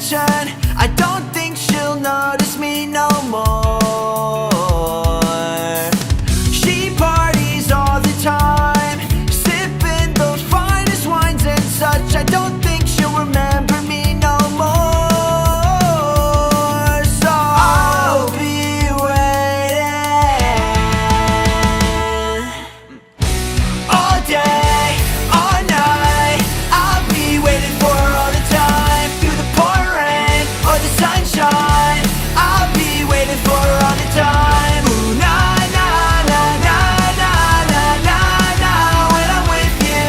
attention. I don't think she'll notice me no more. She parties all the time, sipping the finest wines and such. I don't think she'll remember me no more. So I'll be waiting all day, all night. I'll be waiting for her all the time, through the pouring rain or the sunshine. I'll be waiting for her all the time. Ooh, na na na na na na na na. When I'm with you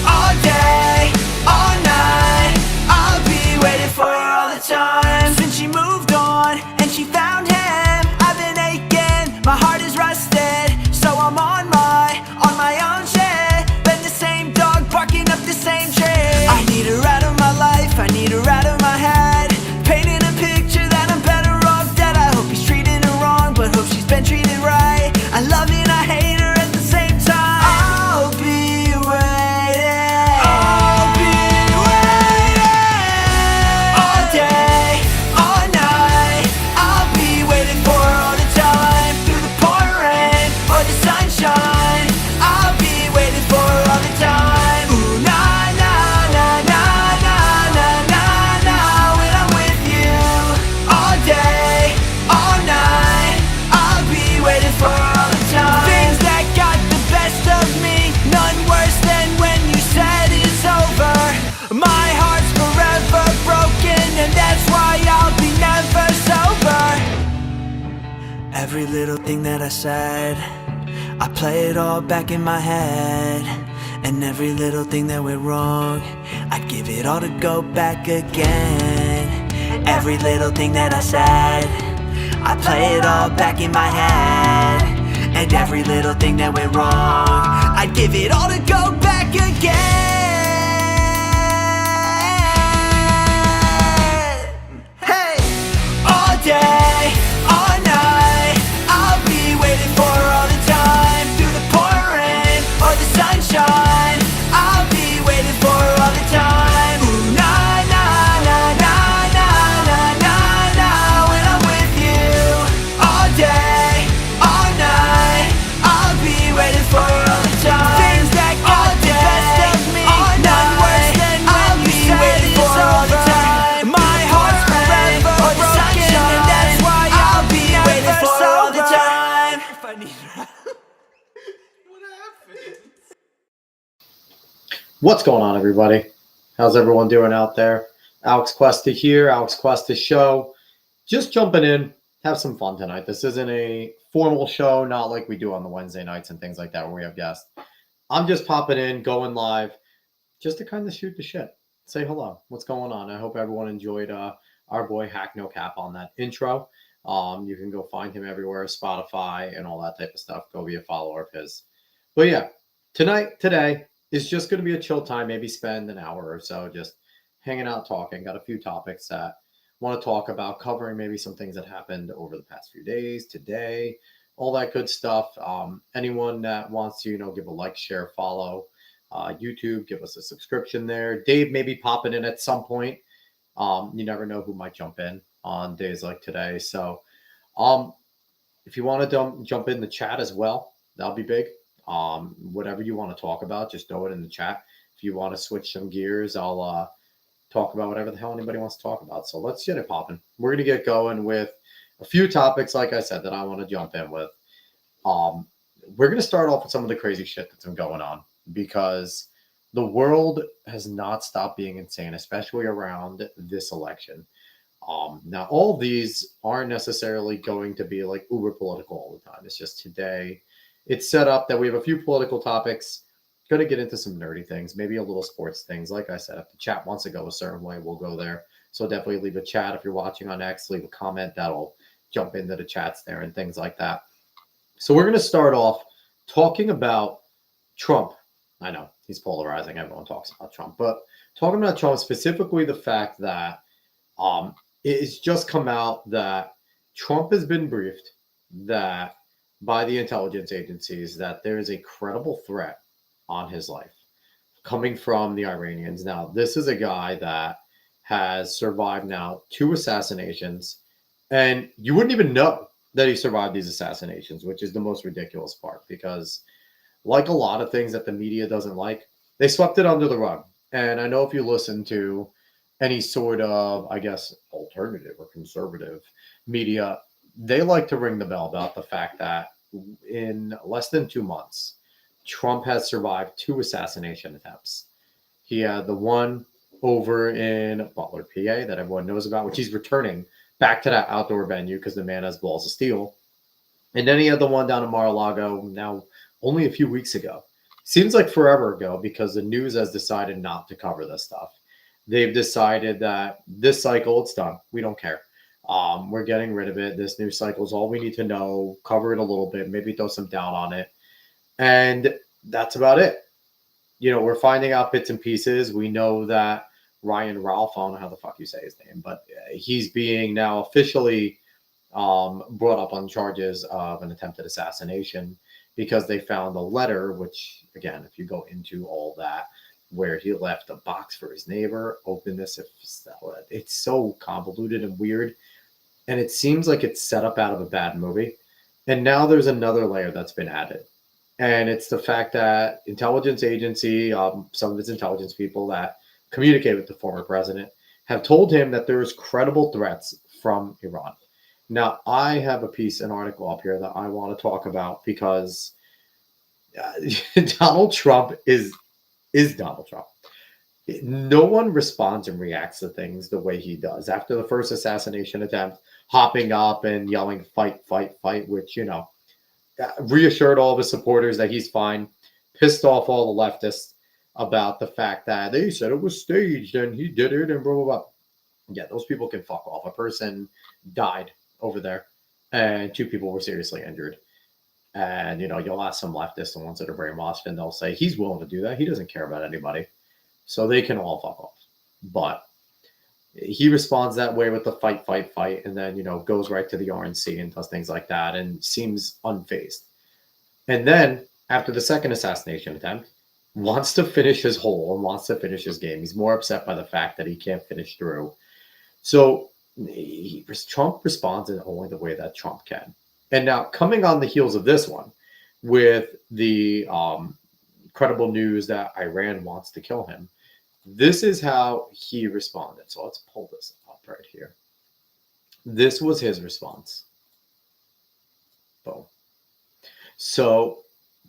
all day, all night, I'll be waiting for her all the time. Since she moved on and she found him, I've been aching, my heart is rusted. So I'm on my own shit. Been the same dog barking up the same tree. I need her out of my life, I need her out of my head. Painting a picture that I'm better off dead. I hope he's treating her wrong, but hope she's been treated right. I love and I hate her at the same time. I'll be waiting, I'll be waiting all day, all night. I'll be waiting for her all the time, through the pouring rain or the sunshine. I'll be waiting for her all the time. Ooh, na na na na na na na na. When I'm with you all day, all night, I'll be waiting for her all the time. Things that got the best of me, none worse than when you said it's over. My heart's forever broken, and that's why I'll be never sober. Every little thing that I said, I play it all back in my head. And every little thing that went wrong, I'd give it all to go back again. Every little thing that I said, I play it all back in my head. And every little thing that went wrong, I'd give it all to go back again. Hey! All day, all night, I'll be waiting for her all the time, through the pouring rain or the sunshine. I'll be waiting for her all the time. Ooh, na na na na na na na na. When I'm with you all day, all night, I'll be waiting for her all the time. Things that got the best of me, none worse than when you said it's over. My heart's forever broken, and that's why I'll be waiting for her all the time. If I need her. What's going on, everybody? How's everyone doing out there? Alex Cuesta here, Alex Cuesta Show. Just jumping in, have some fun tonight. This isn't a formal show, not like we do on the Wednesday nights and things like that where we have guests. I'm just popping in, going live, just to kind of shoot the shit. Say hello. What's going on? I hope everyone enjoyed our boy Hack No Cap on that intro. You can go find him everywhere, Spotify and all that type of stuff. Go be a follower of his. But yeah, today is just going to be a chill time. Maybe spend an hour or so just hanging out, talking. Got a few topics that I want to talk about, covering maybe some things that happened over the past few days, today, all that good stuff. Anyone that wants to, give a like, share, follow YouTube, give us a subscription there. Dave may be popping in at some point. You never know who might jump in on days like today. So if you want to jump in the chat as well, that'll be big. Whatever you want to talk about, just throw it in the chat. If you want to switch some gears, I'll talk about whatever the hell anybody wants to talk about. So let's get it popping. We're going to get going with a few topics, like I said, that I want to jump in with. We're going to start off with some of the crazy shit that's been going on, because the world has not stopped being insane, especially around this election. Now, all of these aren't necessarily going to be like uber political all the time. It's just today it's set up that we have a few political topics. Going to get into some nerdy things, maybe a little sports things. Like I said, if the chat wants to go a certain way, we'll go there. So definitely leave a chat. If you're watching on X, leave a comment. That'll jump into the chats there and things like that. So we're going to start off talking about Trump. I know he's polarizing. Everyone talks about Trump, but talking about Trump, specifically the fact that it's just come out that Trump has been briefed that by the intelligence agencies that there is a credible threat on his life coming from the Iranians. Now, this is a guy that has survived now 2 assassinations, and you wouldn't even know that he survived these assassinations, which is the most ridiculous part because, like a lot of things that the media doesn't like, they swept it under the rug. And I know if you listen to any sort of, I guess, alternative or conservative media, they like to ring the bell about the fact that in less than 2 months, Trump has survived 2 assassination attempts. He had the one over in Butler, PA, that everyone knows about, which he's returning back to that outdoor venue because the man has balls of steel. And then he had the one down in Mar-a-Lago now only a few weeks ago. Seems like forever ago because the news has decided not to cover this stuff. They've decided that this cycle, it's done. We don't care. We're getting rid of it. This news cycle is all we need to know. Cover it a little bit, maybe throw some down on it. And that's about it. You know, we're finding out bits and pieces. We know that Ryan Ralph, I don't know how the fuck you say his name, but he's being now officially brought up on charges of an attempted assassination because they found a letter, which, again, if you go into all that, where he left a box for his neighbor, open this, if it's so convoluted and weird. And it seems like it's set up out of a bad movie. And now there's another layer that's been added. And it's the fact that intelligence agency, some of its intelligence people that communicate with the former president have told him that there's credible threats from Iran. Now, I have an article up here that I want to talk about because Donald Trump is Donald Trump. No one responds and reacts to things the way he does. After the first assassination attempt, hopping up and yelling, fight, fight, fight, which, reassured all of his supporters that he's fine, pissed off all the leftists about the fact that they said it was staged and he did it and blah, blah, blah. Yeah, those people can fuck off. A person died over there and 2 people were seriously injured. And, you'll ask some leftists, the ones that are brainwashed, and they'll say he's willing to do that. He doesn't care about anybody. So they can all fuck off. But he responds that way with the fight, fight, fight, and then, goes right to the RNC and does things like that and seems unfazed. And then after the second assassination attempt, wants to finish his hole and wants to finish his game. He's more upset by the fact that he can't finish through. So Trump responds in only the way that Trump can. And now coming on the heels of this one with the credible news that Iran wants to kill him, this is how he responded. So let's pull this up right here. This was his response. Boom. So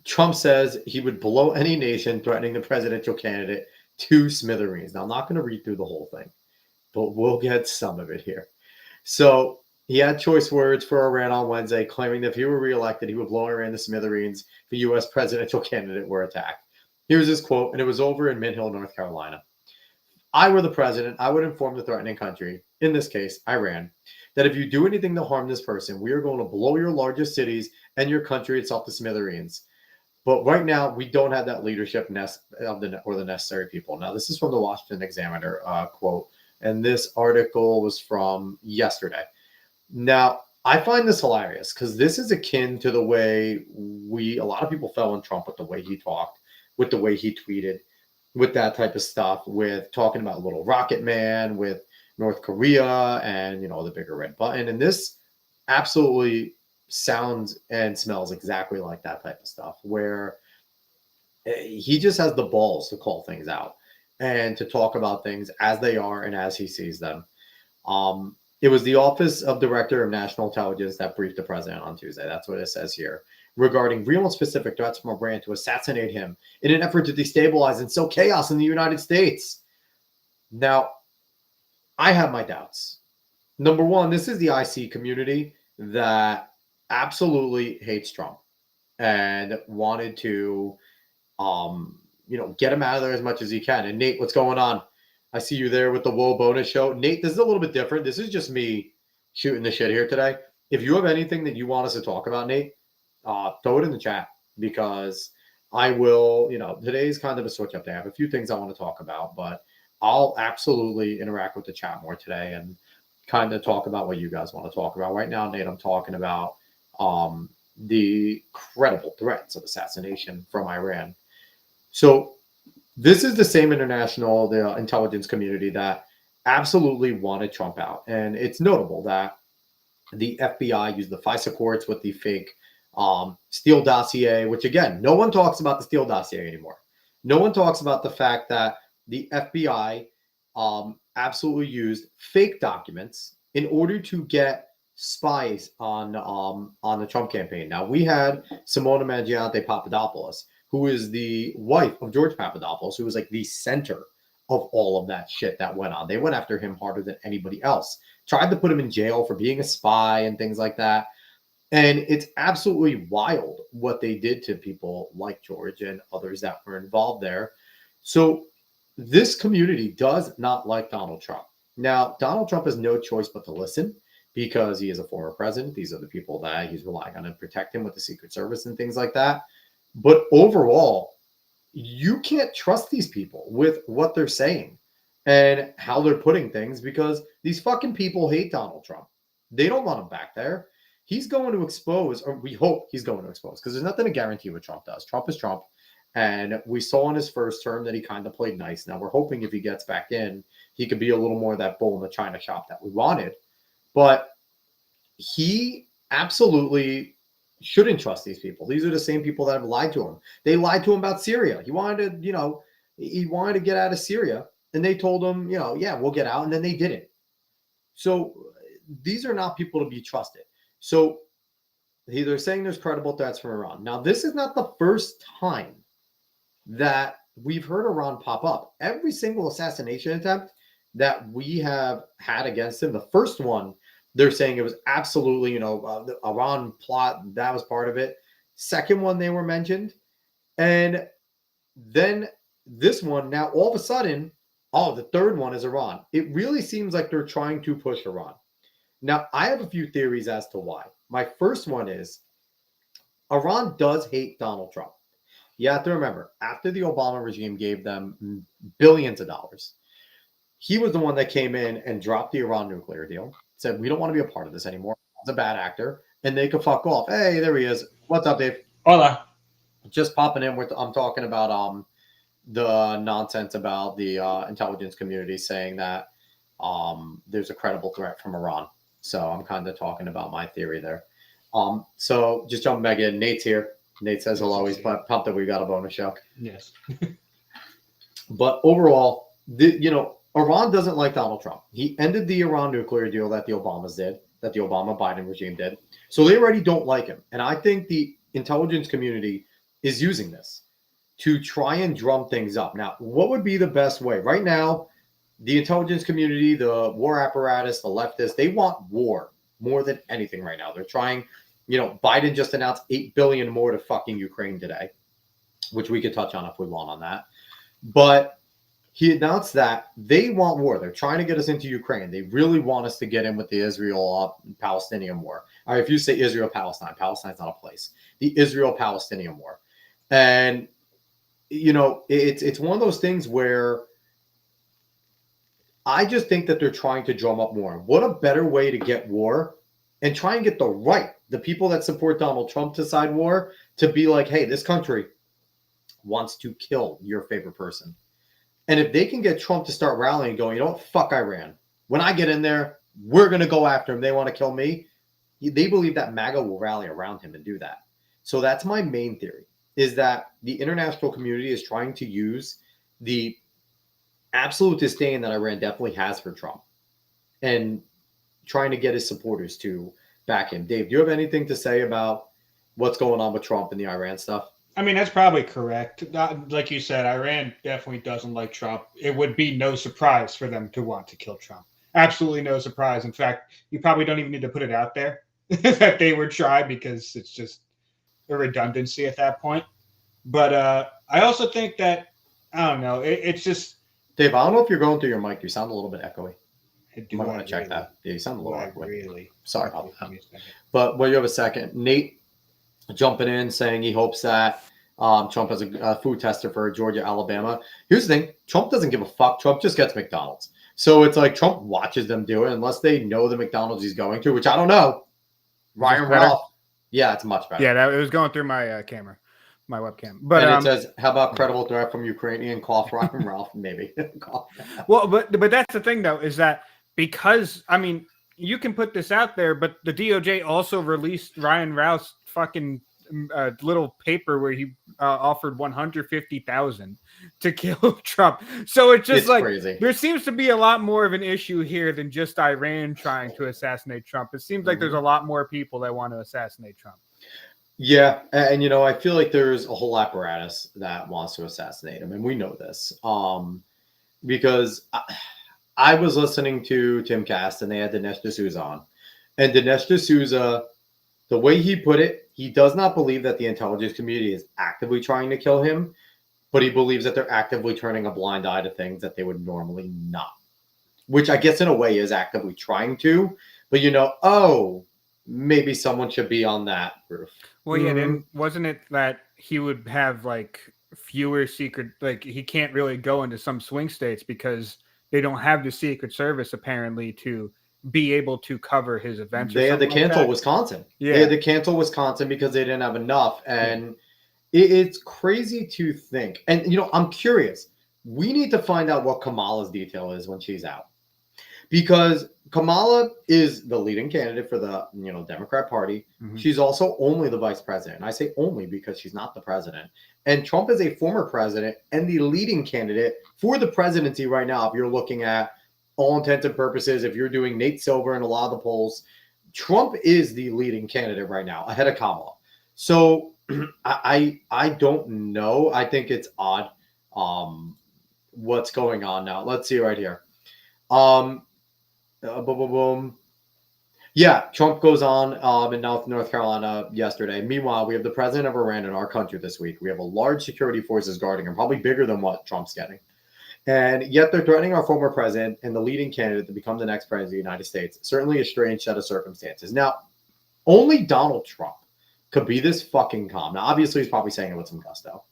Trump says he would blow any nation threatening the presidential candidate to smithereens. Now, I'm not going to read through the whole thing, but we'll get some of it here. So he had choice words for Iran on Wednesday, claiming that if he were reelected, he would blow Iran to smithereens if the U.S. presidential candidate were attacked. Here's his quote, and it was over in Mint Hill, North Carolina. I were the president, I would inform the threatening country, in this case, Iran, that if you do anything to harm this person, we are going to blow your largest cities and your country itself to smithereens. But right now, we don't have that leadership or the necessary people. Now, this is from the Washington Examiner quote, and this article was from yesterday. Now, I find this hilarious because this is akin to the way a lot of people fell in Trump with the way he talked, with the way he tweeted, with that type of stuff, with talking about Little Rocket Man, with North Korea and, the bigger red button. And this absolutely sounds and smells exactly like that type of stuff, where he just has the balls to call things out and to talk about things as they are and as he sees them. It was the Office of Director of National Intelligence that briefed the president on Tuesday. That's what it says here, regarding real and specific threats from Iran to assassinate him in an effort to destabilize and sow chaos in the United States. Now, I have my doubts. Number one, this is the IC community that absolutely hates Trump and wanted to, get him out of there as much as he can. And Nate, what's going on? I see you there with the Woe Bonus Show. Nate, this is a little bit different. This is just me shooting the shit here today. If you have anything that you want us to talk about, Nate, throw it in the chat because I will, today's kind of a switch up day. I have a few things I want to talk about, but I'll absolutely interact with the chat more today and kind of talk about what you guys want to talk about. Right now, Nate, I'm talking about the credible threats of assassination from Iran. So this is the same the intelligence community that absolutely wanted Trump out. And it's notable that the FBI used the FISA courts with the fake Steele dossier, which again, no one talks about the Steele dossier anymore. No one talks about the fact that the FBI absolutely used fake documents in order to get spies on the Trump campaign. Now, we had Simona Mangiante Papadopoulos, who is the wife of George Papadopoulos, who was like the center of all of that shit that went on. They went after him harder than anybody else. Tried to put him in jail for being a spy and things like that. And it's absolutely wild what they did to people like George and others that were involved there. So this community does not like Donald Trump. Now, Donald Trump has no choice but to listen because he is a former president. These are the people that he's relying on to protect him with the Secret Service and things like that. But overall, you can't trust these people with what they're saying and how they're putting things because these fucking people hate Donald Trump. They don't want him back there. He's going to expose, or we hope he's going to expose, because there's nothing to guarantee what Trump does. Trump is Trump. And we saw in his first term that he kind of played nice. Now we're hoping if he gets back in, he could be a little more of that bull in the china shop that we wanted. But he absolutely shouldn't trust these people. These are the same people that have lied to him. They lied to him about Syria. He wanted to get out of Syria. And they told him, yeah, we'll get out. And then they didn't. So these are not people to be trusted. So they're saying there's credible threats from Iran. Now, this is not the first time that we've heard Iran pop up. Every single assassination attempt that we have had against him, the first one, they're saying it was absolutely, the Iran plot, that was part of it. Second one, they were mentioned. And then this one, now all of a sudden, the third one is Iran. It really seems like they're trying to push Iran. Now, I have a few theories as to why. My first one is Iran does hate Donald Trump. You have to remember, after the Obama regime gave them billions of dollars, he was the one that came in and dropped the Iran nuclear deal, said, we don't want to be a part of this anymore. He's a bad actor, and they could fuck off. Hey, there he is. What's up, Dave? Hola. Just popping in. I'm talking about the nonsense about the intelligence community saying that there's a credible threat from Iran. So I'm kind of talking about my theory there. So just jumping back in. Nate's here. Nate says hello. He's pumped that we got a bonus show. Yes. But overall, Iran doesn't like Donald Trump. He ended the Iran nuclear deal that the Obamas did, that the Obama-Biden regime did. So they already don't like him. And I think the intelligence community is using this to try and drum things up. Now, what would be the best way? Right now, the intelligence community, the war apparatus, the leftists, they want war more than anything right now. They're trying, Biden just announced $8 billion more to fucking Ukraine today, which we could touch on if we want on that. But he announced that they want war. They're trying to get us into Ukraine. They really want us to get in with the Israel-Palestinian war. All right, if you say Israel-Palestine, Palestine's not a place. The Israel-Palestinian war. And, it's one of those things where I just think that they're trying to drum up war. What a better way to get war and try and get the people that support Donald Trump to side war, to be like, hey, this country wants to kill your favorite person. And if they can get Trump to start rallying and going, fuck Iran. When I get in there, we're going to go after him. They want to kill me. They believe that MAGA will rally around him and do that. So that's my main theory, is that the international community is trying to use the absolute disdain that Iran definitely has for Trump and trying to get his supporters to back him. Dave, do you have anything to say about what's going on with Trump and the Iran stuff? I mean, that's probably correct. Like you said, Iran definitely doesn't like Trump. It would be no surprise for them to want to kill Trump. Absolutely no surprise. In fact, you probably don't even need to put it out there that they would try, because it's just a redundancy at that point. But I also think that, I don't know, it's just... Dave, I don't know if you're going through your mic. You sound a little bit echoey. You might want to check really, that. Yeah, you sound a little echoey. Really? Sorry about that. But you have a second. Nate jumping in saying he hopes that Trump has a food tester for Georgia, Alabama. Here's the thing. Trump doesn't give a fuck. Trump just gets McDonald's. So it's like Trump watches them do it unless they know the McDonald's he's going to, which I don't know. Ryan Ralph. Yeah, it's much better. Yeah, it was going through my camera. my webcam. But and it says, "How about credible threat from Ukrainian cough Ryan Ralph?" Maybe. well, but that's the thing though, is that because I mean you can put this out there, but the DOJ also released Ryan Ralph's fucking little paper where he offered 150,000 to kill Trump. So it's like crazy. There seems to be a lot more of an issue here than just Iran trying to assassinate Trump. It seems like there's a lot more people that want to assassinate Trump. Yeah, and I feel like there's a whole apparatus that wants to assassinate him, and we know this. Because I was listening to Tim Cast and they had Dinesh D'Souza on, and Dinesh D'Souza, the way he put it, he does not believe that the intelligence community is actively trying to kill him, but he believes that they're actively turning a blind eye to things that they would normally not, which I guess in a way is actively trying to, but maybe someone should be on that roof. Well, yeah, then wasn't it that he would have like fewer secret, like he can't really go into some swing states because they don't have the Secret Service apparently to be able to cover his events. They had to cancel Wisconsin. Yeah. They had to cancel Wisconsin because they didn't have enough. And it's crazy to think. And, I'm curious. We need to find out what Kamala's detail is when she's out. Because Kamala is the leading candidate for the, Democrat Party. Mm-hmm. She's also only the vice president. I say only because she's not the president. And Trump is a former president and the leading candidate for the presidency right now. If you're looking at all intents and purposes, if you're doing Nate Silver in a lot of the polls, Trump is the leading candidate right now ahead of Kamala. So I don't know. I think it's odd what's going on now. Let's see right here. Yeah, Trump goes on in North Carolina yesterday. Meanwhile, we have the president of Iran in our country this week. We have a large security forces guarding him, probably bigger than what Trump's getting. And yet they're threatening our former president and the leading candidate to become the next president of the United States. Certainly a strange set of circumstances. Now, only Donald Trump could be this fucking calm. Now, obviously, he's probably saying it with some gusto.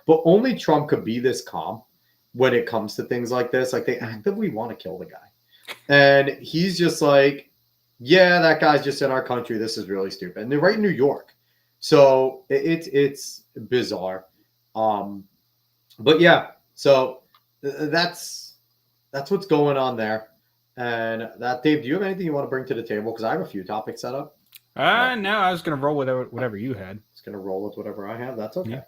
But only Trump could be this calm when it comes to things like this. Like, they actively want to kill the guy. And he's just like, yeah, that guy's just in our country. This is really stupid. And they're right in New York. So it's bizarre. But yeah, so that's what's going on there. And that, Dave, do you have anything you want to bring to the table? Because I have a few topics set up. No, I was going to roll with whatever you had. It's going to roll with whatever I have. That's okay. Yeah.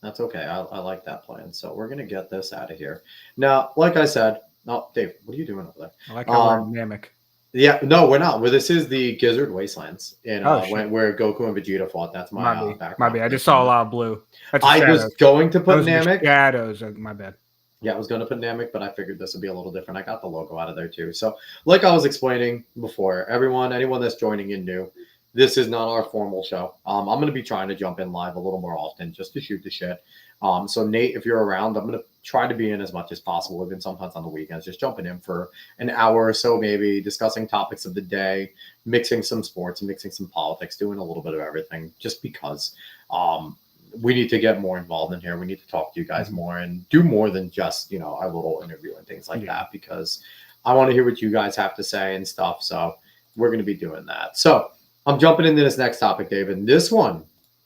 That's okay. I like that plan. So we're going to get this out of here. Now, like I said, no, Dave, what are you doing over there? I like how we're dynamic. Yeah, no, we're not. Well, this is the Gizzard Wastelands in where Goku and Vegeta fought. That's my background. My bad. I just saw a lot of blue. I was going to put Namek. Shadows. My bad. Yeah, I was going to put Namek, but I figured this would be a little different. I got the logo out of there too. So, like I was explaining before, anyone that's joining in new, this is not our formal show. I'm going to be trying to jump in live a little more often just to shoot the shit. So Nate, if you're around, I'm going to try to be in as much as possible, even sometimes on the weekends, just jumping in for an hour or so, maybe discussing topics of the day, mixing some sports, mixing some politics, doing a little bit of everything, just because we need to get more involved in here. We need to talk to you guys more and do more than just, our little interview and things like that, because I want to hear what you guys have to say and stuff. So we're going to be doing that. So I'm jumping into this next topic, David. This one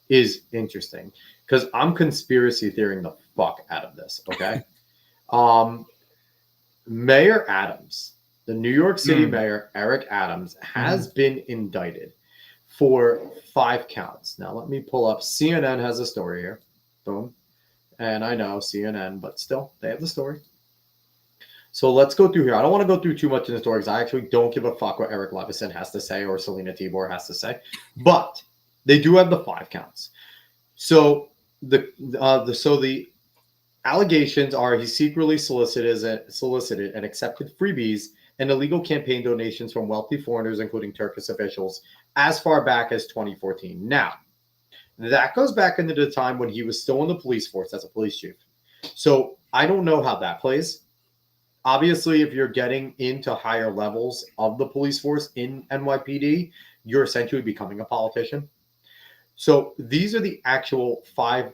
is interesting because I'm conspiracy theorying the fuck out of this, okay? Mayor Adams, the New York City mayor, Eric Adams, has been indicted for 5 counts. Now, let me pull up. CNN has a story here. Boom. And I know CNN, but still, they have the story. So let's go through here. I don't want to go through too much in the story because I actually don't give a fuck what Eric Levison has to say or Selena Tibor has to say. But they do have the 5 counts. So the allegations are he secretly solicited and accepted freebies and illegal campaign donations from wealthy foreigners, including Turkish officials, as far back as 2014. Now, that goes back into the time when he was still in the police force as a police chief. So I don't know how that plays. Obviously, if you're getting into higher levels of the police force in NYPD, you're essentially becoming a politician. So these are the actual 5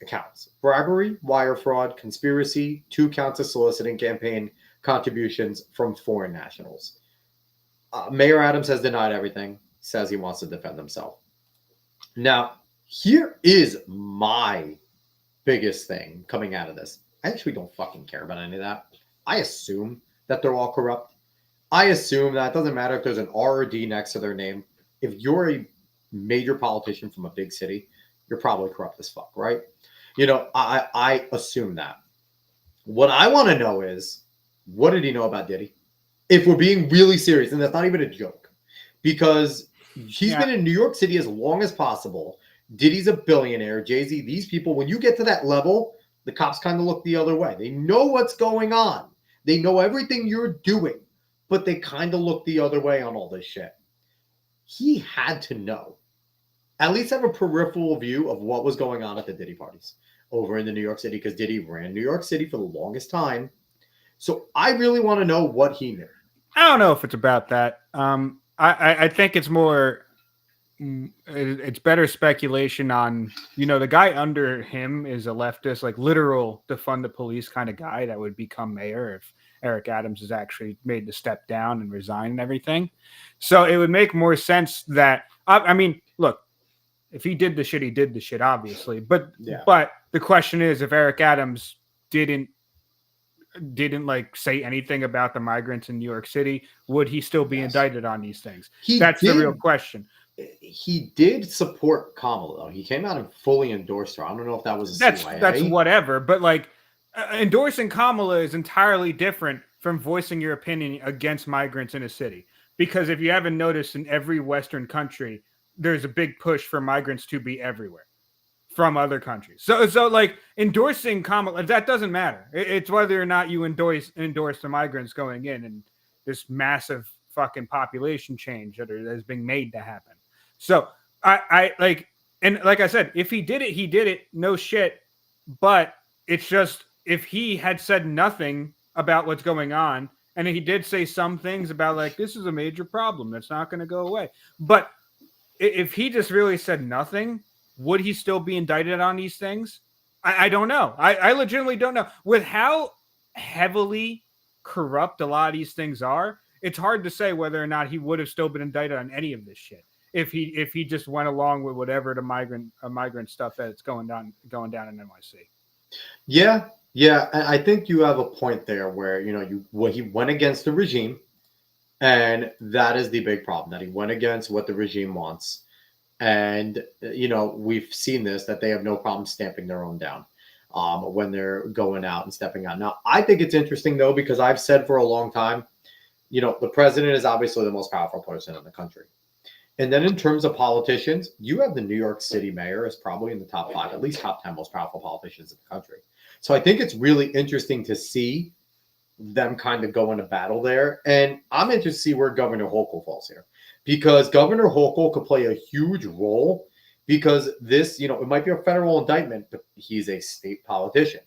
counts: bribery, wire fraud, conspiracy, 2 counts of soliciting campaign contributions from foreign nationals. Mayor Adams has denied everything, says he wants to defend himself. Now, Here is my biggest thing coming out of this. I actually don't fucking care about any of that. I assume that they're all corrupt. I assume that it doesn't matter if there's an R or D next to their name. If you're a major politician from a big city, you're probably corrupt as fuck, right? I assume that. What I want to know is, what did he know about Diddy? If we're being really serious, and that's not even a joke, because he's been in New York City as long as possible. Diddy's a billionaire. Jay-Z, these people, when you get to that level, the cops kind of look the other way. They know what's going on. They know everything you're doing, but they kind of look the other way on all this shit. He had to know, at least have a peripheral view of what was going on at the Diddy parties over in the New York City, because Diddy ran New York City for the longest time. So I really want to know what he knew. I don't know if it's about that. I think it's more, it's better speculation on, the guy under him is a leftist, like literal defund the police kind of guy that would become mayor if Eric Adams has actually made the step down and resign and everything. So it would make more sense that, I mean, look, if he did the shit, he did the shit, obviously. But the question is, if Eric Adams didn't like say anything about the migrants in New York City, would he still be indicted on these things? That's the real question. He did support Kamala, though. He came out and fully endorsed her. I don't know if that was CIA. That's whatever. But like endorsing Kamala is entirely different from voicing your opinion against migrants in a city. Because if you haven't noticed, in every Western country, there's a big push for migrants to be everywhere from other countries. So like endorsing Kamala, that doesn't matter. It's whether or not you endorse the migrants going in and this massive fucking population change that is being made to happen. So I like, and like I said, if he did it, he did it. No shit. But it's just, if he had said nothing about what's going on, and he did say some things about like, this is a major problem that's not going to go away. But if he just really said nothing, would he still be indicted on these things? I don't know. I legitimately don't know. With how heavily corrupt a lot of these things are, it's hard to say whether or not he would have still been indicted on any of this shit if he just went along with whatever the migrant stuff that's going down in NYC. Yeah. I think you have a point there where he went against the regime, and that is the big problem, that he went against what the regime wants. And, we've seen this, that they have no problem stamping their own down when they're going out and stepping out. Now, I think it's interesting, though, because I've said for a long time, the president is obviously the most powerful person in the country. And then in terms of politicians, you have the New York City mayor as probably in the top 5, at least top 10 most powerful politicians in the country. So I think it's really interesting to see them kind of go into battle there. And I'm interested to see where Governor Hochul falls here, because Governor Hochul could play a huge role, because this, it might be a federal indictment, but he's a state politician.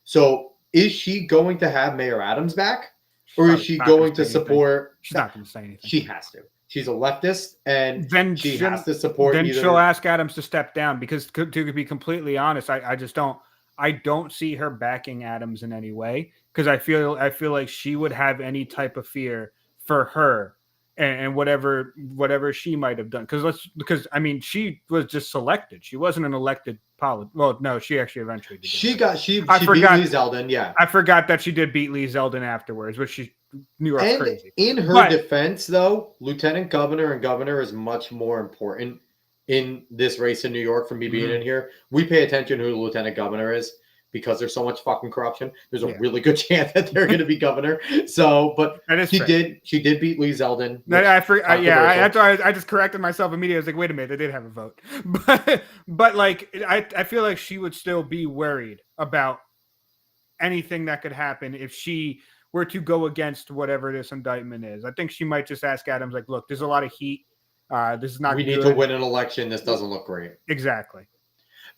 So is she going to have Mayor Adams back, or is she going to support? She's not going to say anything. She has to. She's a leftist, and then she has to support. Then she'll ask Adams to step down, because to be completely honest, I just don't. I don't see her backing Adams in any way, because I feel like she would have any type of fear for her and whatever she might have done. Because I mean, she was just selected. She wasn't an elected Well, no, she actually eventually did. She beat Lee Zeldin. Yeah, I forgot that she did beat Lee Zeldin afterwards, which she New York's crazy. In her defense, though, lieutenant governor and governor is much more important in this race in New York. For me being in here, we pay attention to who the lieutenant governor is, because there's so much fucking corruption. There's a really good chance that they're going to be governor. So, but she did beat Lee Zeldin. I just corrected myself immediately. I was like, wait a minute, they did have a vote. But like, I feel like she would still be worried about anything that could happen if she were to go against whatever this indictment is. I think she might just ask Adams, like, look, there's a lot of heat. This is not We need to win an election. This doesn't look great. Exactly.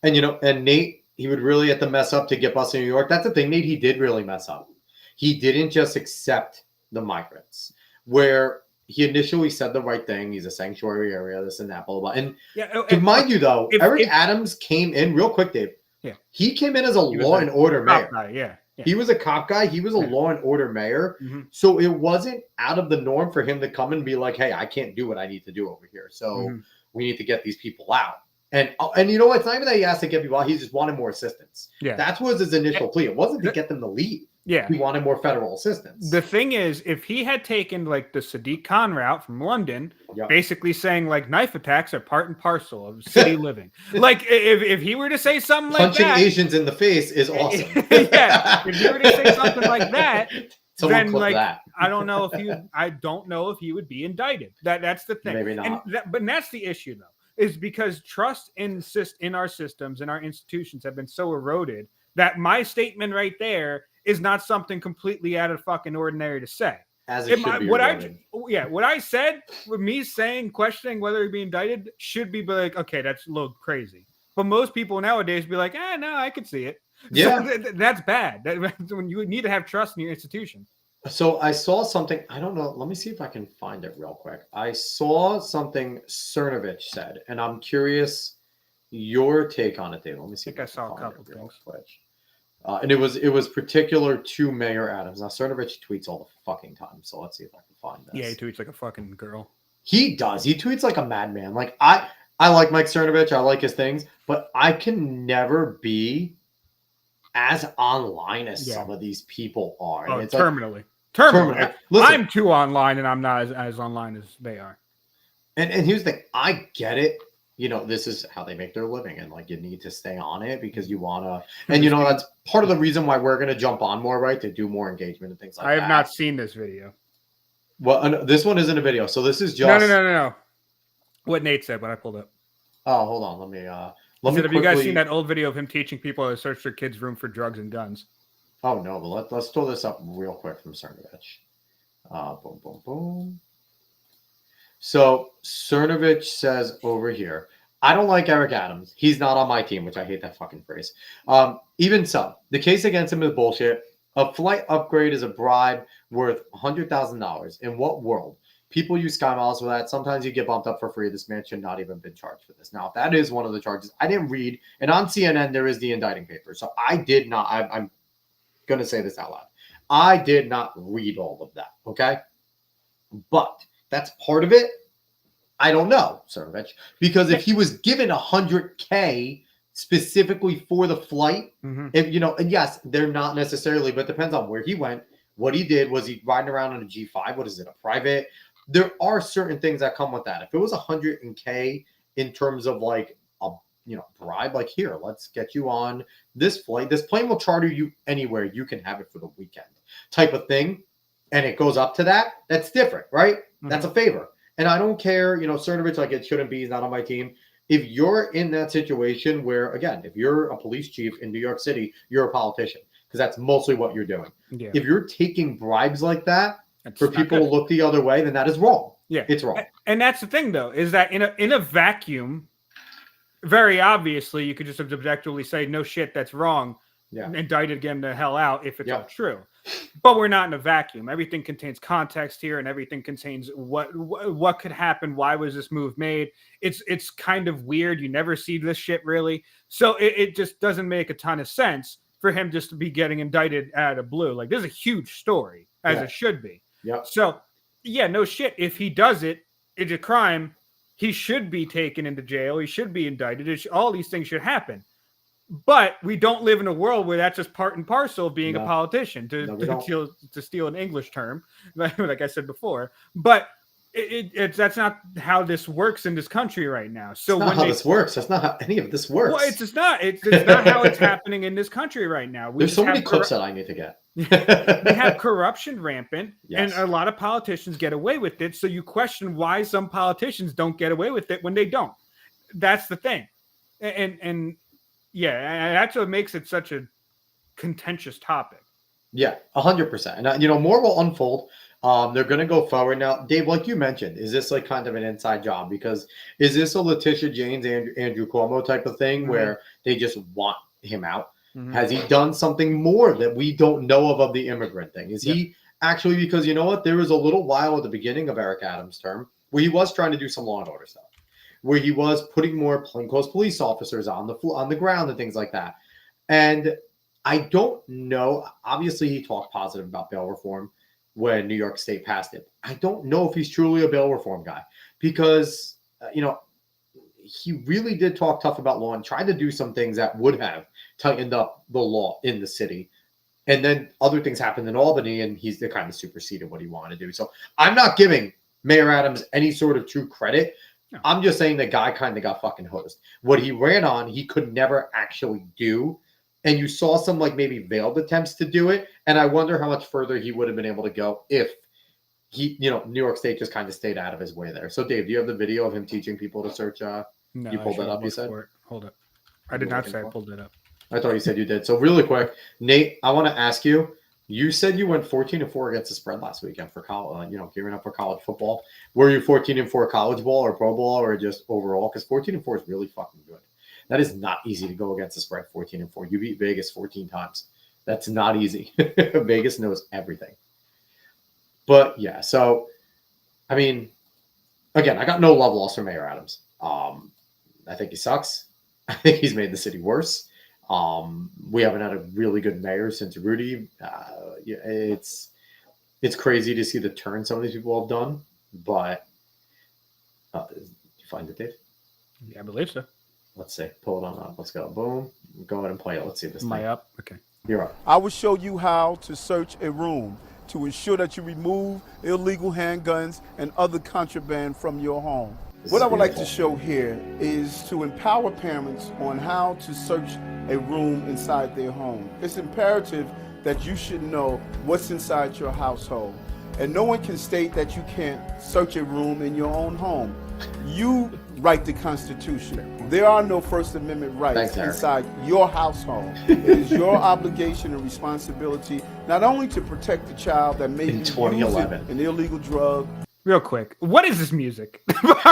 And, and Nate, he would really have to mess up to get busted in New York. That's the thing, Nate, he did really mess up. He didn't just accept the migrants, where he initially said the right thing. He's a sanctuary area, this and that, blah, blah, blah. And mind you, though, Eric Adams came in real quick, Dave. Yeah. He came in as a law and order mayor. Guy, yeah. He was a cop guy. He was a law and order mayor. Mm-hmm. So it wasn't out of the norm for him to come and be like, hey, I can't do what I need to do over here. So we need to get these people out. And you know what? It's not even that he asked to get people out. He just wanted more assistance. Yeah. That was his initial plea. It wasn't to get them to leave. Yeah. He wanted more federal assistance. The thing is, if he had taken like the Sadiq Khan route from London, basically saying like knife attacks are part and parcel of city living. Like if he were to say something like punching that, Asians in the face is awesome. Yeah. If you were to say something like that, someone then like that. I don't know if he would be indicted. That's the thing. Maybe not. But that's the issue though, is because trust in our systems and our institutions have been so eroded that my statement right there is not something completely out of fucking ordinary to say. As it should be. What I said with me saying, questioning whether he'd be indicted should be like, okay, that's a little crazy. But most people nowadays be like, no, I could see it. Yeah. So that's bad. When you need to have trust in your institution. So I saw something, I don't know, let me see if I can find it real quick. I saw something Cernovich said, and I'm curious your take on it, Dave. Let me see. I think I saw a couple things. Quick. And it was particular to Mayor Adams. Now, Cernovich tweets all the fucking time, so let's see if I can find this. Yeah, he tweets like a fucking girl. He does. He tweets like a madman. Like, I like Mike Cernovich. I like his things, but I can never be as online as some of these people are. Oh, it's terminally. Listen, I'm too online, and I'm not as online as they are. And here's the thing. I get it. You know, this is how they make their living, and like you need to stay on it because you want to. And you know, that's part of the reason why we're going to jump on more, right? To do more engagement and things like that. I have not seen this video. Well, this one isn't a video, so this is just no. What Nate said, but I pulled up. Oh, hold on. Let me. Have you guys seen that old video of him teaching people how to search their kids' room for drugs and guns? Oh no, but let's throw this up real quick from Cernovich. Boom, boom, boom. So Cernovich says over here, I don't like Eric Adams. He's not on my team, which I hate that fucking phrase. Even so, the case against him is bullshit. A flight upgrade is a bribe worth $100,000. In what world? People use Sky Miles for that. Sometimes you get bumped up for free. This man should not even been charged for this. Now, if that is one of the charges, I didn't read. And on CNN, there is the indicting paper. So I did not. I'm going to say this out loud. I did not read all of that. Okay. But that's part of it. I don't know, Cernovich, because if he was given $100K specifically for the flight, if you know, and yes, they're not necessarily, but it depends on where he went, what he did. Was he riding around on a G5? What is it, a private? There are certain things that come with that. If it was $100K in terms of like a bribe, like here, let's get you on this flight. This plane will charter you anywhere. You can have it for the weekend, type of thing, and it goes up to that. That's different, right? That's a favor. And I don't care, Cernovich, like it shouldn't be, he's not on my team. If you're in that situation where, again, if you're a police chief in New York City, you're a politician, because that's mostly what you're doing. Yeah. If you're taking bribes like that for people to look the other way, then that is wrong. Yeah, it's wrong. And that's the thing, though, is that in a vacuum, very obviously, you could just objectively say, no shit, that's wrong. Yeah. Indicted, get him the hell out if it's all true. But we're not in a vacuum. Everything contains context here, and everything contains what could happen. Why was this move made? It's kind of weird. You never see this shit really. So it just doesn't make a ton of sense for him just to be getting indicted out of blue. Like, this is a huge story, as it should be. Yeah. So, yeah, no shit. If he does it, it's a crime. He should be taken into jail. He should be indicted. All these things should happen. But we don't live in a world where that's just part and parcel of being a politician, to steal an English term, like I said before. But that's not how this works in this country right now. So that's not how this works. That's not how any of this works. Well, it's just not. It's not how it's happening in this country right now. There's so many clips that I need to get. We have corruption rampant, and a lot of politicians get away with it. So you question why some politicians don't get away with it when they don't. That's the thing, and yeah, that's what makes it such a contentious topic. Yeah, 100%. And more will unfold. They're going to go forward now. Dave, like you mentioned, is this like kind of an inside job? Because is this a Letitia James, Andrew Cuomo type of thing where they just want him out? Has he done something more that we don't know of the immigrant thing? Is he actually, because you know what? There was a little while at the beginning of Eric Adams' term where he was trying to do some law and order stuff, where he was putting more plainclothes police officers on the ground and things like that. And I don't know. Obviously, he talked positive about bail reform when New York State passed it. I don't know if he's truly a bail reform guy because, he really did talk tough about law and tried to do some things that would have tightened up the law in the city. And then other things happened in Albany, and they kind of superseded what he wanted to do. So I'm not giving Mayor Adams any sort of true credit. No. I'm just saying the guy kind of got fucking hosed. What he ran on, he could never actually do. And you saw some like maybe veiled attempts to do it. And I wonder how much further he would have been able to go if he, New York State just kind of stayed out of his way there. So Dave, do you have the video of him teaching people to search? No, you pulled that up, you said? Hold up. I did not say I pulled it up. I thought you said you did. So really quick, Nate, I want to ask you, you said you went 14-4 against the spread last weekend for college, gearing up for college football. Were you 14-4 college ball or pro ball or just overall? Because 14-4 is really fucking good. That is not easy to go against the spread 14-4. You beat Vegas 14 times. That's not easy. Vegas knows everything. But yeah, so I mean, again, I got no love lost for Mayor Adams. I think he sucks. I think he's made the city worse. We haven't had a really good mayor since Rudy. It's crazy to see the turn some of these people have done. But did you find it, Dave? Yeah, I believe so. Let's see. Pull it on up. Let's go. Boom. Go ahead and play it. Let's see this. Am I up? Okay. You're up. I will show you how to search a room to ensure that you remove illegal handguns and other contraband from your home. What I would like to show here is to empower parents on how to search a room inside their home. It's imperative that you should know what's inside your household. And no one can state that you can't search a room in your own home. You write the Constitution. There are no First Amendment rights inside your household. It is your obligation and responsibility not only to protect the child that may be using an illegal drug. Real quick, what is this music?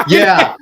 Yeah.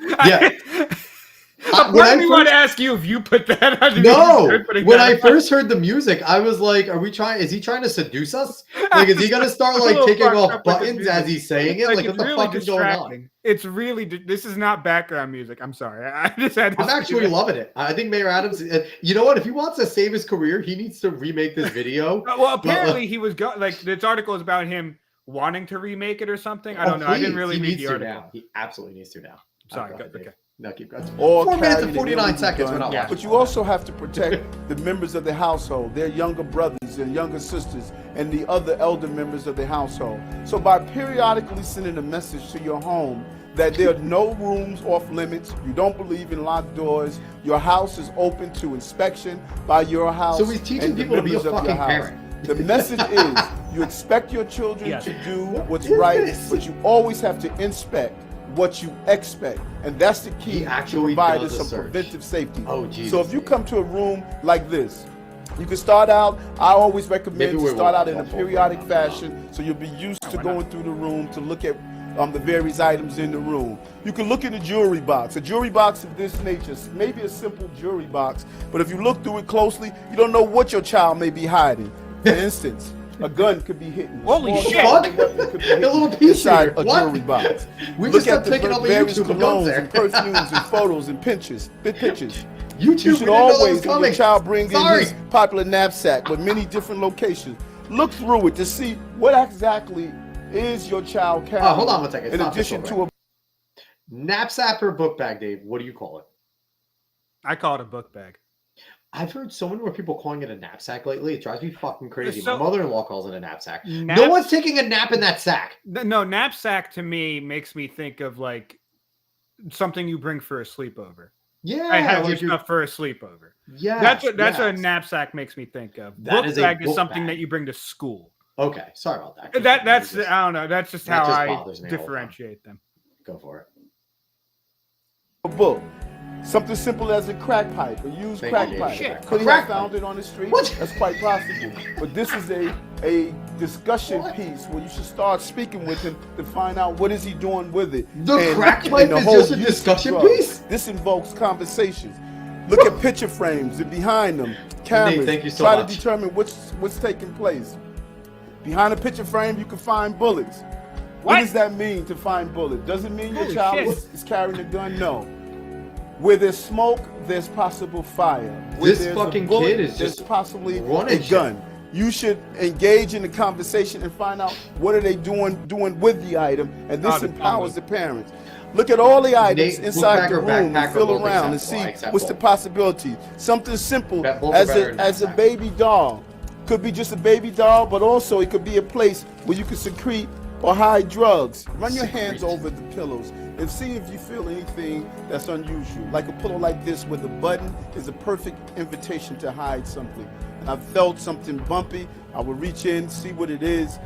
When I want to ask you if you put that on. No, when I first heard the music, I was like, is he trying to seduce us? Like, is he going to start like taking off buttons as he's saying it? Like what the fuck is going on? It's really, this is not background music. I'm sorry. I just had to I'm actually loving it. I think Mayor Adams, you know what? If he wants to save his career, he needs to remake this video. Well, apparently he was, this article is about him wanting to remake it or something. I don't know. Please. I didn't really read the article. Now. He absolutely needs to now. Sorry. Okay. No, keep going. 4 minutes and 49 seconds. But you also have to protect the members of the household, their younger brothers and younger sisters, and the other elder members of the household. So by periodically sending a message to your home that there are no rooms off limits, you don't believe in locked doors, your house is open to inspection by your house. So he's teaching people to be a fucking parent. The message is you expect your children to do what's right, but you always have to inspect what you expect, and that's the key to provide us some preventive safety. Oh, Jesus. So if you come to a room like this, you can start out, I always recommend to start out in a periodic fashion so you'll be used to going through the room to look at the various items in the room. You can look in the jewelry box. A jewelry box of this nature, maybe a simple jewelry box, but if you look through it closely, you don't know what your child may be hiding. For instance, a gun could be hidden. Holy shit! A little piece inside a jewelry box. We Look just at the picking up various YouTube colognes and perfumes and photos and pictures. YouTube, you should always, when your child brings in his popular knapsack with many different locations, look through it to see what exactly is your child carrying. Hold on one second. In addition to a knapsack or book bag, Dave, what do you call it? I call it a book bag. I've heard so many more people calling it a knapsack lately. It drives me fucking crazy. My mother-in-law calls it a knapsack. No one's taking a nap in that sack. No, knapsack to me makes me think of like something you bring for a sleepover. Yeah, I have your stuff for a sleepover. Yeah, that's what a knapsack makes me think of. That book bag is something that you bring to school. Okay, sorry about that. That's I don't know. That's just how I differentiate them. Go for it. A book. Something simple as a crack pipe, a used crack pipe. Could he have found it on the street? What? That's quite possible. But this is a discussion piece where you should start speaking with him to find out what is he doing with it. The crack pipe is just a discussion piece? This invokes conversations. Look at picture frames and behind them, cameras. Thank you so Try much. to determine what's taking place. Behind a picture frame, you can find bullets. What does that mean to find bullets? Does it mean your child is carrying a gun? No. Where there's smoke, there's possible fire. Where this fucking bullet, kid is just possibly a gun. You should engage in the conversation and find out what are they doing with the item, and this empowers the parents. Look at all the items Nate, inside the book bag or room backpack and feel are both around and acceptable. see I accept what's the both. possibility. Something simple Both are as better than a backpack. baby doll. Could be just a baby doll, but also it could be a place where you can secrete or hide drugs. Run your hands Secrete. over the pillows and see if you feel anything that's unusual. Like a pillow like this where the button is a perfect invitation to hide something. And I felt something bumpy. I would reach in, see what it is.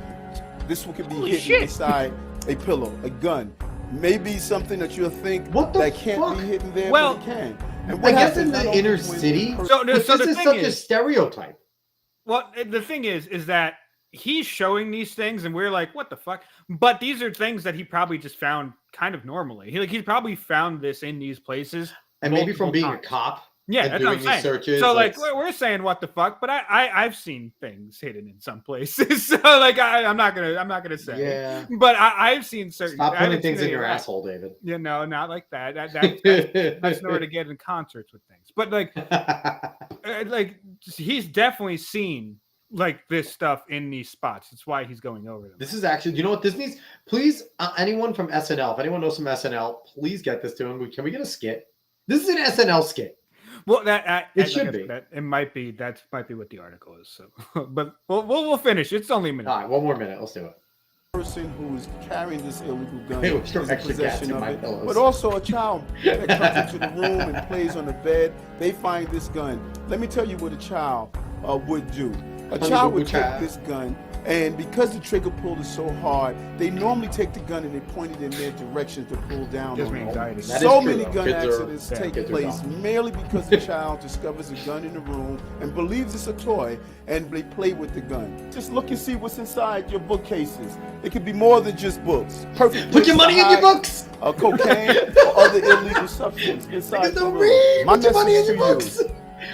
This one could be hidden inside a pillow, a gun. Maybe something that you'll think What the that can't fuck? be hidden there, Well, but it can. And I what guess happens in not the only inner when city, the So, but so this the is thing such a is, stereotype. well, the thing is that he's showing these things, and we're like, what the fuck? But these are things that he probably just found kind of normally. He probably found this in these places, And maybe from multiple being a times. cop Yeah, and that's what doing I'm these saying. searches. So like we're saying what the fuck, but I've seen things hidden in some places. So like I'm not gonna say. Yeah. But I've seen certain. Stop I putting haven't things seen in any your of that. asshole, David. You know, not like that. That's nowhere to get in concerts with things. But like he's definitely seen like this stuff in these spots. That's why he's going over them. This is actually, you know what this needs? Please, anyone from SNL, if anyone knows from SNL, please get this to him. Can we get a skit? This is an SNL skit. Well, It should be. It might be. That might be what the article is. So, but we'll finish. It's only a minute. All right, one more minute. Let's do it. Person who is carrying this illegal gun It is was for in extra gas possession in of my it, pillows. but also a child that comes into the room and plays on the bed. They find this gun. Let me tell you what a child would do. A Honey child Boo would Boo take Child. this gun, and because the trigger pull is so hard, they normally take the gun and they point it in their direction to pull down Gives on me it. anxiety. That is So true, many though. gun Kids are- accidents yeah, take kids are place dumb. merely because the child discovers a gun in the room and believes it's a toy, and they play with the gun. Just look and see what's inside your bookcases. It could be more than just books. Perfect. Put your place money to in your hide, books. Cocaine or other illegal substance inside the Don't room. read. My Put your money in message your to books. you: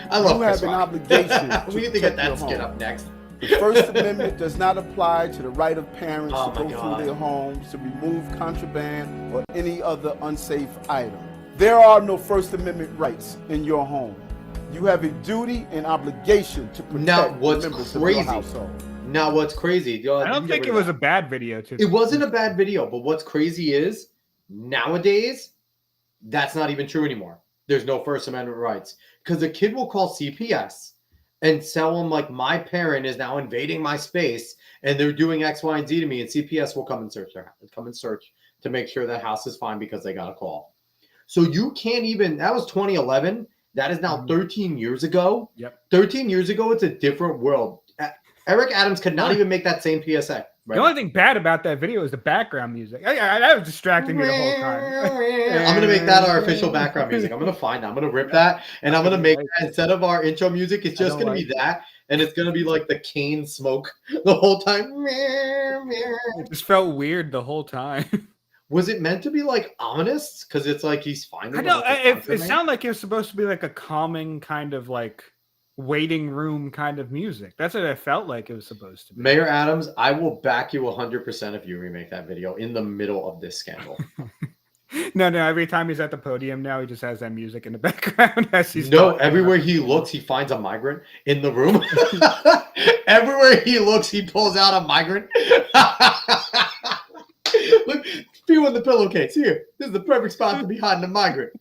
I love you Chris have an Rock. obligation to We need to get protect your that skit home. up next. The First Amendment does not apply to the right of parents Oh to my go God. through their homes to remove contraband or any other unsafe item. There are no First Amendment rights in your home. You have a duty and obligation to protect Now, the what's members of crazy? your household. Now, what's crazy? I don't think it was a bad video. Too. It wasn't a bad video, but what's crazy is nowadays that's not even true anymore. There's no First Amendment rights because a kid will call CPS and tell them like my parent is now invading my space and they're doing X, Y, and Z to me, and CPS will come and search their house, come and search to make sure that house is fine because they got a call. So you can't even. That was 2011. That is now 13 years ago. Yep. 13 years ago, it's a different world. Eric Adams could not even make that same PSA. Right? The only thing bad about that video is the background music. That was distracting me the whole time. I'm gonna make that our official background music. I'm gonna find that. I'm gonna rip that, and I'm gonna make that instead of our intro music. It's just gonna be that, and it's gonna be like the cane smoke the whole time. It just felt weird the whole time. Was it meant to be like ominous? Because it's like he's finding. I know like, it sounded like it was supposed to be like a calming kind of like waiting room kind of music. That's what it felt like it was supposed to be. Mayor Adams, I will back you 100% if you remake that video in the middle of this scandal. No. Every time he's at the podium now, he just has that music in the background as he's everywhere he looks, he finds a migrant in the room. Everywhere he looks, he pulls out a migrant. Look, few in the pillowcase. Here, this is the perfect spot to be hiding a migrant.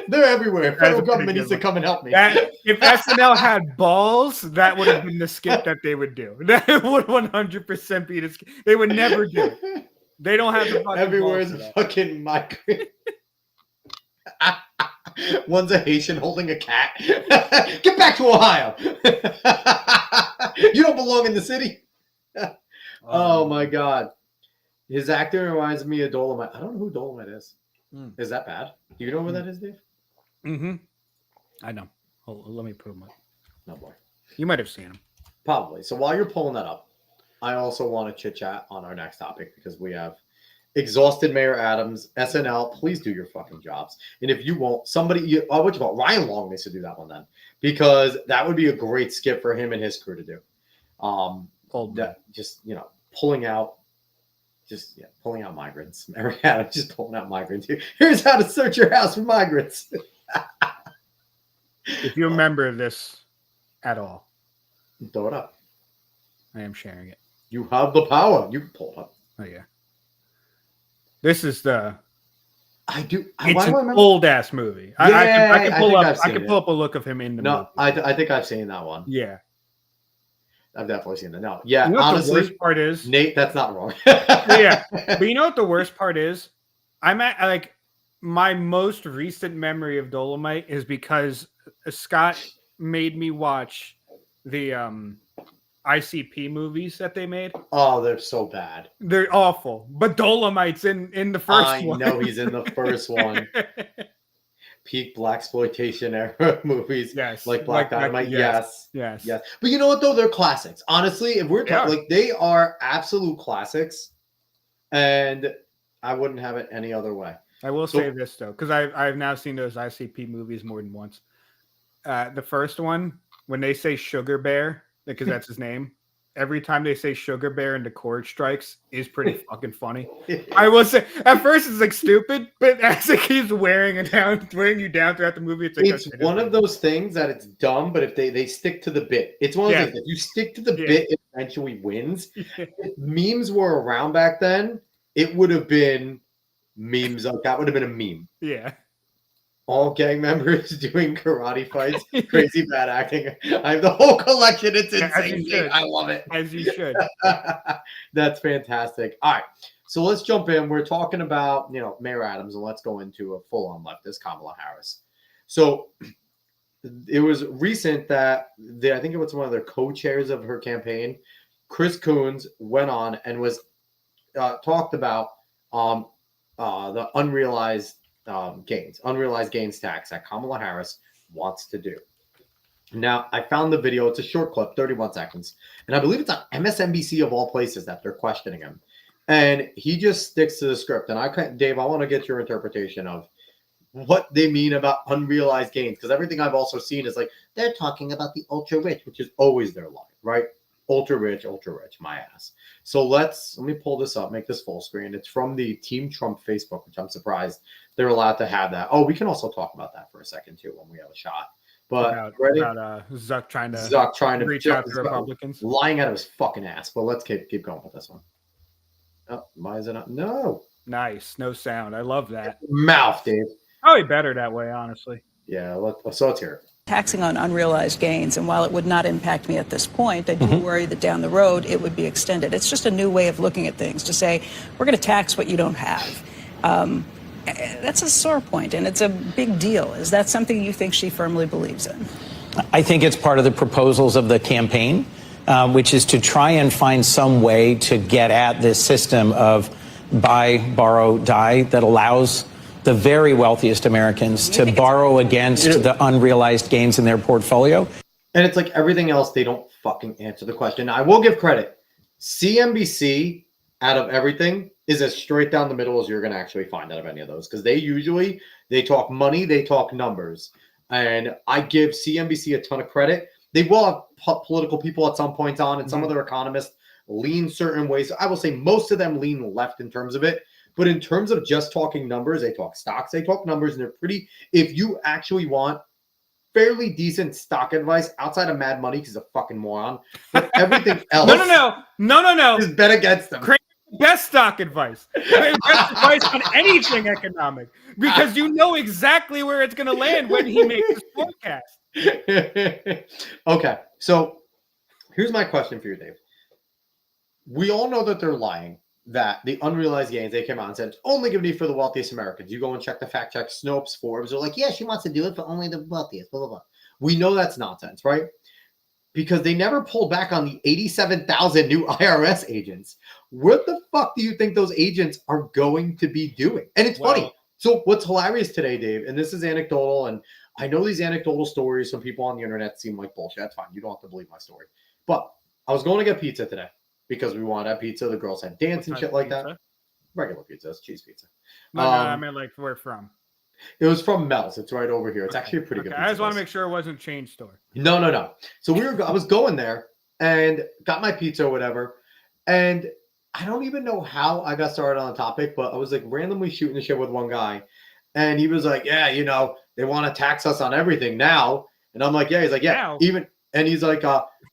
They're everywhere. Federal government needs to come and help me. If SNL had balls, that would have been the skit that they would do. That would 100% be the skit. They would never do it. They don't have the fucking Everywhere balls is for a that. fucking migrant. One's a Haitian holding a cat. Get back to Ohio. You don't belong in the city. Oh my God. His acting reminds me of Dolomite. I don't know who Dolomite is. Is that bad? Do you know who that is, Dave? Mm-hmm. I know. Hold on, let me put him up. No boy. You might have seen him. Probably. So while you're pulling that up, I also want to chit chat on our next topic because we have exhausted Mayor Adams, SNL. Please do your fucking jobs. And if you won't, what you call Ryan Long needs to do that one then, because that would be a great skit for him and his crew to do. Just pulling out migrants. Mayor Adams just pulling out migrants. Here's how to search your house for migrants. If you remember this at all, Throw it up. I am sharing it. You have the power. You can pull it up. Oh yeah. This is the I do. It's why do I an remember? old ass movie. Yeah, I can pull think up. I've I seen can it. pull up a look of him in the No, movie. I think I've seen that one. Yeah. I've definitely seen that. No, yeah. You know what Honestly, the worst part is? Nate, that's not wrong. Yeah. But you know what the worst part is? I'm at like my most recent memory of Dolomite is because Scott made me watch the ICP movies that they made. Oh, they're so bad. They're awful. But Dolomite's in the first one. I know he's in the first one. Peak blaxploitation era movies, Yes. like Black Dynamite. Yes. Yes. But you know what though? They're classics. Honestly, if we're They are. talking, like they are absolute classics, and I wouldn't have it any other way. I will So- say this though, because I've now seen those ICP movies more than once. The first one, when they say Sugar Bear, because that's his name, every time they say Sugar Bear and the chord strikes is pretty fucking funny. I will say, at first it's like stupid, but as it keeps wearing you down throughout the movie, it's like It's one of those things that it's dumb, but if they stick to the bit, it's one of those things. If you stick to the bit, it eventually wins. If memes were around back then, it would have been memes. Like that would have been a meme. Yeah. All gang members doing karate fights, crazy bad acting. I have the whole collection. It's insane. I love it. As you should. That's fantastic. All right. So let's jump in. We're talking about, Mayor Adams, and let's go into a full-on leftist, Kamala Harris. So it was recent that I think it was one of their co-chairs of her campaign, Chris Coons, went on and was talked about the unrealized gains tax that Kamala Harris wants to do. Now, I found the video. It's a short clip, 31 seconds. And I believe it's on MSNBC of all places that they're questioning him. And he just sticks to the script. And Dave, I want to get your interpretation of what they mean about unrealized gains. Because everything I've also seen is like, they're talking about the ultra rich, which is always their line, right? Ultra rich, my ass. So let me pull this up, make this full screen. It's from the Team Trump Facebook, which I'm surprised they're allowed to have that. Oh, we can also talk about that for a second too when we have a shot. But ready? About Zuck trying to reach out to Republicans, lying out of his fucking ass. But let's keep going with this one. Oh, why is it not? No. Nice, no sound. I love that. Mouth, Dave. Probably better that way, honestly. Yeah. So let's hear it. Taxing on unrealized gains, and while it would not impact me at this point, I do worry that down the road it would be extended. It's just a new way of looking at things to say we're going to tax what you don't have. That's a sore point, and it's a big deal. Is that something you think she firmly believes in? I think it's part of the proposals of the campaign, which is to try and find some way to get at this system of buy, borrow, die that allows the very wealthiest Americans to borrow against the unrealized gains in their portfolio. And it's like everything else, they don't fucking answer the question. Now, I will give credit. CNBC, out of everything, is as straight down the middle as you're going to actually find out of any of those. Because they talk money, they talk numbers. And I give CNBC a ton of credit. They will have political people at some points on, and some of their economists lean certain ways. I will say most of them lean left in terms of it. But in terms of just talking numbers, they talk stocks, they talk numbers, and they're pretty. If you actually want fairly decent stock advice outside of Mad Money, because he's a fucking moron, but everything else, no, just bet against them. Best stock advice. Best advice on anything economic, because you know exactly where it's going to land when he makes his forecast. Okay, so here's my question for you, Dave. We all know that they're lying. That the unrealized gains, they came out and said it's only going to be for the wealthiest Americans. You go and check the fact check, Snopes, Forbes. They're like, yeah, she wants to do it for only the wealthiest, blah, blah, blah. We know that's nonsense, right? Because they never pulled back on the 87,000 new IRS agents. What the fuck do you think those agents are going to be doing? And it's funny. So what's hilarious today, Dave, and this is anecdotal, and I know these anecdotal stories from people on the internet seem like bullshit. That's fine. You don't have to believe my story. But I was going to get pizza today. Because we wanted that pizza. The girls had dance and shit like that. Regular pizza. It's cheese pizza. No, I mean, like, where from? It was from Mel's. It's right over here. It's actually a pretty good pizza. I just want to make sure it wasn't a chain store. No. So I was going there and got my pizza or whatever. And I don't even know how I got started on the topic, but I was like randomly shooting the shit with one guy. And he was like, yeah, they want to tax us on everything now. And I'm like, yeah. He's like, yeah, now? And he's like,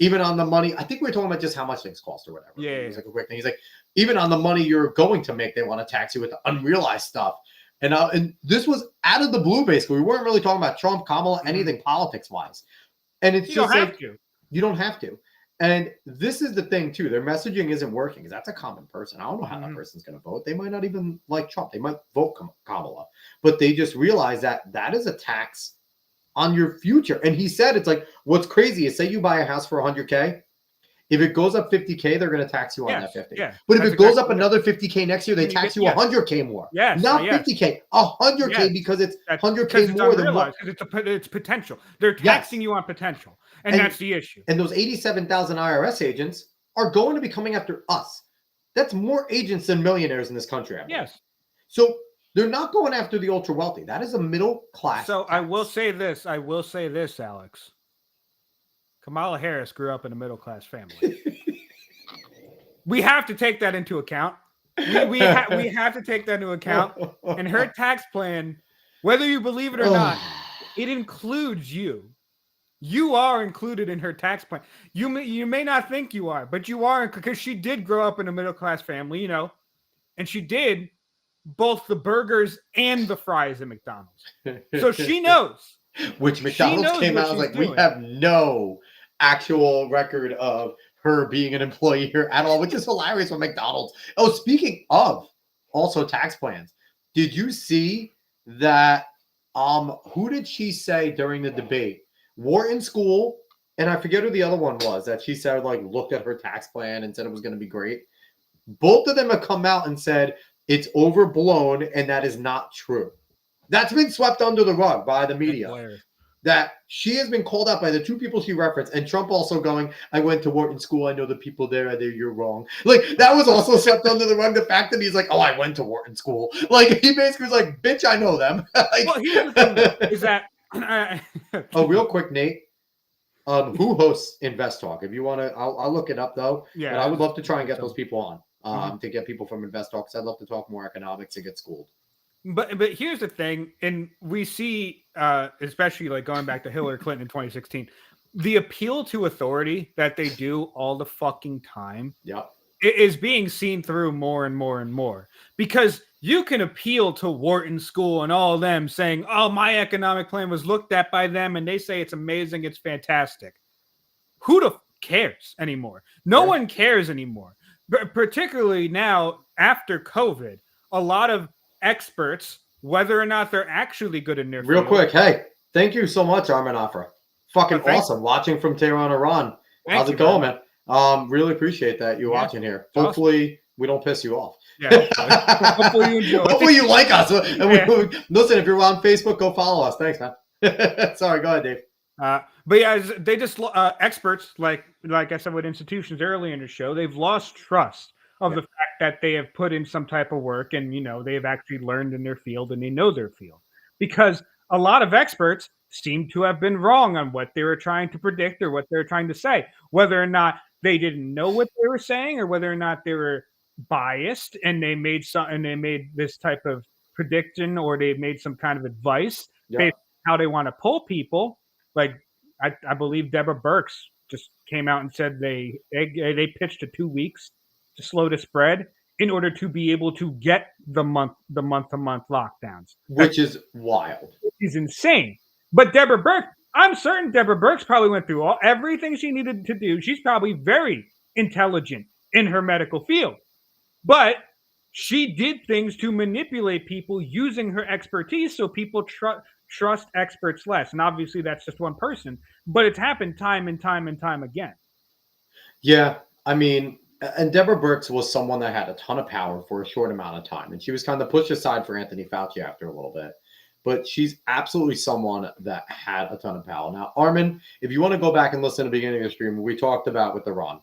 even on the money, I think we were talking about just how much things cost or whatever. Yeah. He's like a quick thing. He's like, even on the money you're going to make, they want to tax you with the unrealized stuff. And this was out of the blue, basically. We weren't really talking about Trump, Kamala, anything politics-wise. And it's You just don't have like, to. you don't have to. And this is the thing, too. Their messaging isn't working because that's a common person. I don't know how that person's going to vote. They might not even like Trump. They might vote Kamala. But they just realize that that is a tax on your future. And he said, it's like, what's crazy is say you buy a house for 100K. If it goes up 50K, they're going to tax you on that 50. Yeah, but if it goes up another 50K next year, they tax you 100K more. Yes, not 50K, 100K because it's 100K more than what it's potential. They're taxing you on potential, and that's the issue. And those 87,000 IRS agents are going to be coming after us. That's more agents than millionaires in this country. Yes. So they're not going after the ultra wealthy. That is a middle class. So tax. I will say this, Alex. Kamala Harris grew up in a middle-class family. We have to take that into account. We have to take that into account. And her tax plan, whether you believe it or not, it includes you. You are included in her tax plan. You may not think you are, but you are, because she did grow up in a middle-class family, you know, and she did both the burgers and the fries at McDonald's. So she knows. Which McDonald's came out and was like, we have no actual record of her being an employee here at all, which is hilarious with McDonald's. Oh, speaking of also tax plans, did you see that? Who did she say during the debate? Wharton School, and I forget who the other one was that she said like looked at her tax plan and said it was going to be great. Both of them have come out and said it's overblown and that is not true. That's been swept under the rug by the media. That she has been called out by the two people she referenced, and Trump also going, I went to Wharton School, I know the people there, you're wrong. Like, that was also swept under the rug, the fact that he's like, oh, I went to Wharton School. Like, he basically was like, bitch, I know them. Like, well, here's the thing, is that... Oh, real quick, Nate. Who hosts Invest Talk? If you want to, I'll look it up, though. Yeah. But I would love to try and get those people on, to get people from Invest Talk, because I'd love to talk more economics and get schooled. But here's the thing, and we see, especially like going back to Hillary Clinton in 2016, the appeal to authority that they do all the fucking time is being seen through more and more and more. Because you can appeal to Wharton School and all of them saying, oh, my economic plan was looked at by them, and they say it's amazing, it's fantastic. Who the cares anymore? No one cares anymore. Particularly now, after COVID, a lot of experts, whether or not they're actually good in their real field. Quick, hey, thank you so much, Armin Afra. Fucking awesome watching from Tehran, Iran. How's it going, man? Really appreciate that you're watching here. Hopefully we don't piss you off. Yeah, hopefully you enjoy. Hopefully you like us. And listen, if you're on Facebook, go follow us. Thanks, man. Sorry, go ahead, Dave. But yeah, they just experts, like I said with institutions earlier in the show, they've lost trust of the fact that they have put in some type of work and, you know, they have actually learned in their field and they know their field. Because a lot of experts seem to have been wrong on what they were trying to predict or what they were trying to say, whether or not they didn't know what they were saying or whether or not they were biased and they made this type of prediction or they made some kind of advice based on how they want to pull people. Like I believe Deborah Birx just came out and said they pitched to 2 weeks to slow the spread in order to be able to get the month-to-month lockdowns. Which is wild. Which is insane. But Deborah Birx, I'm certain Deborah Birx probably went through everything she needed to do. She's probably very intelligent in her medical field. But she did things to manipulate people using her expertise so people trust experts less. And obviously that's just one person. But it's happened time and time and time again. Yeah, I mean... And Deborah Birx was someone that had a ton of power for a short amount of time. And she was kind of pushed aside for Anthony Fauci after a little bit. But she's absolutely someone that had a ton of power. Now, Armin, if you want to go back and listen to the beginning of the stream, what we talked about with Iran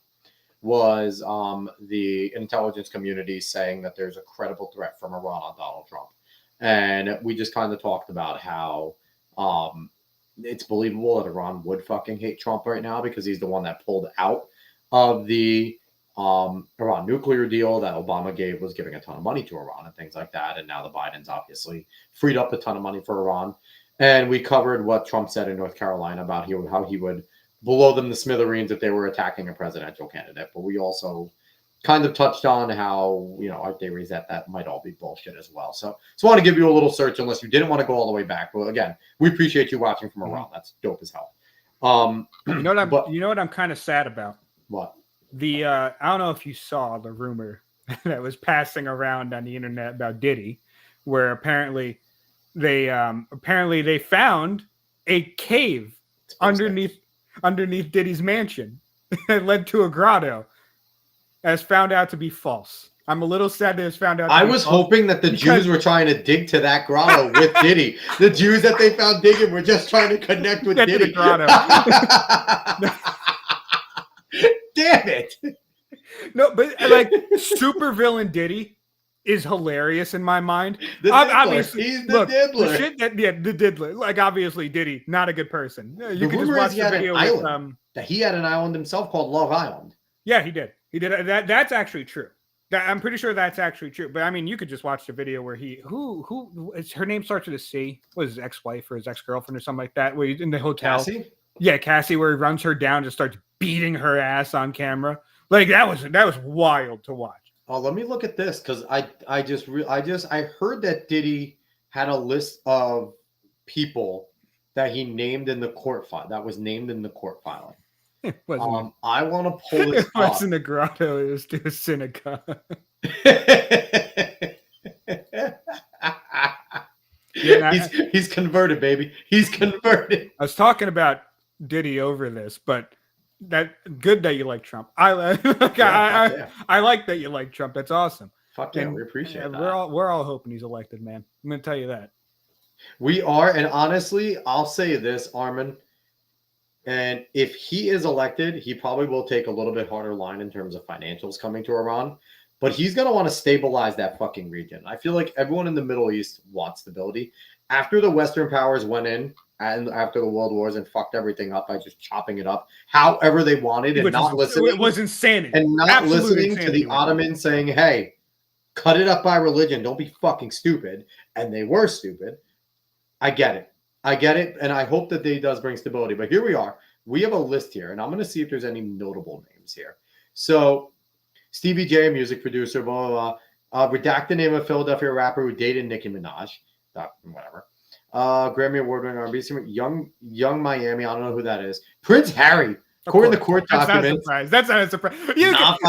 was the intelligence community saying that there's a credible threat from Iran on Donald Trump. And we just kind of talked about how it's believable that Iran would fucking hate Trump right now because he's the one that pulled out of the Iran nuclear deal that Obama was giving a ton of money to Iran and things like that. And now the Bidens obviously freed up a ton of money for Iran. And we covered what Trump said in North Carolina about how he would blow them to smithereens if they were attacking a presidential candidate. But we also kind of touched on how, our theories that might all be bullshit as well. So I want to give you a little search unless you didn't want to go all the way back. Well, again, we appreciate you watching from around. That's dope as hell. You know what I'm kind of sad about? What? I don't know if you saw the rumor that was passing around on the internet about Diddy, where apparently they found a cave underneath Diddy's mansion that led to a grotto, as found out to be false. I'm a little sad that it's found out. I was hoping that the Jews were trying to dig to that grotto with Diddy. The Jews that they found digging were just trying to connect with Diddy. The grotto. Damn it! No, but like supervillain Diddy is hilarious in my mind. Obviously, he's the diddler. The diddler. Like obviously, Diddy not a good person. You can just watch the video with that he had an island himself called Love Island. Yeah, he did. He did. That's actually true. I'm pretty sure that's actually true. But I mean, you could just watch the video where her name starts with a C. Was his ex-wife or his ex-girlfriend or something like that? Where he's in the hotel. Cassie? Yeah, Cassie, where he runs her down, just starts beating her ass on camera. Like that was wild to watch. Oh, let me look at this because I heard that Diddy had a list of people that he named in the court file that was named in the court filing. I want to pull this up. It wasn't a grotto, it was to a synagogue. He's converted, baby. He's converted. I was talking about Diddy over this, but that good that you like Trump. I like that you like Trump. That's awesome. Fuck yeah, we appreciate that. We're all hoping he's elected, man. I'm gonna tell you that. We are, and honestly, I'll say this, Armin. And if he is elected, he probably will take a little bit harder line in terms of financials coming to Iran. But he's going to want to stabilize that fucking region. I feel like everyone in the Middle East wants stability. After the Western powers went in, and after the World Wars and fucked everything up by just chopping it up however they wanted and not listening. It was insanity. And not listening to the Ottomans saying, hey, cut it up by religion. Don't be fucking stupid. And they were stupid. I get it. And I hope that he does bring stability. But here we are. We have a list here, and I'm going to see if there's any notable names here. So, Stevie J, a music producer, blah, blah, blah. Redact the name of Philadelphia rapper who dated Nicki Minaj. Whatever. Grammy Award-winning R&B singer. Young Miami. I don't know who that is. Prince Harry. According to court documents. That's not a surprise.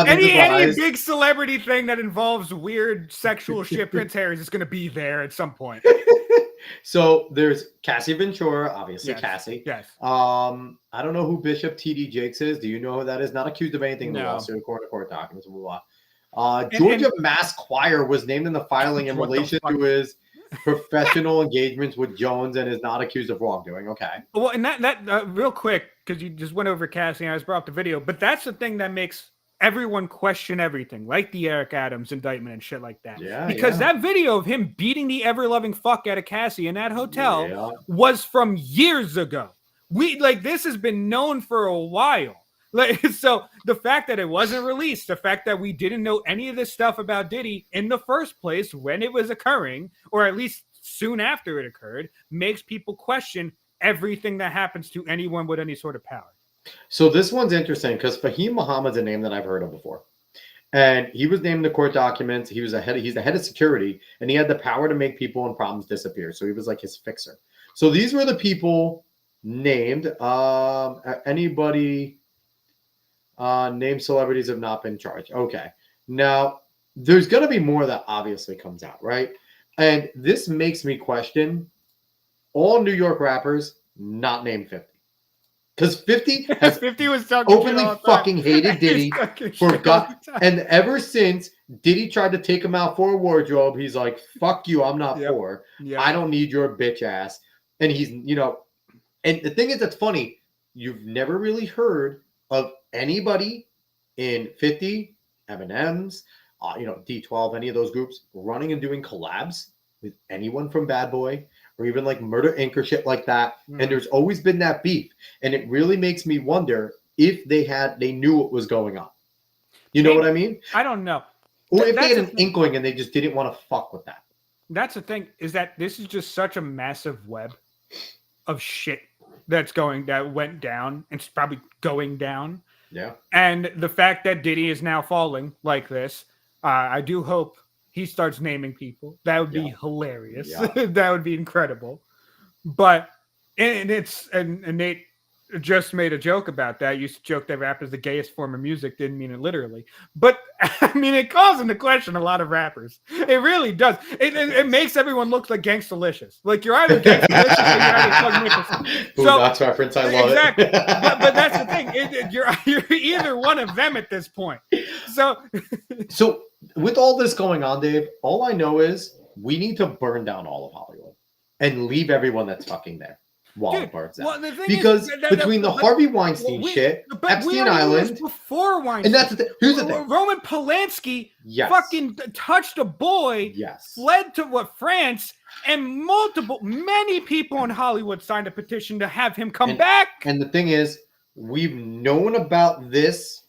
Any big celebrity thing that involves weird sexual shit, Prince Harry's is going to be there at some point. So there's Cassie Ventura, obviously. Yes. Cassie. Yes. I don't know who Bishop T.D. Jakes is. Do you know who that is? Not accused of anything in the lawsuit, according to court documents. Georgia Mass Choir was named in the filing in relation to his professional engagements with Jones and is not accused of wrongdoing. Okay. Well, and that real quick, because you just went over Cassie and I just brought up the video, but that's the thing that makes everyone question everything, like the Eric Adams indictment and shit like that. Yeah, because that video of him beating the ever-loving fuck out of Cassie in that hotel was from years ago. This has been known for a while. So the fact that it wasn't released, the fact that we didn't know any of this stuff about Diddy in the first place when it was occurring, or at least soon after it occurred, makes people question everything that happens to anyone with any sort of power. So this one's interesting because Fahim Muhammad's a name that I've heard of before. And he was named in the court documents. He's the head of security, and he had the power to make people and problems disappear. So he was like his fixer. So these were the people named. Anybody named celebrities have not been charged. Okay. Now, there's going to be more that obviously comes out, right? And this makes me question all New York rappers not named 50. Because 50 has 50 was openly fucking hated Diddy and ever since Diddy tried to take him out for a wardrobe, he's like, fuck you, I'm not poor. Yep. I don't need your bitch ass. And he's, and the thing is that's funny, you've never really heard of anybody in 50, M&M's, D12, any of those groups running and doing collabs with anyone from Bad Boy or even like Murder Inc. or shit like that. And there's always been that beef. And it really makes me wonder if they knew what was going on. You know what I mean? I don't know. Or if they had an inkling and they just didn't want to fuck with that. That's the thing, is that this is just such a massive web of shit that went down and it's probably going down, Yeah. And the fact that Diddy is now falling like this, I do hope he starts naming people. That would be hilarious. Yeah. That would be incredible. But and Nate just made a joke about that. Used to joke that rap is the gayest form of music. Didn't mean it literally, but I mean it calls into question a lot of rappers. It really does. It makes everyone look like Gangstalicious. Like you're either Gangstalicious or you're either Thug Nicholson. So that's reference. I love exactly. it. but that's the thing. You're either one of them at this point. So with all this going on, Dave, all I know is we need to burn down all of Hollywood and leave everyone that's fucking there while it burns down. Well, because between the Harvey Weinstein shit, Epstein Island, before Weinstein, and that's the thing. Here's the thing: Roman Polanski fucking touched a boy, fled to France, and many people in Hollywood signed a petition to have him come back. And the thing is, we've known about this,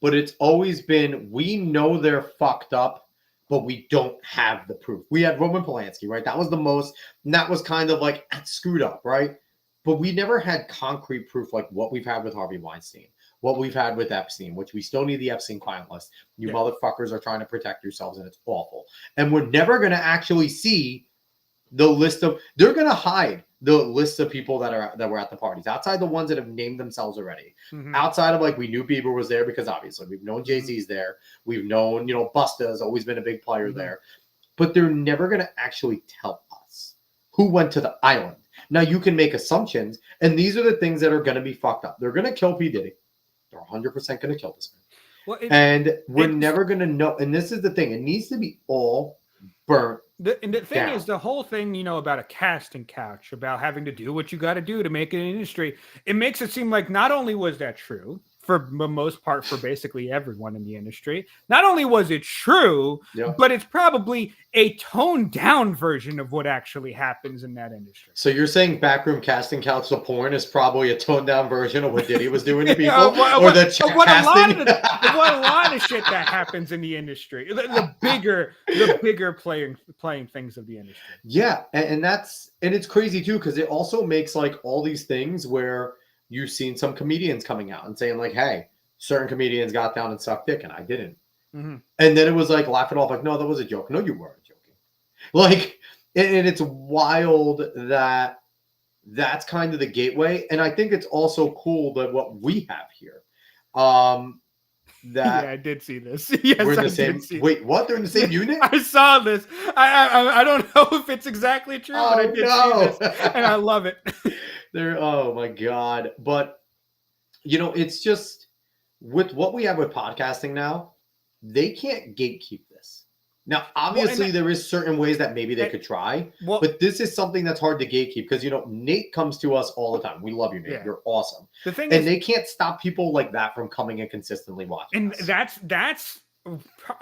but it's always been we know they're fucked up, but we don't have the proof. We had Roman Polanski, right? That was the most, and that was kind of like screwed up, right? But we never had concrete proof like what we've had with Harvey Weinstein, what we've had with Epstein, which we still need the Epstein client list. You motherfuckers are trying to protect yourselves, and it's awful. And we're never going to actually see the list of, they're going to hide the list of people that were at the parties, outside the ones that have named themselves already. Outside of like, we knew Bieber was there because obviously we've known Jay-Z's there. We've known, Busta has always been a big player there, but they're never going to actually tell us who went to the island. Now you can make assumptions, and these are the things that are going to be fucked up. They're going to kill P. Diddy. They're 100% going to kill this man. Well, and we're never going to know. And this is the thing. It needs to be all burnt. And the thing is, the whole thing, about a casting couch, about having to do what you got to do to make an industry, it makes it seem like not only was that true for the most part for basically everyone in the industry, not only was it true, but it's probably a toned down version of what actually happens in that industry. So you're saying backroom casting couch of porn is probably a toned down version of what Diddy was doing to people? What a lot of shit that happens in the industry. The bigger playing things of the industry. Yeah, and it's crazy too, because it also makes like all these things where you've seen some comedians coming out and saying like, hey, certain comedians got down and sucked dick and I didn't. And then it was like laughing off like, no, that was a joke. No, you weren't joking. Like, and it's wild that that's kind of the gateway. And I think it's also cool that what we have here, that I did see this. Yes, we're in the same. Wait, what? They're in the same unit? I saw this. I don't know if it's exactly true, but I did see this, and I love it. Oh my god! But it's just with what we have with podcasting now, they can't gatekeep this. Now, obviously, there is certain ways that maybe they could try, but this is something that's hard to gatekeep because Nate comes to us all the time. We love you, Nate. You're awesome. The thing is, they can't stop people like that from coming and consistently watching. And that's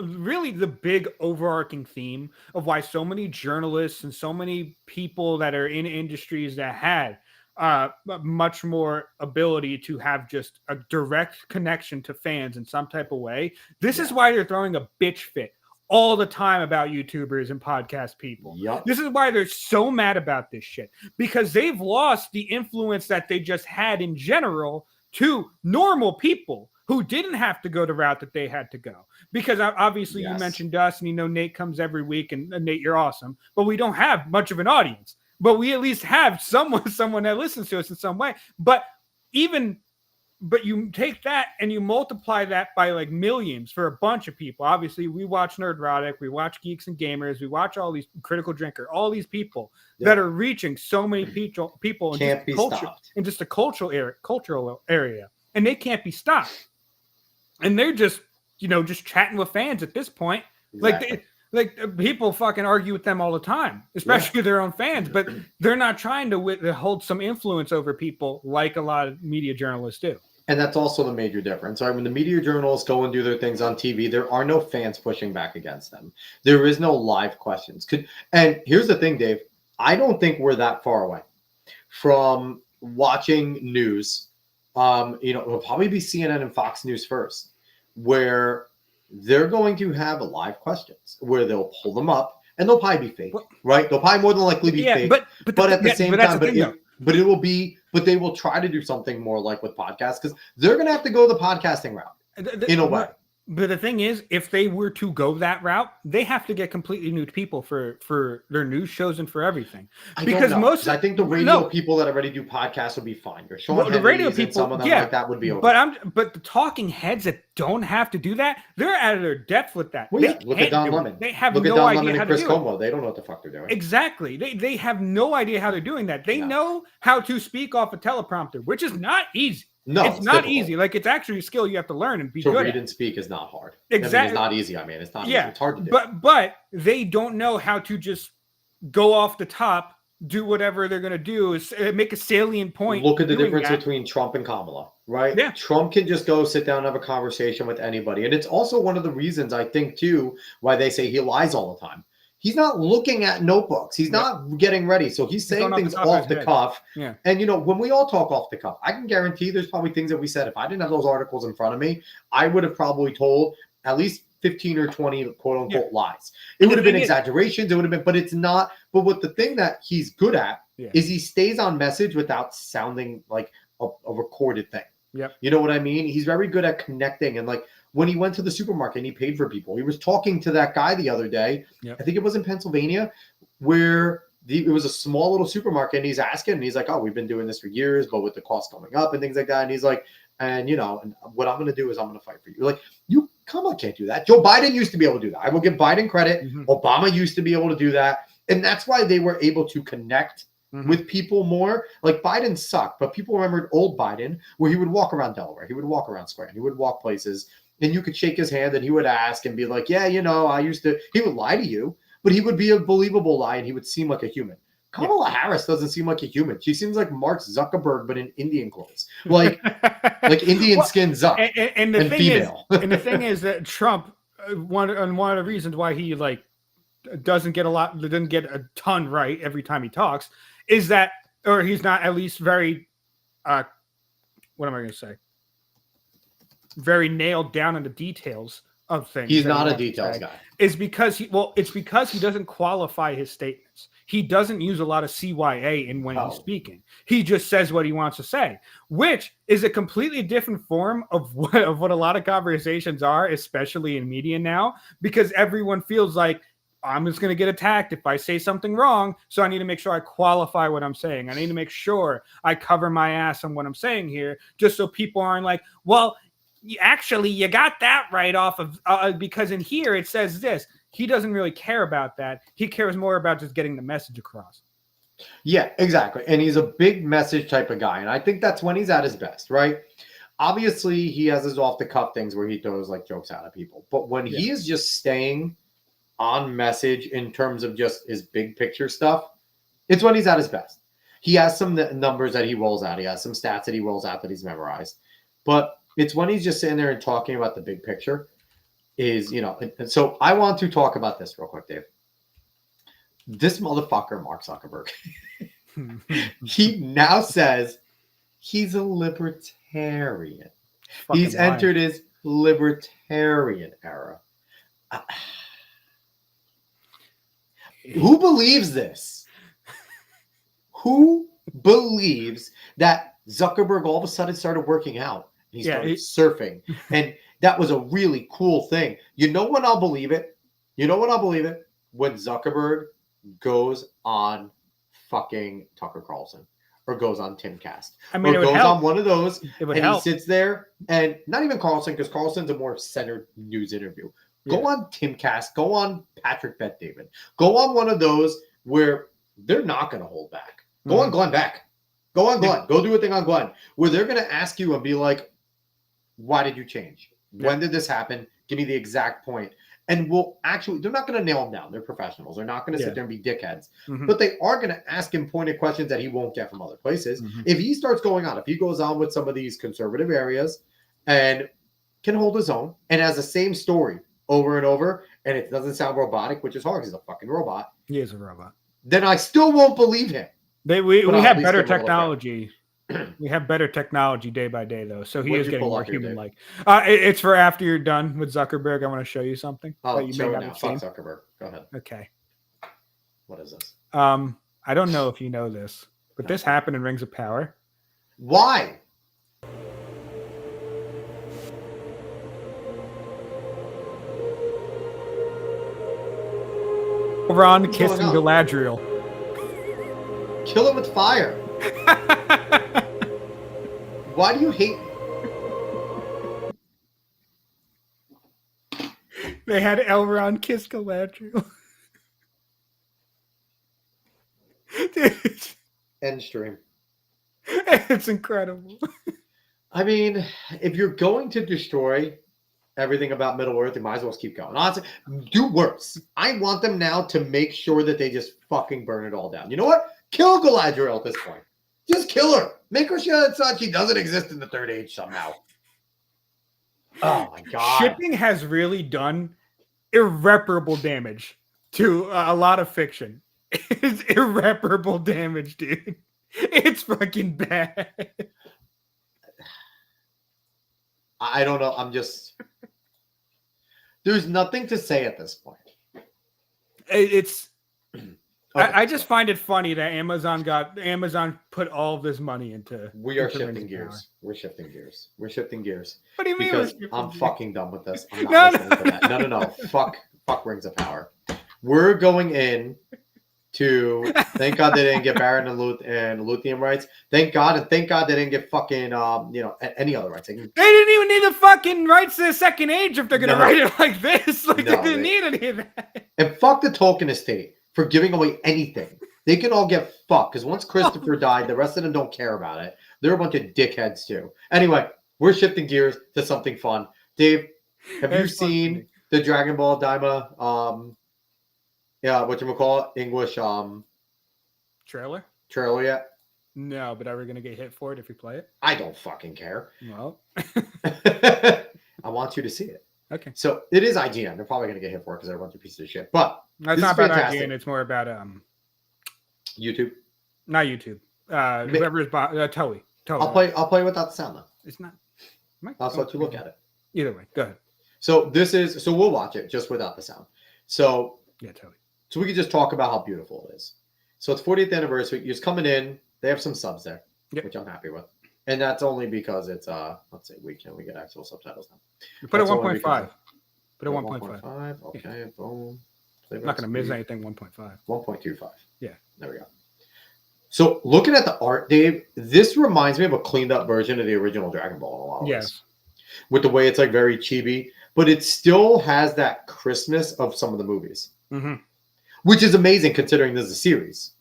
really the big overarching theme of why so many journalists and so many people that are in industries that had much more ability to have just a direct connection to fans in some type of way. This is why they're throwing a bitch fit all the time about YouTubers and podcast people. This is why they're so mad about this shit, because they've lost the influence that they just had in general to normal people who didn't have to go the route that they had to go. Because obviously you mentioned us, and Nate comes every week, and Nate, you're awesome, but we don't have much of an audience. But we at least have someone that listens to us in some way. But you take that and you multiply that by like millions for a bunch of people. Obviously, we watch Nerdrotic, we watch Geeks and Gamers, we watch all these Critical Drinker, all these people that are reaching so many people in just a cultural area, and they can't be stopped. And they're just chatting with fans at this point. Like people fucking argue with them all the time, especially their own fans, but they're not trying to hold some influence over people like a lot of media journalists do. And that's also the major difference. Right? When the media journalists go and do their things on TV, there are no fans pushing back against them. There is no live questions. And here's the thing, Dave. I don't think we're that far away from watching news. It'll probably be CNN and Fox News first, where they're going to have live questions where they'll pull them up and they'll probably be fake, right? They'll probably more than likely be fake. But at the same time, But it will be, but they will try to do something more like with podcasts because they're going to have to go the podcasting route in a way. But the thing is, if they were to go that route, they have to get completely new people for their news shows and for everything. Because I think the radio people that already do podcasts would be fine. Your Sean the radio Henry's and some of them like that would be okay. But the talking heads that don't have to do that, they're out of their depth with that. Well, look at Don Lemon. They have look no at Don idea Lemon how and Chris to do Como. it. They don't know what the fuck they're doing. Exactly. They have no idea how they're doing that. They know how to speak off a teleprompter, which is not easy. No, it's not easy. Like, it's actually a skill you have to learn and be good at. To read and speak is not hard. Exactly. I mean, it's not easy. I mean, it's not easy. It's hard to do. But they don't know how to just go off the top, do whatever they're going to do, is make a salient point. Look at the difference between Trump and Kamala, right? Yeah. Trump can just go sit down and have a conversation with anybody. And it's also one of the reasons, I think, too, why they say he lies all the time. He's not looking at notebooks. He's not getting ready. So he's saying things off the cuff. Yeah. And, you know, when we all talk off the cuff, I can guarantee there's probably things that we said. If I didn't have those articles in front of me, I would have probably told at least 15 or 20 quote unquote lies. It would have been exaggerations. It would have been, but it's not. But what the thing that he's good at is he stays on message without sounding like a recorded thing. Yep. You know what I mean? He's very good at connecting. And like when he went to the supermarket and he paid for people, he was talking to that guy the other day. Yep. I think it was in Pennsylvania where it was a small little supermarket and he's asking and he's like, oh, we've been doing this for years, but with the cost going up and things like that. And he's like, and you know, and what I'm going to do is I'm going to fight for you. Like, you Kamala can't do that. Joe Biden used to be able to do that. I will give Biden credit. Obama used to be able to do that. And that's why they were able to connect with people more. Like Biden sucked, but people remembered old Biden where he would walk around Delaware. He would walk around Scranton. He would walk places and you could shake his hand and he would ask and be like, yeah, you know, he would lie to you, but he would be a believable lie and he would seem like a human. Kamala Harris doesn't seem like a human. She seems like Mark Zuckerberg, but in Indian clothes, like Indian skin Zuck and the thing female. And the thing is that Trump, one of the reasons why he doesn't get a ton right every time he talks is that, or he's not at least very, what am I going to say? Very nailed down in the details of things. He's not a details guy. It's because he doesn't qualify his statements. He doesn't use a lot of CYA when he's speaking. He just says what he wants to say, which is a completely different form of what a lot of conversations are, especially in media now, because everyone feels like I'm just going to get attacked if I say something wrong. So I need to make sure I qualify what I'm saying. I need to make sure I cover my ass on what I'm saying here, just so people aren't like, well, actually, you got that right off of because in here it says this. He doesn't really care about that. He cares more about just getting the message across. Yeah, exactly. And he's a big message type of guy. And I think that's when he's at his best, right? Obviously, he has his off the cuff things where he throws like jokes out of people. But when he is just staying on message in terms of just his big picture stuff, it's when he's at his best. He has some numbers that he rolls out. He has some stats that he rolls out that he's memorized. But it's when he's just sitting there and talking about the big picture is, you know, and so I want to talk about this real quick, Dave. This motherfucker, Mark Zuckerberg, he now says he's a libertarian. He's entered his libertarian era. Who believes this? Who believes that Zuckerberg all of a sudden started working out? He started surfing. And that was a really cool thing. You know when I'll believe it? When Zuckerberg goes on fucking Tucker Carlson or goes on Timcast. I mean, or goes on one of those and help. He sits there and not even Carlson, because Carlson's a more centered news interview. Go on Timcast, go on Patrick Bet-David. Go on one of those where they're not going to hold back. Go on Glenn Beck. Go on Glenn. Go do a thing on Glenn where they're going to ask you and be like, why did you change? When did this happen? Give me the exact point. And they're not going to nail him down. They're professionals. They're not going to sit there and be dickheads. But they are going to ask him pointed questions that he won't get from other places. If he starts going on, if he goes on with some of these conservative areas and can hold his own and has the same story over and over, and it doesn't sound robotic, which is hard because he's a fucking robot. He is a robot. Then I still won't believe him. We have better technology. We have better technology day by day, though. So he is getting more human-like. It's for after you're done with Zuckerberg. I want to show you something. Oh, that you show may it not now. have Fuck seen. Zuckerberg. Go ahead. Okay. What is this? I don't know if you know this. But this happened in Rings of Power. Why? Ron What's kissing going on? Galadriel. Kill it with fire. Why do you hate me? They had Elrond kiss Galadriel. Dude, End stream. it's incredible. I mean, if you're going to destroy everything about Middle Earth, you might as well keep going. Honestly, do worse. I want them now to make sure that they just fucking burn it all down. You know what? Kill Galadriel at this point. Just kill her. Make her sure that she doesn't exist in the Third Age somehow. Oh my god. Shipping has really done irreparable damage to a lot of fiction. It's irreparable damage, dude. It's fucking bad. I don't know. I'm just. There's nothing to say at this point. It's. Okay. I just find it funny that Amazon put all of this money into. We are into Rings shifting of gears. Power. We're shifting gears. We're shifting gears. What do you mean? Because we're shifting I'm gears? fucking done with this. I'm No, not no. listening to that. No. Fuck Rings of Power. We're going in to thank God they didn't get Baron and Lithium rights. Thank God they didn't get fucking any other rights. They didn't even need the fucking rights to the Second Age if they're gonna No. write it like this. Like No, they didn't need any of that. And fuck the Tolkien estate for giving away anything. They can all get fucked because once Christopher died, the rest of them don't care about it. They're a bunch of dickheads too. Anyway, we're shifting gears to something fun. Dave, have you It's fun for seen me. the Dragon Ball Daima whatchamacallit, English Trailer? trailer yet? No, but are we gonna get hit for it if we play it? I don't fucking care. Well, I want you to see it. okay. So it is IGN. They're probably gonna get hit for it because they're a bunch of pieces of shit. But That's this not is about fantastic. IGN. It's more about YouTube. not YouTube. Whoever is Toei. I'll play without the sound though. It's not. I'll just let you look at it. Either way, go ahead. So we'll watch it just without the sound. So Yeah, Toei. So we could just talk about how beautiful it is. So it's 40th anniversary. You're just coming in. They have some subs there, Yep. which I'm happy with. And that's only because it's let's see, we get actual subtitles now. You put it That's only 1.5. because- Put it 1.5. Okay, boom. I'm not gonna miss anything. 1.5. 1.25. Yeah. There we go. So looking at the art, Dave, this reminds me of a cleaned up version of the original Dragon Ball in a lot of ways. Yes. With the way it's like very chibi, but it still has that crispness of some of the movies. Mm-hmm. Which is amazing considering this is a series.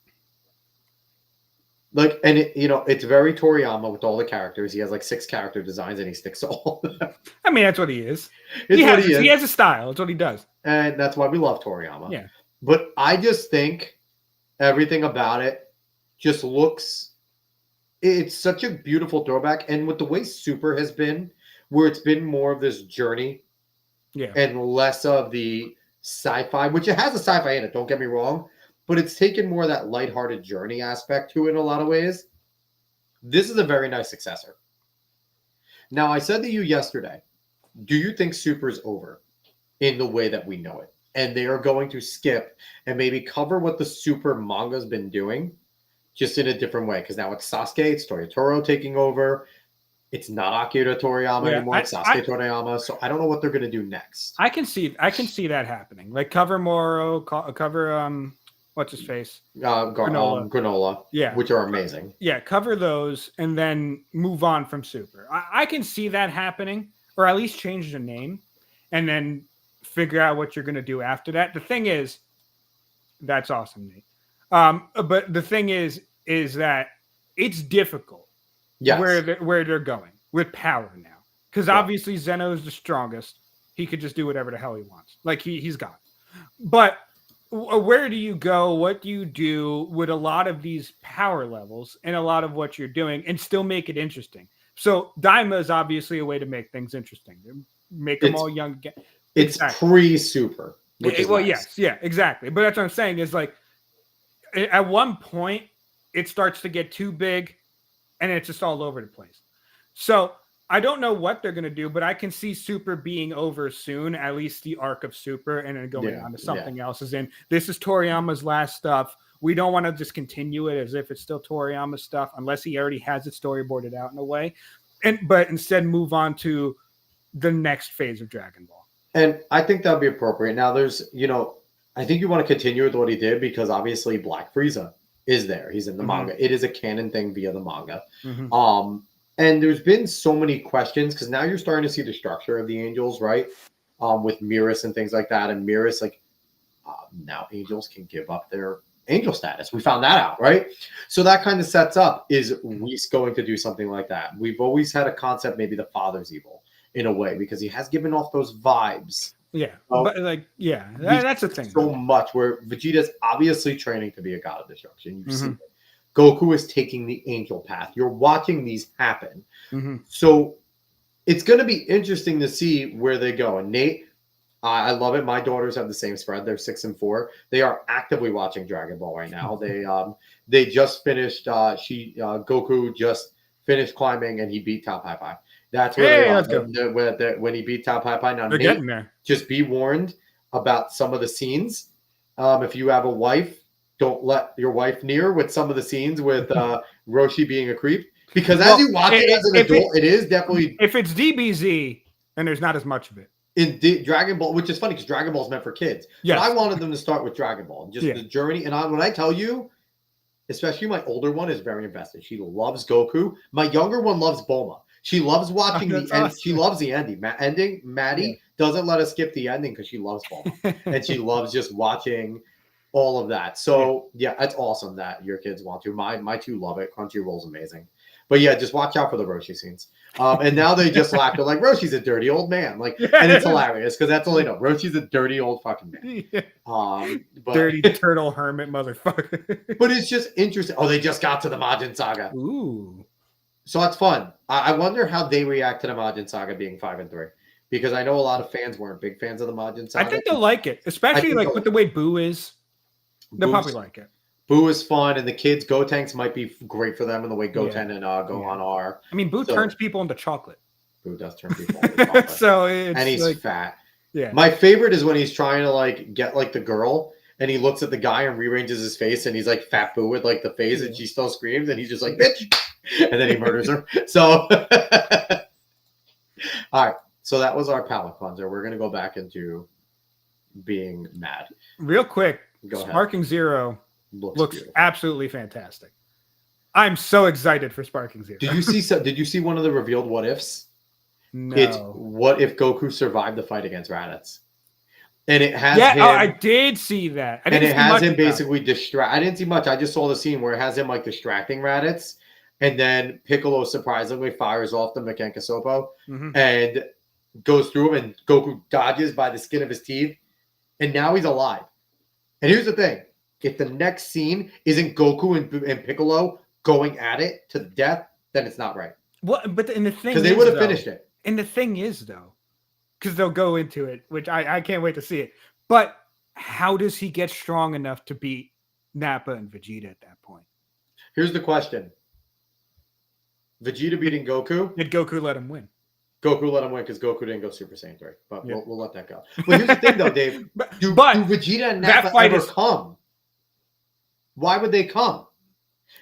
Like, and it's very Toriyama with all the characters. He has like 6 character designs and he sticks to all of them. I mean, that's what he is. It's He what has, he is. he has a style. That's what he does. And that's why we love Toriyama. Yeah. But I just think everything about it just looks, it's such a beautiful throwback. And with the way Super has been, where it's been more of this journey Yeah. and less of the sci-fi, which it has a sci-fi in it, don't get me wrong, but it's taken more of that lighthearted journey aspect to it in a lot of ways. This is a very nice successor. Now, I said to you yesterday, do you think Super's over in the way that we know it? And they are going to skip and maybe cover what the Super manga's been doing, just in a different way. Because now it's Sasuke, it's Toyotaro taking over. It's not Akira Toriyama anymore. It's Sasuke Toriyama. So I don't know what they're going to do next. I can see that happening. Like cover Moro, cover what's his face? Granola. Yeah. Which are amazing. Yeah, cover those and then move on from Super. I can see that happening, or at least change the name and then figure out what you're going to do after that. The thing is, that's awesome, Nate. But the thing is that it's difficult. Yes. Where they're going with power now, because obviously Zeno is the strongest. He could just do whatever the hell he wants. Like he's God. But where do you go? What do you do with a lot of these power levels and a lot of what you're doing, and still make it interesting? So Daima is obviously a way to make things interesting. Make them all young again. It's pre-Super. Well, yes, yeah, exactly. But that's what I'm saying is like at one point it starts to get too big. And it's just all over the place. So I don't know what they're going to do, but I can see Super being over soon, at least the arc of Super, and then going on to something else. As in, this is Toriyama's last stuff. we don't want to just continue it as if it's still Toriyama stuff, unless he already has it storyboarded out in a way, but instead move on to the next phase of Dragon Ball. And I think that would be appropriate. Now, there's, I think you want to continue with what he did because obviously Black Frieza is there. He's in the manga. It is a canon thing via the manga. And there's been so many questions because now you're starting to see the structure of the angels, right? With Mirrors and things like that. And Mirrors, now angels can give up their angel status. We found that out, right? So that kind of sets up, is Whis going to do something like that? We've always had a concept, maybe the father's evil in a way, because he has given off those vibes. Yeah, but that's the thing. So much where Vegeta's obviously training to be a god of destruction. You see it. Goku is taking the angel path. You're watching these happen. So it's going to be interesting to see where they go. And Nate, I love it. My daughters have the same spread. They're 6 and 4. They are actively watching Dragon Ball right now. They just finished. Goku just finished climbing and he beat Tao Pai Pai. That's where when he beat Tao Pai Pai. Now, they're Nate, getting there. Just be warned about some of the scenes. If you have a wife, don't let your wife near with some of the scenes with Roshi being a creep. Because as you watch it as an adult, it is definitely... If it's DBZ, then there's not as much of it. In Dragon Ball, which is funny because Dragon Ball is meant for kids. Yes. But I wanted them to start with Dragon Ball. Just the journey. And when I tell you, especially my older one is very invested. She loves Goku. My younger one loves Bulma. She loves watching the end. Awesome. She loves the ending. Maddie doesn't let us skip the ending because she loves Bulma. And she loves just watching all of that. So, it's awesome that your kids want to. My two love it. Crunchyroll's amazing. But just watch out for the Roshi scenes. And now they just laugh. They're like, Roshi's a dirty old man. And it's hilarious because that's all they know. Roshi's a dirty old fucking man. Dirty turtle hermit motherfucker. But it's just interesting. Oh, they just got to the Majin Saga. Ooh. So that's fun. I wonder how they react to the Majin Saga being 5 and 3. Because I know a lot of fans weren't big fans of the Majin Saga. I think they'll like it. Especially with the way Boo is. They'll probably like it. Boo is fun, and the kids, Gotenks might be great for them in the way Goten and Gohan are. I mean, Boo turns people into chocolate. Boo does turn people into chocolate. And he's fat. Yeah. My favorite is when he's trying to get the girl, and he looks at the guy and rearranges his face, and he's like Fat Boo with the face, and she still screams, and he's just like, bitch, and then he murders her. So, all right. So that was our palate cleanser. We're gonna go back into being mad. Real quick, Sparking Zero looks absolutely fantastic. I'm so excited for Sparking Zero. Did you see one of the revealed what ifs? No. It's what if Goku survived the fight against Raditz? And it has him. I did see that. And it has him basically distract. I didn't see much. I just saw the scene where it has him distracting Raditz, and then Piccolo surprisingly fires off the Mekenka Sopo and goes through him, and Goku dodges by the skin of his teeth, and now he's alive. And here's the thing. If the next scene isn't Goku and Piccolo going at it to death, then it's not right. Well, but the thing is, because they would have finished it. And the thing is, though, because they'll go into it, which I can't wait to see it. But how does he get strong enough to beat Nappa and Vegeta at that point? Here's the question. Vegeta beating Goku? Did Goku let him win? Goku let him win because Goku didn't go Super Saiyan 3. But we'll let that go. But here's the thing, though, Dave. Do Vegeta and Nappa ever come? Why would they come?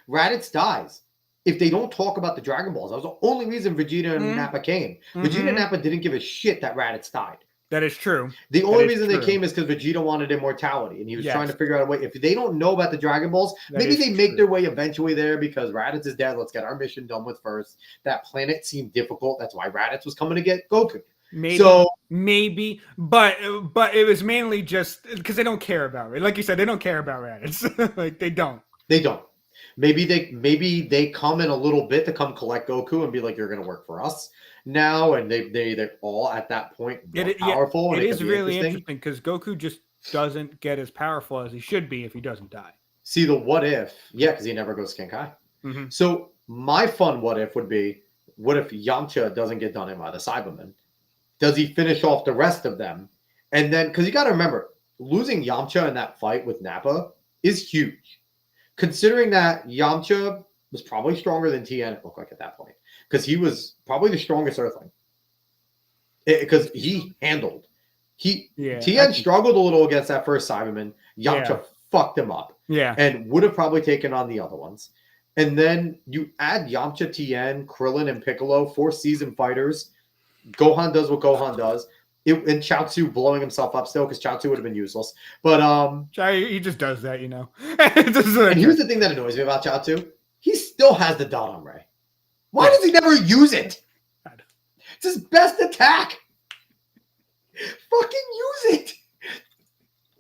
Raditz dies. If they don't talk about the Dragon Balls, that was the only reason Vegeta and Nappa came. Vegeta and Nappa didn't give a shit that Raditz died. That is true. The only reason they came is because Vegeta wanted immortality, and he was trying to figure out a way. If they don't know about the Dragon Balls, maybe they make their way eventually there because Raditz is dead. Let's get our mission done with first. That planet seemed difficult. That's why Raditz was coming to get Goku. Maybe, but it was mainly just because they don't care about it. Like you said, they don't care about Raditz. They don't. They don't. Maybe they come in a little bit to come collect Goku and be like, you're going to work for us now. And they're all at that point powerful. It is really interesting because Goku just doesn't get as powerful as he should be if he doesn't die. See, the what if, because he never goes Kenkai. So my fun what if would be, what if Yamcha doesn't get done in by the Cybermen? Does he finish off the rest of them? And then, because you got to remember, losing Yamcha in that fight with Nappa is huge. Considering that Yamcha was probably stronger than Tien, it looked like at that point. Because he was probably the strongest Earthling. Because he handled. Tien struggled a little against that first Cyberman. Yamcha fucked him up. Yeah. And would have probably taken on the other ones. And then you add Yamcha, Tien, Krillin, and Piccolo, 4 seasoned fighters. Gohan does what Gohan does. And Chaozu blowing himself up still, because Chaozu would have been useless. But he just does that, you know. and here's the thing that annoys me about Chaozu. He still has the dot on Ray. Why does he never use it? It's his best attack. Fucking use it.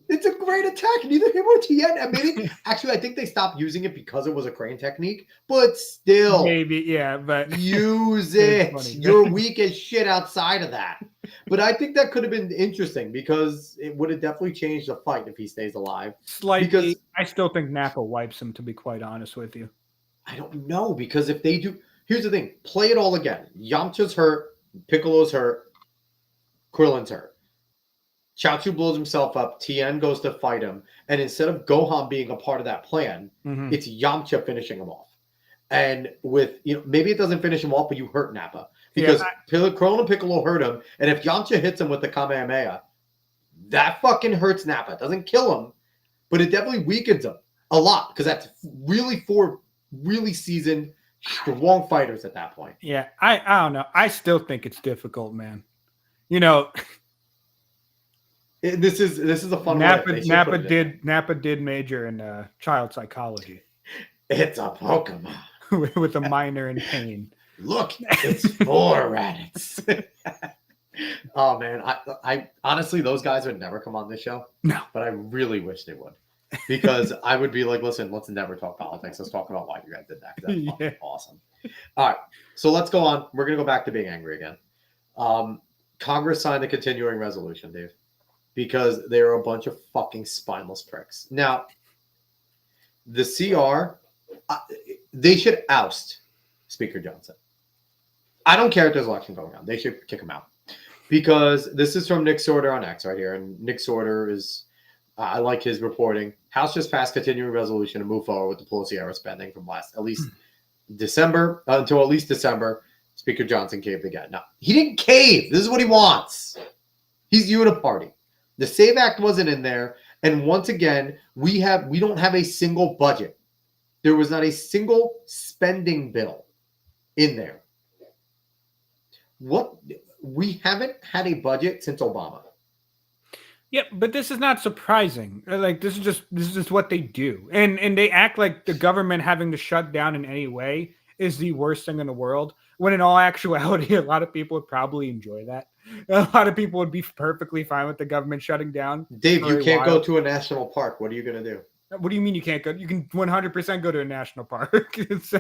It's a great attack. Neither him or Tien. And maybe, actually, I think they stopped using it because it was a crane technique. But still, maybe, yeah. But use it. You're weak as shit outside of that. But I think that could have been interesting, because it would have definitely changed the fight if he stays alive. Slightly. Because I still think Nappa wipes him, to be quite honest with you. I don't know, because if they do, here's the thing: play it all again. Yamcha's hurt, Piccolo's hurt, Krillin's hurt. Chaozu blows himself up. Tien goes to fight him, and instead of Gohan being a part of that plan, it's Yamcha finishing him off. And with, maybe it doesn't finish him off, but you hurt Nappa, because Krillin and Piccolo hurt him, and if Yamcha hits him with the Kamehameha, that fucking hurts Nappa. It doesn't kill him, but it definitely weakens him a lot, because that's really 4 really seasoned, strong fighters at that point. Yeah, I don't know. I still think it's difficult, man. This is a fun Nappa did major in child psychology. It's a Pokemon with a minor in pain. Look, it's 4 rabbits. Oh man, I honestly, those guys would never come on this show. No, but I really wish they would, because I would be like, listen, let's never talk politics. Let's talk about why you guys did that. That's fucking awesome. All right, so let's go on. We're gonna go back to being angry again. Congress signed a continuing resolution, Dave, because they are a bunch of fucking spineless pricks. Now, the CR, they should oust Speaker Johnson. I don't care if there's an election going on. They should kick him out. Because this is from Nick Sorter on X right here. And Nick Sorter is, I like his reporting. House just passed continuing resolution to move forward with the Pelosi era spending from at least December, until at least December. Speaker Johnson caved again. No, he didn't cave. This is what he wants. He's uniparty. The SAVE Act wasn't in there. And once again, we don't have a single budget. There was not a single spending bill in there. We haven't had a budget since Obama. Yeah, but this is not surprising. Like, this is just what they do. And they act like the government having to shut down in any way is the worst thing in the world, when in all actuality, a lot of people would probably enjoy that. A lot of people would be perfectly fine with the government shutting down. Dave, you can't go to a national park. What are you going to do? What do you mean you can't go? You can 100% go to a national park. There's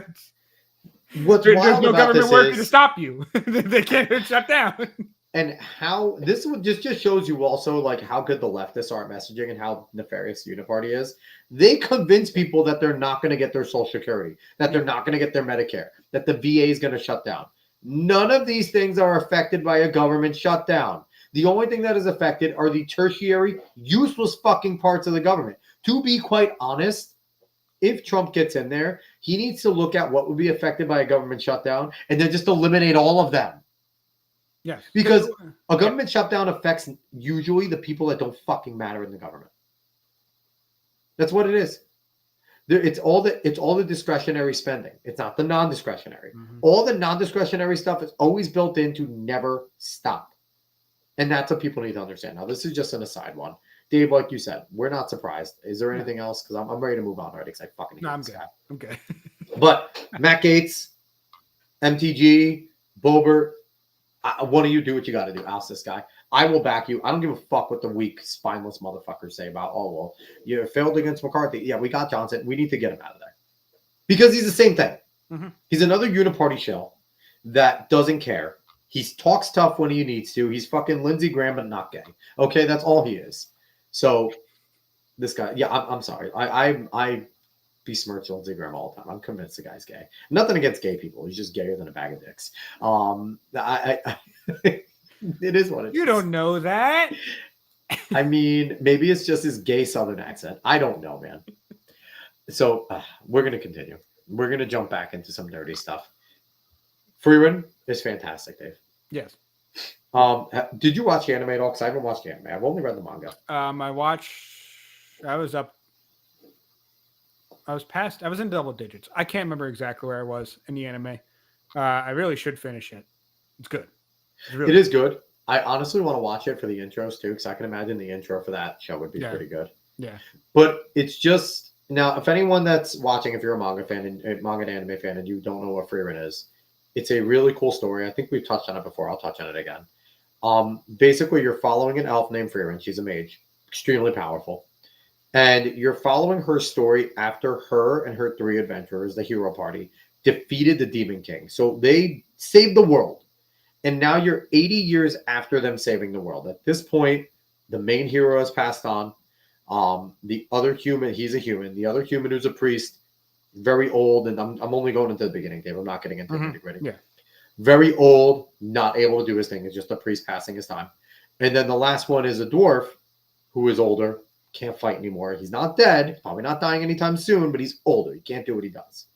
no government working to stop you. They can't shut down. And how this would just shows you also like how good the leftists are at messaging and how nefarious Uniparty is. They convince people that they're not going to get their Social Security, that they're not going to get their Medicare, that the VA is going to shut down. None of these things are affected by a government shutdown. The only thing that is affected are the tertiary, useless fucking parts of the government. To be quite honest, if Trump gets in there, he needs to look at what would be affected by a government shutdown and then just eliminate all of them. Yes. Because a government shutdown affects usually the people that don't fucking matter in the government. That's what it is. It's all the discretionary spending. It's not the non-discretionary. Mm-hmm. All the non-discretionary stuff is always built in to never stop. And that's what people need to understand. Now, this is just an aside one. Dave, like you said, we're not surprised. Is there anything else? Because I'm ready to move on already because I fucking hate this guy. I'm good. But Matt Gaetz, MTG, Boebert, one of you do what you got to do. Oust this guy. I will back you. I don't give a fuck what the weak, spineless motherfuckers say about, oh, well, you failed against McCarthy. Yeah, we got Johnson. We need to get him out of there. Because he's the same thing. Mm-hmm. He's another uniparty shell that doesn't care. He talks tough when he needs to. He's fucking Lindsey Graham, but not gay. Okay, that's all he is. So this guy, yeah, I'm sorry. I besmirch Lindsey Graham all the time. I'm convinced the guy's gay. Nothing against gay people. He's just gayer than a bag of dicks. It is what it is. You don't know that. I mean, maybe it's just his gay Southern accent. I don't know, man. So we're going to continue. We're going to jump back into some nerdy stuff. Freeman is fantastic, Dave. Yes. Did you watch anime at all? Because I haven't watched anime. I've only read the manga. I was up I was in double digits. I can't remember exactly where I was in the anime. I really should finish it. It's good. It is good. I honestly want to watch it for the intros too, because I can imagine the intro for that show would be pretty good. Yeah. But it's just now, if anyone that's watching, if you're a manga fan and manga and anime fan, and you don't know what Frieren is, it's a really cool story. I think we've touched on it before. I'll touch on it again. Basically, you're following an elf named Frieren. She's a mage, extremely powerful, and you're following her story after her and her 3 adventurers, the hero party, defeated the Demon King. So they saved the world. And now you're 80 years after them saving the world. At this point, the main hero has passed on. The other human, he's a human. The other human who's a priest, very old, and I'm only going into the beginning, Dave. I'm not getting into the nitty-gritty. Yeah. Very old, not able to do his thing. It's just a priest passing his time. And then the last one is a dwarf who is older, can't fight anymore. He's not dead, probably not dying anytime soon, but he's older. He can't do what he does.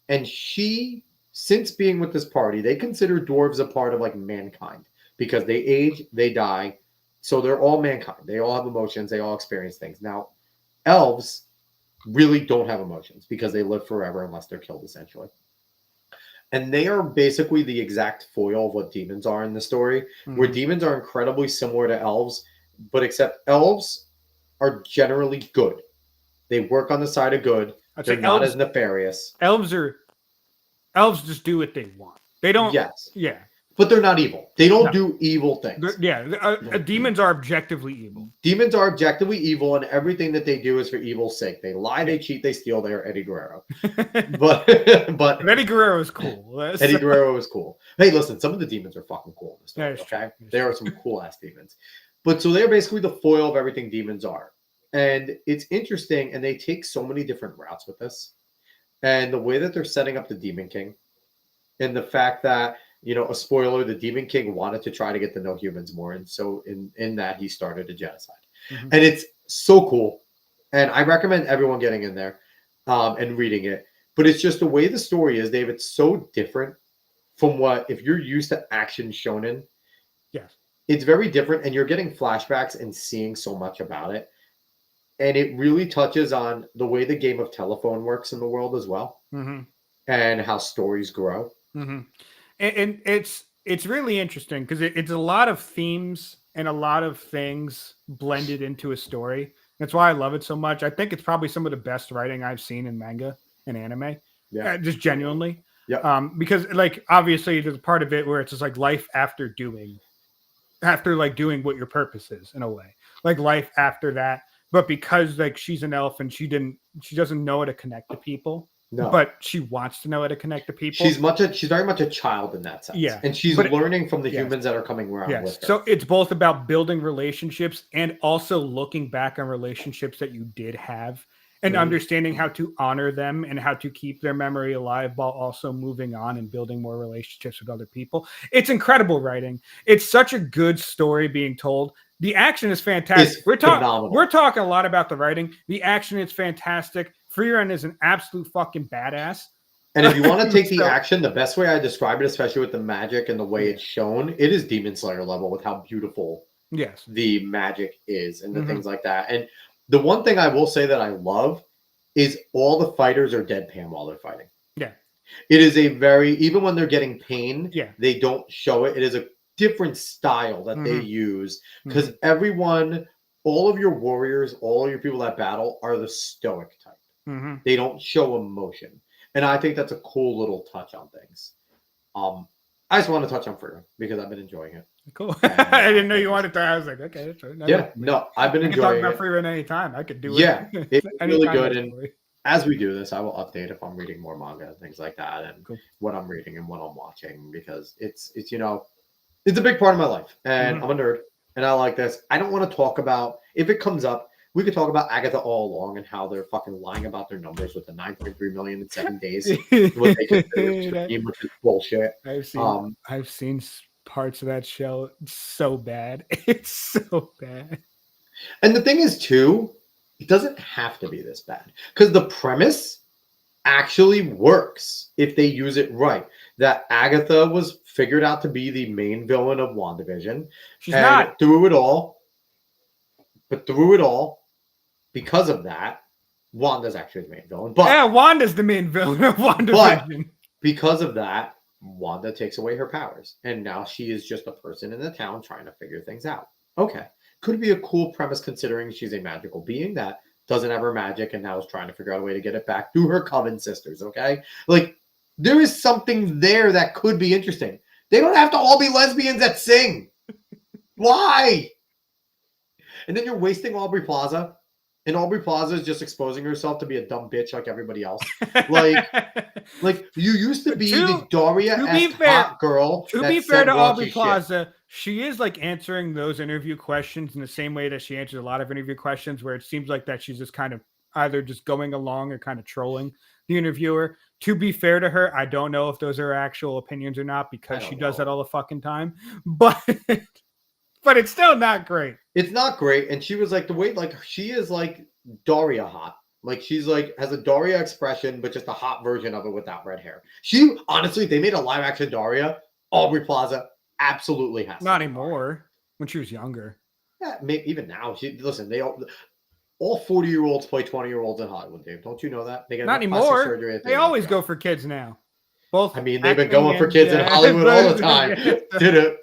And she, since being with this party, they consider dwarves a part of like mankind because they age, they die. So they're all mankind. They all have emotions. They all experience things. Now, elves really don't have emotions because they live forever unless they're killed, essentially. And they are basically the exact foil of what demons are in the story, where demons are incredibly similar to elves, but except elves are generally good. They work on the side of good. They're not as nefarious. Elves just do what they want. They don't. Yes. Yeah. But they're not evil. They don't do evil things. Demons are objectively evil. Demons are objectively evil, and everything that they do is for evil's sake. They lie, they cheat, they steal. They are Eddie Guerrero. but Eddie Guerrero is cool. Eddie Guerrero is cool. Hey, listen, some of the demons are fucking cool in the story, okay? There are some cool-ass demons. But so they're basically the foil of everything demons are. And it's interesting, and they take so many different routes with this. And the way that they're setting up the Demon King, and the fact that, you know, a spoiler, the Demon King wanted to try to get to know humans more. And so in that, he started a genocide. And it's so cool. And I recommend everyone getting in there and reading it. But it's just the way the story is, Dave, it's so different from what, if you're used to action shonen, it's very different. And you're getting flashbacks and seeing so much about it. And it really touches on the way the game of telephone works in the world as well, and how stories grow. And it's really interesting because it's a lot of themes and a lot of things blended into a story. That's why I love it so much. I think it's probably some of the best writing I've seen in manga and anime. Just genuinely. Because like obviously there's a part of it where it's just like life after doing what your purpose is in a way, like life after that. But because like she's an elf and she doesn't know how to connect to people. No. But she wants to know how to connect to people. She's very much a child in that sense. Yeah. And she's learning from the humans that are coming around with her. So it's both about building relationships and also looking back on relationships that you did have and understanding how to honor them and how to keep their memory alive while also moving on and building more relationships with other people. It's incredible writing. It's such a good story being told. The action is fantastic. We're talking a lot about the writing. The action is fantastic. Frieren is an absolute fucking badass. And if you want to take the action, the best way I describe it, especially with the magic and the way it's shown, it is Demon Slayer level with how beautiful the magic is and the things like that. And the one thing I will say that I love is all the fighters are deadpan while they're fighting. Yeah. It is a very, even when they're getting pain, they don't show it. It is a different style that they use because everyone, all of your warriors, all of your people that battle are the stoic type. They don't show emotion, and I think that's a cool little touch on things. I just want to touch on Frieren because I've been enjoying it. Cool. I didn't know you wanted to. I was like, okay, that's right. No, I've been enjoying it. Talk about Frieren anytime. I could do it. Yeah, it's really good. And as we do this, I will update if I'm reading more manga and things like that, and what I'm reading and what I'm watching because it's you know. It's a big part of my life, and I'm a nerd, and I like this. I don't want to talk about, if it comes up, we could talk about Agatha all along and how they're fucking lying about their numbers with the 9.3 million in 7 days. What they consider which is bullshit. I've seen parts of that show. It's so bad. It's so bad. And the thing is, too, it doesn't have to be this bad because the premise actually works if they use it right. That Agatha was figured out to be the main villain of WandaVision. She's not. Through it all, because of that, Wanda's actually the main villain. But Yeah, Wanda's the main villain of WandaVision. because of that, Wanda takes away her powers. And now she is just a person in the town trying to figure things out. Okay. Could be a cool premise considering she's a magical being that doesn't have her magic and now is trying to figure out a way to get it back through her coven sisters. Okay. Like, there is something there that could be interesting. They don't have to all be lesbians that sing. Why? And then you're wasting Aubrey Plaza. And Aubrey Plaza is just exposing herself to be a dumb bitch like everybody else. Like you used to be the Daria-esque hot girl. To be fair to Aubrey Plaza, she is like answering those interview questions in the same way that she answers a lot of interview questions, where it seems like that she's just kind of either just going along or kind of trolling the interviewer. To be fair to her, I don't know if those are actual opinions or not because she does that all the fucking time. But it's still not great. It's not great. And she was like the way, like she is like Daria hot. Like she's like has a Daria expression, but just a hot version of it without red hair. She honestly, they made a live action Daria. Aubrey Plaza absolutely has. Not anymore. When she was younger. Yeah, maybe even now. Listen, they all 40-year-olds play 20-year-olds in Hollywood, Dave. Don't you know that? They get not anymore. They always go for kids now. Both. I mean, they've been going for kids in Hollywood all the time.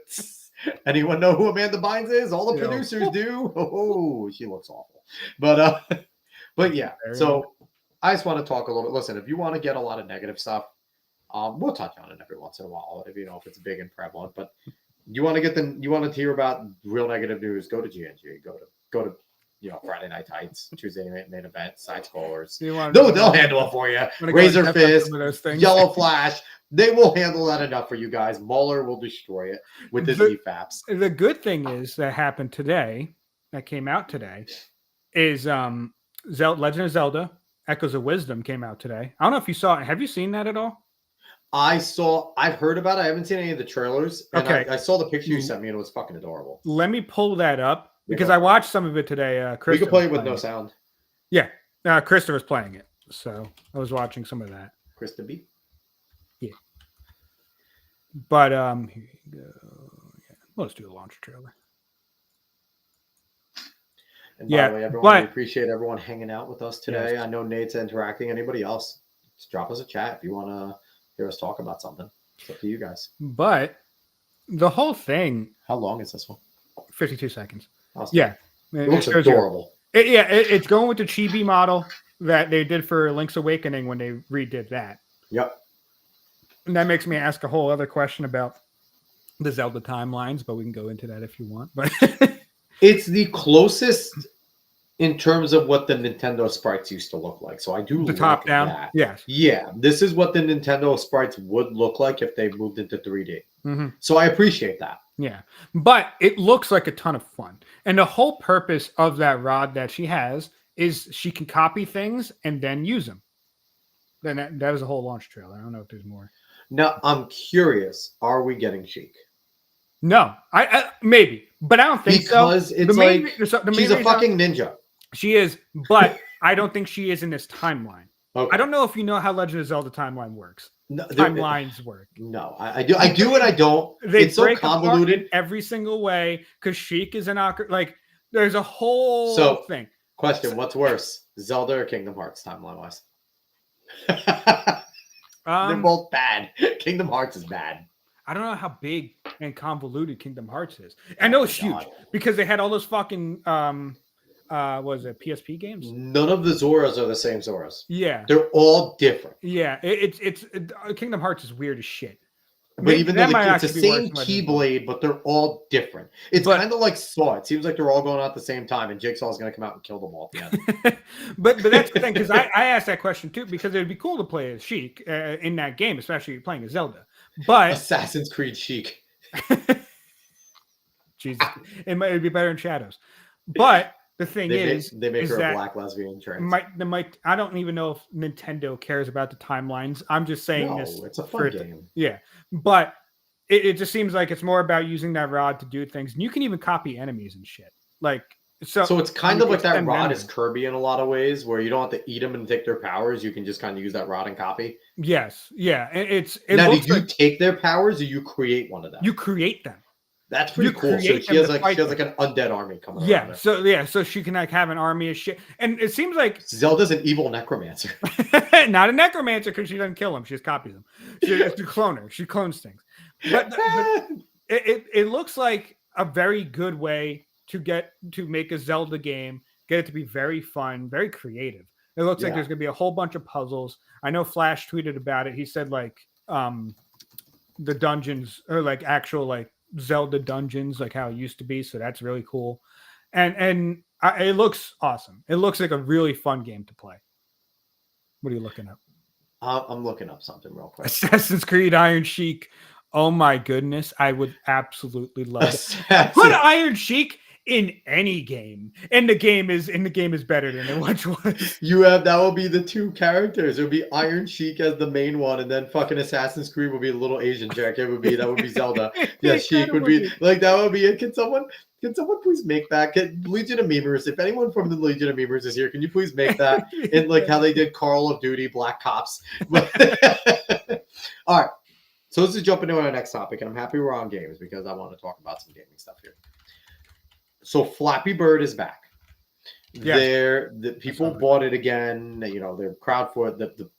Anyone know who Amanda Bynes is? All the producers do. Oh, she looks awful. But yeah. So I just want to talk a little bit. Listen, if you want to get a lot of negative stuff, we'll touch on it every once in a while. If you know if it's big and prevalent, but you want to hear about real negative news, go to GNG. Go to Friday Night Tights, Tuesday main event, side scrollers. They'll handle it for you. Razor Fist, Yellow Flash. They will handle that enough for you guys. Mueller will destroy it with his EFAPs. The good thing is that happened today, that came out today, is Legend of Zelda: Echoes of Wisdom came out today. I don't know if you saw it. Have you seen that at all? I've heard about it. I haven't seen any of the trailers. And okay. I saw the picture you sent me and it was fucking adorable. Let me pull that up because I watched some of it today. We could play it with no sound. Yeah. Krista was playing it. So I was watching some of that. Krista B? Yeah. But here you go. Yeah. Let's do the launch trailer. And by the way, everyone, we appreciate everyone hanging out with us today. Yes. I know Nate's interacting. Anybody else? Just drop us a chat if you want to hear us talk about something. It's up to you guys. But the whole thing. How long is this one? 52 seconds. Awesome. Yeah. It looks adorable. It's going with the chibi model that they did for Link's Awakening when they redid that. Yep. And that makes me ask a whole other question about the Zelda timelines, but we can go into that if you want. But it's the closest in terms of what the Nintendo sprites used to look like. So I do the top down. That. Yes. Yeah. This is what the Nintendo sprites would look like if they moved into 3D. Mm-hmm. So I appreciate that. Yeah. But it looks like a ton of fun. And the whole purpose of that rod that she has is she can copy things and then use them. Then that was a whole launch trailer. I don't know if there's more. Now, I'm curious. Are we getting Sheik? No. I maybe. But I don't think because so. It's she's a fucking ninja. She is. But I don't think she is in this timeline. Okay. I don't know if you know how Legend of Zelda timeline works. No, timelines work. No, I do and I don't. It's so convoluted in every single way because Sheik is an like. There's a whole thing. Question: what's worse, Zelda or Kingdom Hearts timeline wise? They're both bad. Kingdom Hearts is bad. I don't know how big and convoluted Kingdom Hearts is. I know it's huge because they had all those fucking was it PSP games? None of the Zoras are the same Zoras. Yeah, they're all different. Yeah, it's Kingdom Hearts is weird as shit. But even though it's the same Keyblade, but they're all different. It's kind of like Saw. It seems like they're all going out at the same time, and Jigsaw's going to come out and kill them all at the end. but that's the thing, because I asked that question too, because it would be cool to play as Sheik in that game, especially playing as Zelda. But Assassin's Creed Sheik. Jesus, it might be better in Shadows. But the thing they make her a black lesbian trans. I don't even know if Nintendo cares about the timelines. I'm just saying this. It's a fun game. Yeah, but it just seems like it's more about using that rod to do things. And you can even copy enemies and shit. Like so it's kind of like that rod is Kirby in a lot of ways, where you don't have to eat them and take their powers. You can just kind of use that rod and copy. Yes, yeah. Now, do you take their powers or you create one of them? You create them. That's pretty You cool. So create she them has to like fight an undead army coming around Yeah, there. so she can like have an army of shit, and it seems like Zelda's an evil necromancer. not a necromancer because she doesn't kill them; she just copies them. She has to clone her. She clones things, but it looks like a very good way to make a Zelda game, get it to be very fun, very creative. It looks like there's gonna be a whole bunch of puzzles. I know Flash tweeted about it. He said like the dungeons are like actual like Zelda dungeons, like how it used to be. So that's really cool, and it looks awesome. It looks like a really fun game to play. What are you looking up? I'm looking up something real quick. Assassin's Creed Iron Sheik. Oh my goodness, I would absolutely love it. Put Iron Sheik in any game, and the game is better than it once was. That will be the two characters. It would be Iron Sheik as the main one, and then fucking Assassin's Creed would be a little Asian chick. That would be Zelda. Yeah, Sheik would be like that. Would be it. Can someone please make that? Legion of Memers. If anyone from the Legion of Memers is here, can you please make that in like how they did Call of Duty Black Ops? All right. So let's just jump into our next topic, and I'm happy we're on games because I want to talk about some gaming stuff here. So Flappy Bird is back. Yes. The people bought it again. You know, their crowd for it. The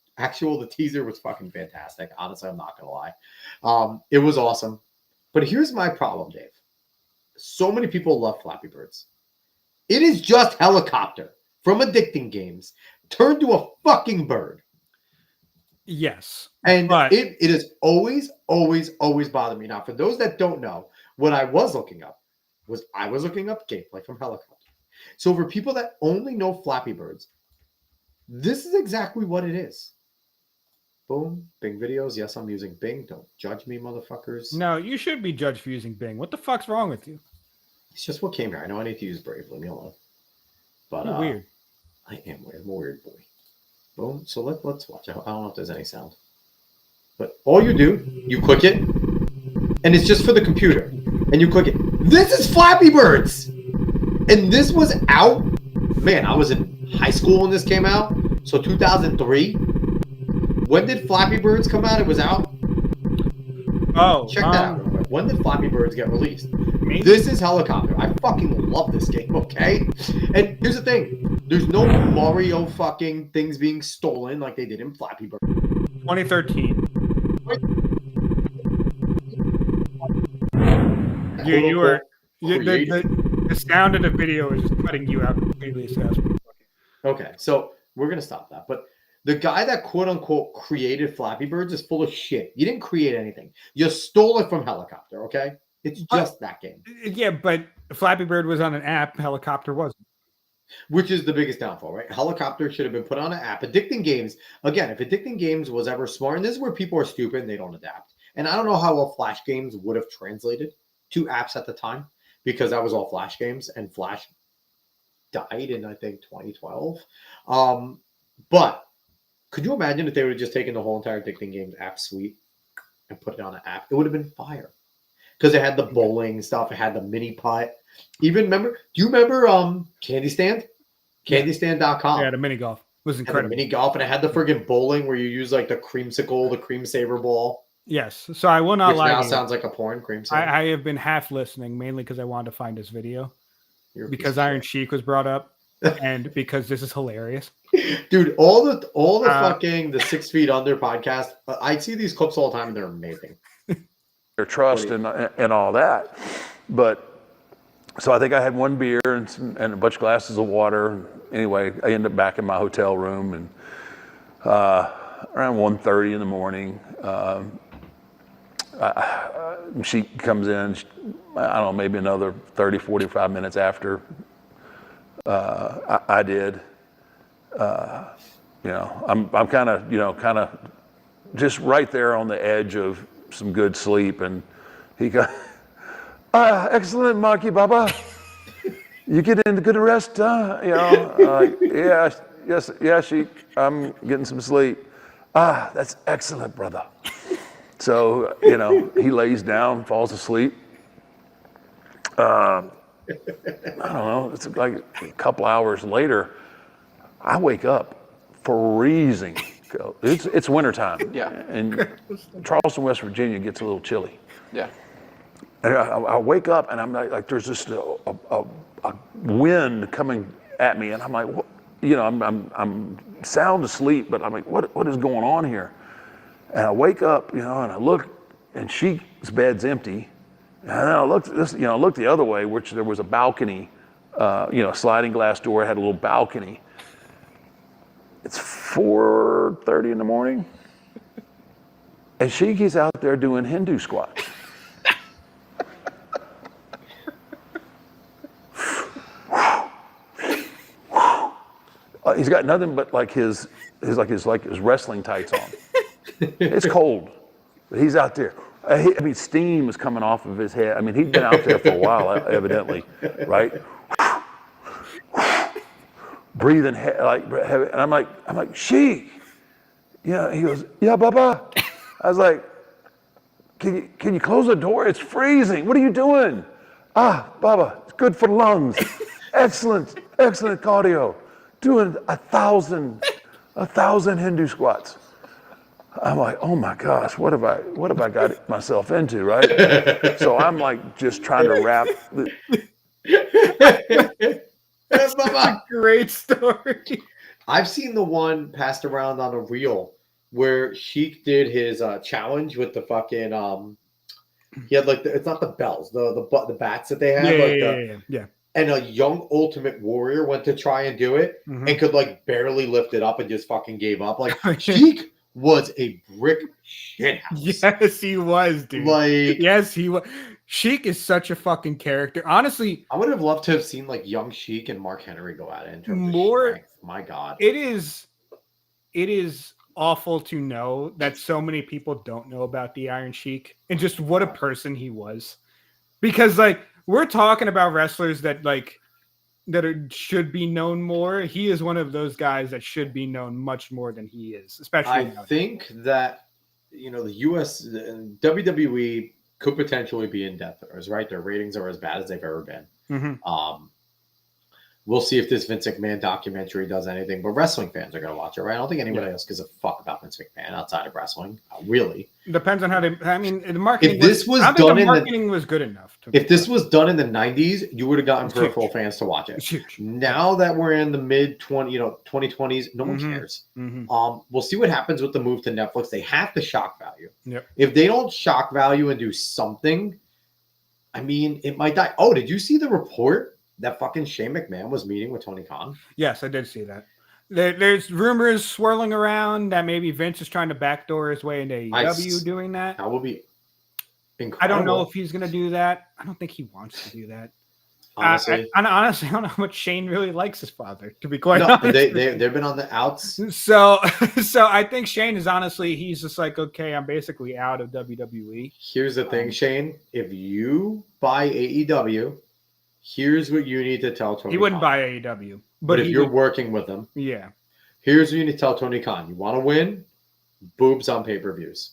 teaser was fucking fantastic. Honestly, I'm not gonna lie. It was awesome. But here's my problem, Dave. So many people love Flappy Birds. It is just Helicopter from Addicting Games turned to a fucking bird. Yes. And it has always bothered me. Now, for those that don't know, what I was looking up gameplay from Helicopter. So for people that only know Flappy Birds, this is exactly what it is. Boom, Bing videos. Yes, I'm using Bing. Don't judge me, motherfuckers. No, you should be judged for using Bing. What the fuck's wrong with you? It's just what came here. I know I need to use Brave. Leave me alone. But You're weird. I am weird. I'm a weird boy. Boom. So let's watch. I don't know if there's any sound. But all you do, you click it, and it's just for the computer. And you click it. This is Flappy Birds! And this was out. Man, I was in high school when this came out. So 2003. When did Flappy Birds come out? It was out. Oh, check that out real quick. When did Flappy Birds get released? Me? This is Helicopter. I fucking love this game, okay? And here's the thing. There's no Mario fucking things being stolen like they did in Flappy Bird. 2013. The sound of the video is just cutting you out completely. So okay, so we're gonna stop that. But the guy that quote unquote created Flappy Birds is full of shit. You didn't create anything. You stole it from Helicopter. Okay, it's just that game. Yeah, but Flappy Bird was on an app. Helicopter wasn't. Which is the biggest downfall, right? Helicopter should have been put on an app. Addicting Games, again, if Addicting Games was ever smart, and this is where people are stupid and they don't adapt. And I don't know how well Flash games would have translated to apps at the time because that was all Flash games and Flash died in, I think, 2012. But could you imagine if they would have just taken the whole entire Addicting Games app suite and put it on an app? It would have been fire because it had the bowling stuff. It had the mini putt. Do you remember Candy Stand? Candystand.com. Yeah, the mini golf was incredible. Mini golf, and it had the friggin' bowling where you use like the creamsicle, the cream saver ball. Yes. So I will not lie. Now sounds like a porn cream saver. I have been half listening, mainly because I wanted to find this video. Because Iron Sheik was brought up, and because this is hilarious. Dude, all the fucking the 6 Feet Under podcast, I see these clips all the time and they're amazing. Their trust and all that. But so I think I had one beer and a bunch of glasses of water. Anyway, I ended up back in my hotel room, and around 1:30 in the morning, she comes in. I don't know, maybe another 30, 45 minutes after I did. I'm kind of just right there on the edge of some good sleep, and he goes, excellent, Marky Baba. You get into good rest, yeah, Sheik, I'm getting some sleep. That's excellent, brother. So, he lays down, falls asleep. I don't know, it's like a couple hours later, I wake up freezing. It's wintertime. Yeah. And Charleston, West Virginia gets a little chilly. Yeah. And I wake up and I'm like there's just a wind coming at me, and I'm like, what? You know, I'm sound asleep, but I'm like, what is going on here? And I wake up, you know, and I look, and Sheik's bed's empty. And then I looked the other way, which there was a balcony, you know, sliding glass door, had a little balcony. It's 4:30 in the morning, and Sheik is out there doing Hindu squats. He's got nothing but like his wrestling tights on. It's cold, but he's out there. I mean, steam is coming off of his head. I mean, he'd been out there for a while, evidently, right? Breathing heavy, and I'm like, Sheik. Yeah, he goes, yeah, Baba. I was like, can you close the door? It's freezing. What are you doing? Ah, Baba, it's good for the lungs. Excellent cardio. Doing 1,000 Hindu squats. I'm like, oh my gosh, what have I got myself into, right? So I'm like just trying to wrap. That's a great story. I've seen the one passed around on a reel where Sheik did his challenge with the fucking he had like it's not the bells, the bats that they have, Yeah. And a young Ultimate Warrior went to try and do it and could like barely lift it up and just fucking gave up. Like Sheik was a brick shit house. Yes, he was, dude. Like, yes, he was. Sheik is such a fucking character. Honestly, I would have loved to have seen like young Sheik and Mark Henry go at it in terms more. of strength. My God, it is awful to know that so many people don't know about the Iron Sheik and just what a person he was, because like we're talking about wrestlers that should be known more. He is one of those guys that should be known much more than he is, especially. I think that the US WWE could potentially be in death throes, right? Their ratings are as bad as they've ever been. We'll see if this Vince McMahon documentary does anything, but wrestling fans are going to watch it, right? I don't think anybody else gives a fuck about Vince McMahon outside of wrestling, really. Depends on how they. I mean, the marketing. If this was I done think the in marketing was good enough. If this was done in the 90s, you would have gotten peripheral fans to watch it. Now that we're in the mid 2020s, no one cares. We'll see what happens with the move to Netflix. They have to shock value. Yep. If they don't shock value and do something, I mean, it might die. Oh, did you see the report that fucking Shane McMahon was meeting with Tony Khan? Yes, I did see that. There's rumors swirling around that maybe Vince is trying to backdoor his way into AEW doing that. That would be incredible. I don't know if he's going to do that. I don't think he wants to do that. Honestly, honestly, I don't know how much Shane really likes his father, to be quite honest. They've been on the outs. So I think Shane is honestly, he's just like, okay, I'm basically out of WWE. Here's the thing, Shane. If you buy AEW, here's what you need to tell Tony Khan. He wouldn't buy AEW. But if you're working with him, yeah. Here's what you need to tell Tony Khan. You want to win? Boobs on pay-per-views.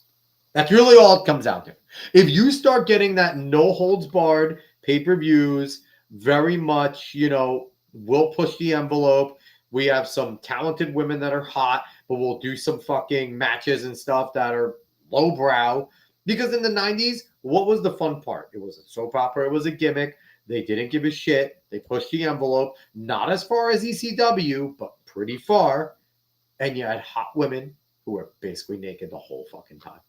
That's really all it comes down to. If you start getting that no-holds-barred pay-per-views, very much, we'll push the envelope. We have some talented women that are hot, but we'll do some fucking matches and stuff that are lowbrow. Because in the 90s, what was the fun part? It was a soap opera. It was a gimmick. They didn't give a shit. They pushed the envelope, not as far as ECW, but pretty far. And you had hot women who were basically naked the whole fucking time.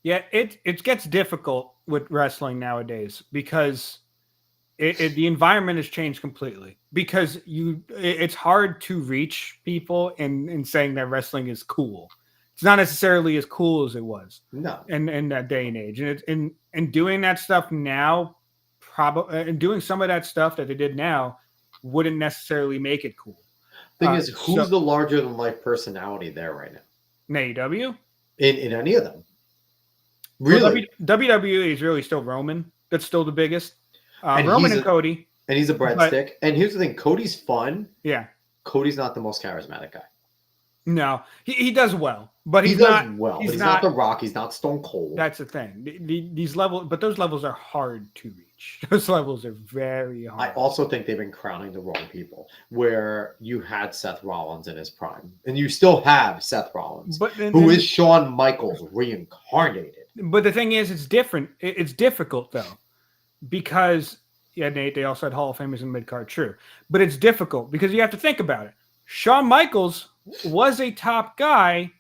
Yeah, it gets difficult with wrestling nowadays because the environment has changed completely. Because it's hard to reach people in saying that wrestling is cool. It's not necessarily as cool as it was. No. In that day and age, and doing that stuff now. And doing some of that stuff that they did now wouldn't necessarily make it cool. Thing is, who's the larger than life personality there right now? In AEW? In any of them. Really? Well, WWE is really still Roman. That's still the biggest. Roman and Cody. And he's a breadstick. And here's the thing. Cody's fun. Yeah. Cody's not the most charismatic guy. No. He does well. But he's not The Rock. He's not Stone Cold. That's the thing. These levels, but those levels are hard to reach. Those levels are very hard. I also think they've been crowning the wrong people. Where you had Seth Rollins in his prime, and you still have Seth Rollins, who is Shawn Michaels reincarnated. But the thing is, it's different. It's difficult though, because Nate, they also had Hall of Famers in mid-card, true, but it's difficult because you have to think about it. Shawn Michaels was a top guy,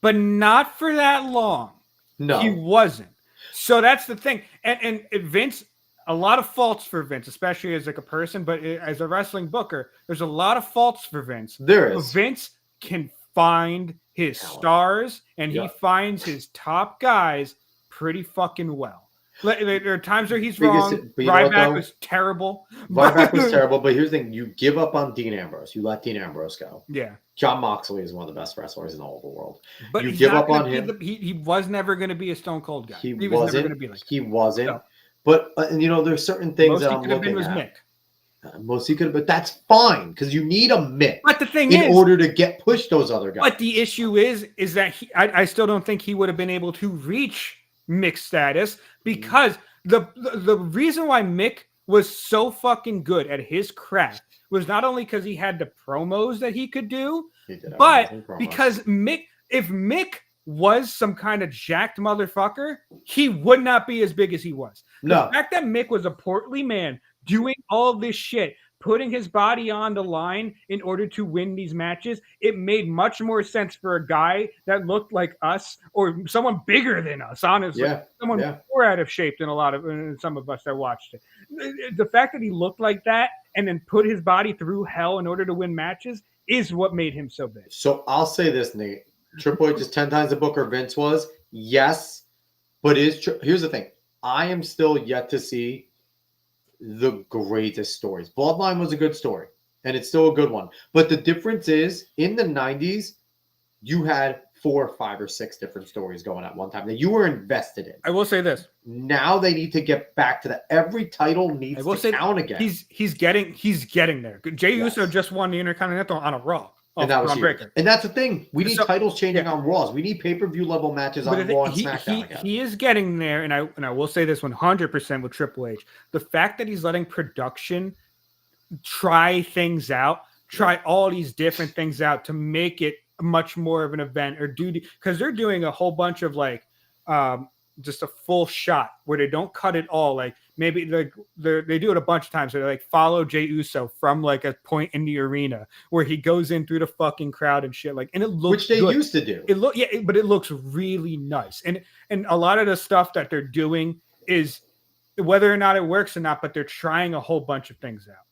but not for that long. No, he wasn't. So that's the thing. And Vince, a lot of faults for Vince, especially as like a person, but as a wrestling booker, there's a lot of faults for Vince. There is. Vince can find his stars and he finds his top guys pretty fucking well. There are times where he's wrong. Ryback was terrible. Ryback was terrible, but here's the thing. You give up on Dean Ambrose. You let Dean Ambrose go. Yeah. John Moxley is one of the best wrestlers in the whole world. But you give up on him. He was never going to be a Stone Cold guy. He was wasn't. never going to be like he wasn't. No. But, and there's certain things Most that he I'm could have been looking was at. Mick. Most he could have, but that's fine because you need a Mick. But the thing in is, order to push those other guys. But the issue is that I still don't think he would have been able to reach Mick status because the reason why Mick was so fucking good at his craft was not only because he had the promos that he could do, but because if Mick was some kind of jacked motherfucker, he would not be as big as he was. No. The fact that Mick was a portly man doing all this shit, putting his body on the line in order to win these matches, it made much more sense for a guy that looked like us or someone bigger than us, honestly. Someone more out of shape than some of us that watched it. The fact that he looked like that and then put his body through hell in order to win matches is what made him so big. So I'll say this, Nate. Triple H is 10 times the booker Vince was. Yes, but here's the thing. I am still yet to see the greatest stories. Bloodline was a good story, and it's still a good one. But the difference is, in the 90s, you had 4, 5, or 6 different stories going at one time that you were invested in. I will say this. Now they need to get back to that. Every title needs to count again. He's getting there. Jey Uso just won the Intercontinental on a Raw. And that was huge. And that's the thing. We need titles changing on Raws. We need pay-per-view level matches on Raw and SmackDown again. He is getting there, and I will say this 100% with Triple H. The fact that he's letting production try things out, try all these different things out to make it much more of an event, or because they're doing a whole bunch of like just a full shot where they don't cut it all. Like maybe they do it a bunch of times. They like follow Jey Uso from like a point in the arena where he goes in through the fucking crowd and shit. Like, and it looks which they good. used to do. But it looks really nice. And a lot of the stuff that they're doing is whether or not it works or not, but they're trying a whole bunch of things out.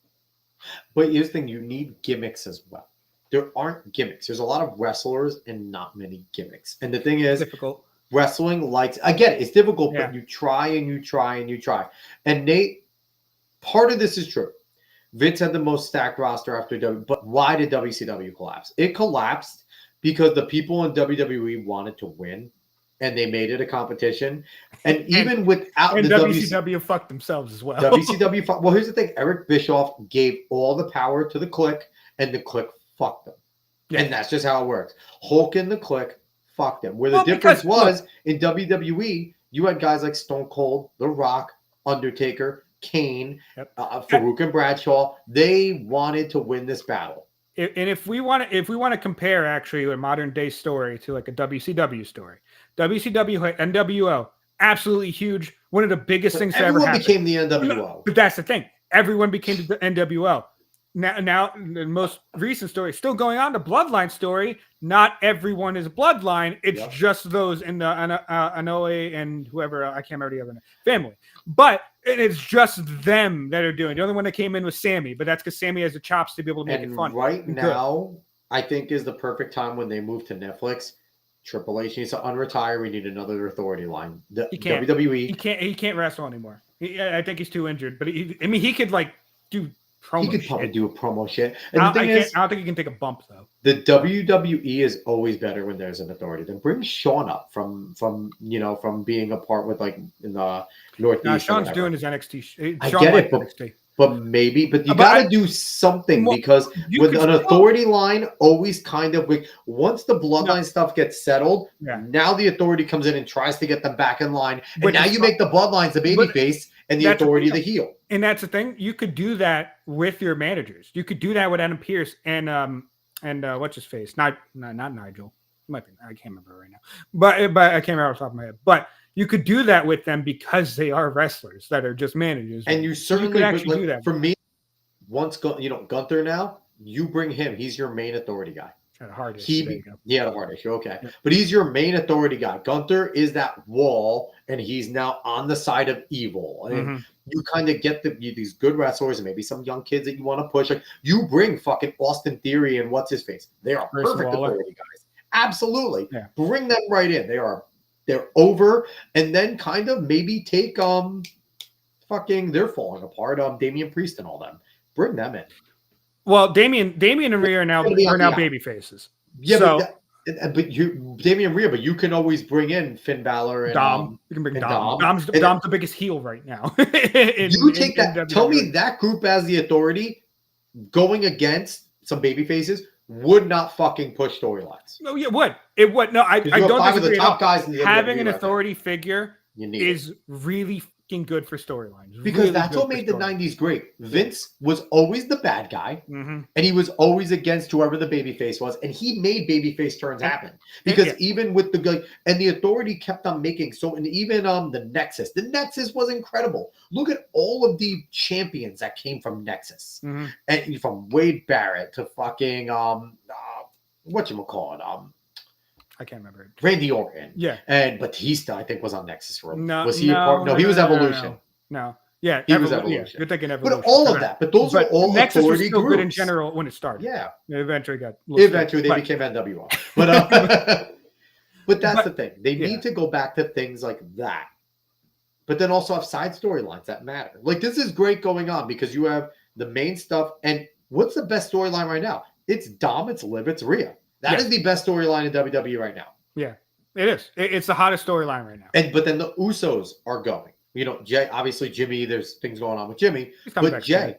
But here's the thing: you need gimmicks as well. There aren't gimmicks. There's a lot of wrestlers and not many gimmicks. And the thing is, difficult. Wrestling likes, again, it's difficult, but you try and you try and you try. And Nate, part of this is true. Vince had the most stacked roster after WWE, but why did WCW collapse? It collapsed because the people in WWE wanted to win, and they made it a competition. And even without the WCW fucked themselves as well. WCW, well, here's the thing. Eric Bischoff gave all the power to the Clique, and the Clique fucked them. Yeah. And that's just how it works. Hulk and the Clique fucked them. Where the difference was in WWE, you had guys like Stone Cold, The Rock, Undertaker, Kane, Farouk and Bradshaw. They wanted to win this battle. And if we want to compare actually a modern day story to like a WCW story, WCW NWO, absolutely huge, one of the biggest things that ever happened. Everyone became the NWO. But that's the thing. Everyone became the NWO. Now, the most recent story still going on. The Bloodline story. Not everyone is Bloodline. It's just those in the Anoa'i and whoever. I can't remember the other name. Family. But it's just them that are doing. The only one that came in was Sammy, but that's because Sammy has the chops to be able to make it fun. Right now, I think is the perfect time when they move to Netflix. Triple H needs to unretire. We need another authority line. WWE. He can't wrestle anymore. I think he's too injured. But he could like do. He could probably do a promo shit. And I don't think he can take a bump though. The WWE is always better when there's an authority. Then bring Sean up from being a part with like in the Northeast. Sean's doing his NXT. I get it, but you got to do something because with an authority line, always kind of once the bloodline stuff gets settled, now the authority comes in and tries to get them back in line, and now you make the bloodlines the baby face and the authority the heel. And that's the thing. You could do that with your managers. You could do that with Adam Pearce and what's his face? Not Nigel. Might be. I can't remember right now. But I can't remember off the top of my head. But you could do that with them because they are wrestlers that are just managers. And you certainly could actually do that. For me, once Gunther now, you bring him. He's your main authority guy. Had a heart issue. There you go. He had a heart issue. Okay. Yeah. But he's your main authority guy. Gunther is that wall, and he's now on the side of evil. And you kind of get these good wrestlers and maybe some young kids that you want to push. Like, you bring fucking Austin Theory and what's his face. They are perfect authority guys. Absolutely. Yeah. Bring them right in. They're over. And then kind of maybe take they're falling apart. Damian Priest and all them. Bring them in. Well, Damian and Rhea are now baby faces. Yeah, so, but Damian Rhea, but you can always bring in Finn Balor and Dom. You can bring Dom. Dom's the biggest heel right now. You take that. Tell me that group as the authority going against some baby faces would not fucking push storylines. No, it would. It would. No, I don't five of the disagree top at all. guys in the Having WWE an right authority figure is really fucking good for storylines. Because really that's what made the 90s great. Vince was always the bad guy, and he was always against whoever the babyface was, and he made babyface turns happen. Because even with and the authority kept on making and even the Nexus was incredible. Look at all of the champions that came from Nexus, and from Wade Barrett to fucking whatchamacallit, I can't remember. Randy Orton. Yeah. And Batista, I think, was on Nexus for a No, was he a part? No, he was Evolution. No. Yeah. He was Evolution. Yeah, you're thinking Evolution. But all of that. But those are all Nexus was authority still groups. good in general when it started. Yeah. They eventually got they became NWO. But that's the thing. They need to go back to things like that. But then also have side storylines that matter. Like, this is great going on because you have the main stuff. And what's the best storyline right now? It's Dom, it's Liv, it's Rhea. That is the best storyline in WWE right now. Yeah, it is. It's the hottest storyline right now. But then the Usos are going. Jay, obviously Jimmy, there's things going on with Jimmy, but Jay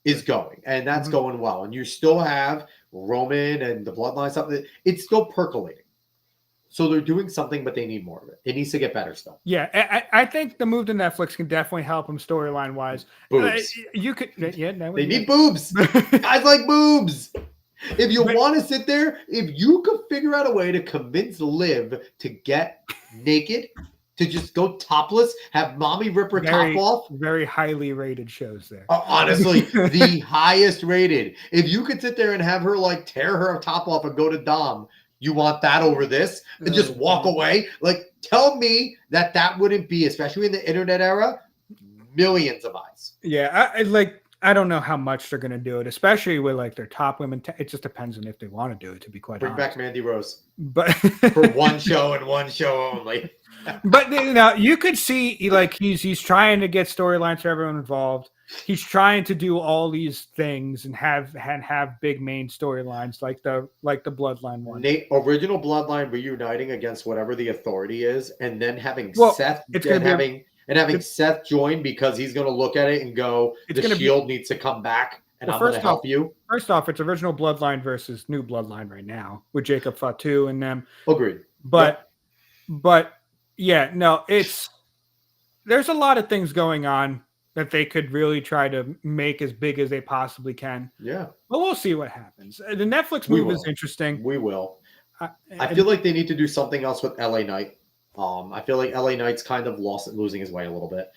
is going, and that's going well. And you still have Roman and the Bloodline stuff. It's still percolating. So they're doing something, but they need more of it. It needs to get better still. Yeah, I think the move to Netflix can definitely help them storyline wise. Boobs. You could, they need boobs. Guys like boobs. If you want to sit there, if you could figure out a way to convince Liv to get naked, to just go topless, have mommy rip her top off. Very highly rated shows there. Honestly, the highest rated. If you could sit there and have her tear her top off and go to Dom, you want that over this and just walk away? Tell me that wouldn't be, especially in the internet era, millions of eyes. Yeah, I don't know how much they're going to do it, especially with their top women. It just depends on if they want to do it, to be quite honest. Bring back Mandy Rose. But for one show and one show only. But you could see he's trying to get storylines for everyone involved. He's trying to do all these things and have big main storylines like the Bloodline one. Original Bloodline reuniting against whatever the authority is, and then having Seth having Seth join because he's going to look at it and go, the Shield needs to come back, and I'm going to help you. First off, it's original Bloodline versus new Bloodline right now with Jacob Fatu and them. Agreed. But yeah, no, there's a lot of things going on that they could really try to make as big as they possibly can. Yeah. But we'll see what happens. The Netflix move is interesting. We will. I feel like they need to do something else with LA Knight. I feel like LA Knight's kind of losing his way a little bit.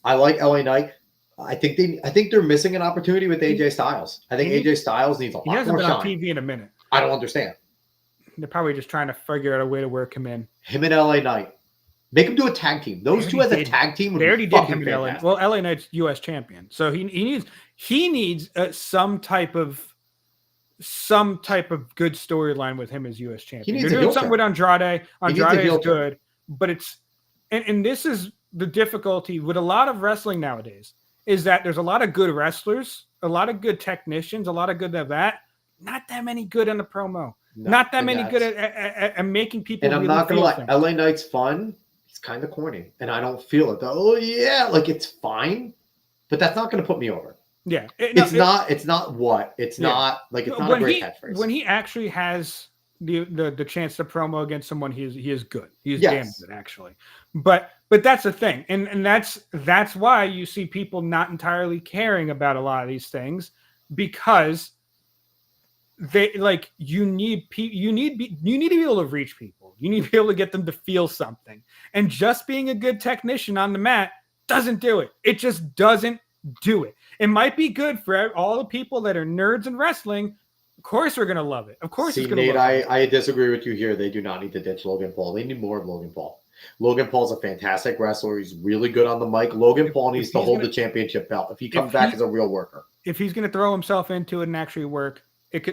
I like LA Knight. I think they're missing an opportunity with AJ Styles. I think AJ Styles needs a lot more shine. He hasn't been on TV in a minute. I don't understand. They're probably just trying to figure out a way to work him in. Him and LA Knight. Make him do a tag team. Those two as a tag team would be fucking fantastic. Him in LA. Well, LA Knight's U.S. champion, so he needs some type of good storyline with him as U.S. champion. They're doing something with Andrade. Andrade is good, but it's and this is the difficulty with a lot of wrestling nowadays is that there's a lot of good wrestlers, a lot of good technicians, a lot of good at that. Not that many good in the promo. Not that many good at making people. And I'm not gonna lie, LA Knight's fun. He's kind of corny, and I don't feel it. Oh yeah, it's fine, but that's not going to put me over. Yeah, it's not a great catchphrase. When he actually has the chance to promo against someone, he is good. He is damn good actually. But that's the thing, and that's why you see people not entirely caring about a lot of these things because you need to be able to reach people. You need to be able to get them to feel something. And just being a good technician on the mat doesn't do it. It just doesn't do it. It might be good for all the people that are nerds in wrestling. Of course, we're gonna love it. Of course, See, it's gonna Nate, love it. I disagree with you here. They do not need to ditch Logan Paul. They need more of Logan Paul. Logan Paul's a fantastic wrestler. He's really good on the mic. Logan Paul needs to hold the championship belt if he comes back as a real worker. If he's going to throw himself into it and actually work,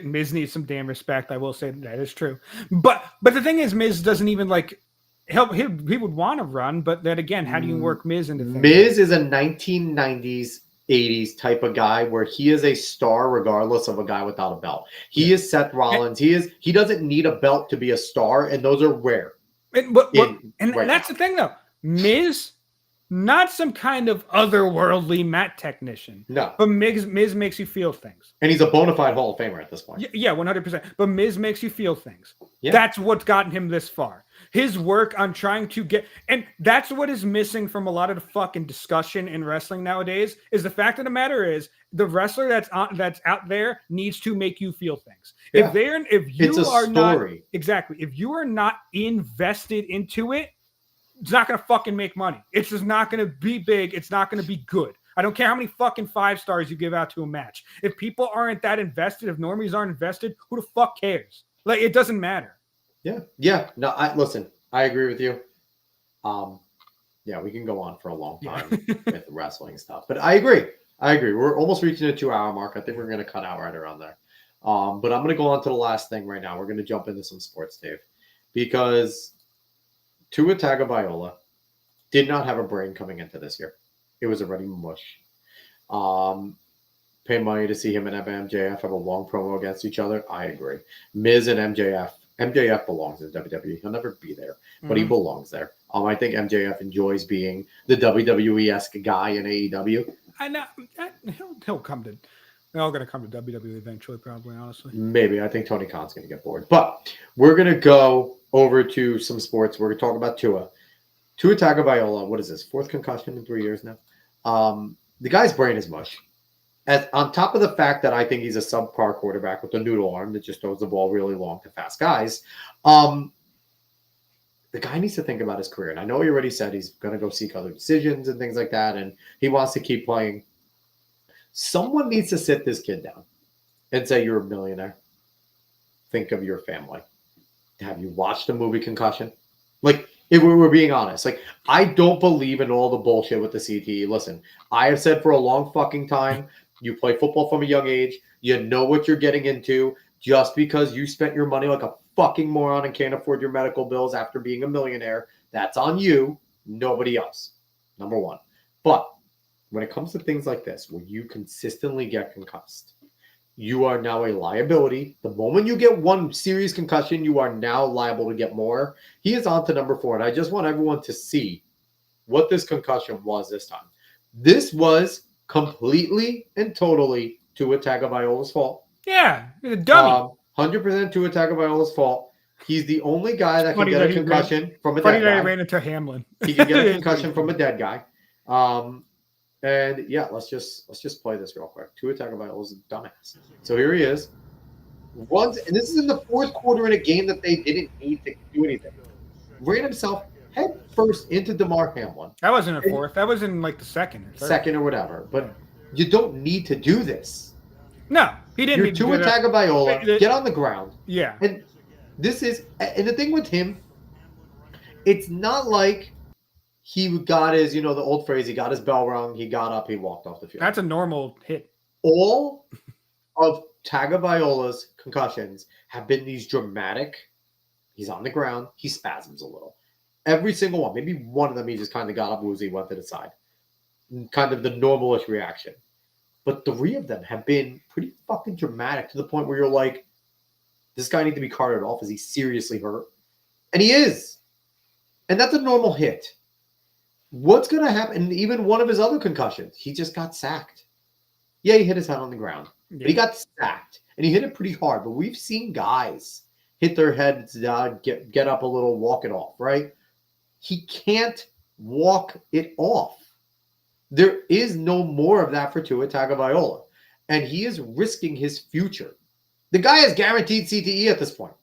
Miz needs some damn respect. I will say that is true. But the thing is, Miz doesn't even like help. He would want to run, but then again, how do you work Miz into things? Miz is a 1990s, 80s type of guy where he is a star regardless of a guy without a belt. He is Seth Rollins. He doesn't need a belt to be a star, and those are rare. And that's the thing, though. Miz, not some kind of otherworldly mat technician. No. But Miz makes you feel things. And he's a bona fide Hall of Famer at this point. Yeah, 100%. But Miz makes you feel things. Yeah. That's what's gotten him this far. His work on trying to get... And that's what is missing from a lot of the fucking discussion in wrestling nowadays, is the fact of the matter is the wrestler that's out there needs to make you feel things. Yeah. If you It's a are not... story. Exactly. If you are not invested into it, it's not going to fucking make money. It's just not going to be big. It's not going to be good. I don't care how many fucking 5 stars you give out to a match. If people aren't that invested, if normies aren't invested, who the fuck cares? Like, it doesn't matter. Yeah. No, listen, I agree with you. Yeah, we can go on for a long time with wrestling stuff, but I agree. We're almost reaching the 2-hour mark. I think we're going to cut out right around there. But I'm going to go on to the last thing right now. We're going to jump into some sports, Dave, because Tua Tagovailoa did not have a brain coming into this year. It was already mush. Pay money to see him and MJF have a long promo against each other. I agree. Miz and MJF. MJF belongs in WWE. He'll never be there, but he belongs there. I think MJF enjoys being the WWE-esque guy in AEW. I know he'll come to. They're all going to come to WWE eventually, probably. Honestly, maybe. I think Tony Khan's going to get bored, but we're going to go over to some sports. We're going to talk about Tua Tagovailoa. What is this? 4th concussion in 3 years now. The guy's brain is mush. On top of the fact that I think he's a subpar quarterback with a noodle arm that just throws the ball really long to fast guys, the guy needs to think about his career. And I know he already said he's going to go seek other decisions and things like that, and he wants to keep playing. Someone needs to sit this kid down and say, you're a millionaire. Think of your family. Have you watched the movie Concussion? Like, if we were being honest, like, I don't believe in all the bullshit with the CTE. Listen, I have said for a long fucking time, you play football from a young age. You know what you're getting into. Just because you spent your money like a fucking moron and can't afford your medical bills after being a millionaire, that's on you, nobody else. Number one. But when it comes to things like this, where you consistently get concussed, you are now a liability. The moment you get one serious concussion, you are now liable to get more. He is on to number 4, and I just want everyone to see what this concussion was this time. This was completely and totally Tua Tagovailoa's fault. Yeah, he's a dummy. 100% Tua Tagovailoa's fault. He's the only guy that can get a concussion from a dead guy. Funny that he ran into Hamlin. He can get a concussion from a dead guy. And yeah, let's just play this real quick. Tua Tagovailoa is a dumbass. So here he is. Runs, and this is in the 4th quarter in a game that they didn't need to do anything. Ran himself head first into DeMar Hamlin. That wasn't a 4th. That was in like the 2nd or 3rd. Second or whatever. But you don't need to do this. No, he didn't. You're Tua Tagovailoa. Get on the ground. Yeah. And the thing with him, it's not like he got his, the old phrase, he got his bell rung, he got up, he walked off the field. That's a normal hit. All of Tagovailoa's concussions have been these dramatic, he's on the ground, he spasms a little. Every single one. Maybe one of them he just kind of got up, woozy, went to the side. Kind of the normalish reaction. But 3 of them have been pretty fucking dramatic to the point where you're like, this guy needs to be carted off. Is he seriously hurt? And he is. And that's a normal hit. What's going to happen? And even one of his other concussions, he just got sacked. Yeah, he hit his head on the ground. Yeah. But he got sacked. And he hit it pretty hard. But we've seen guys hit their heads down, get up a little, walk it off, right? He can't walk it off. There is no more of that for Tua Tagovailoa. And he is risking his future The guy has guaranteed CTE at this point.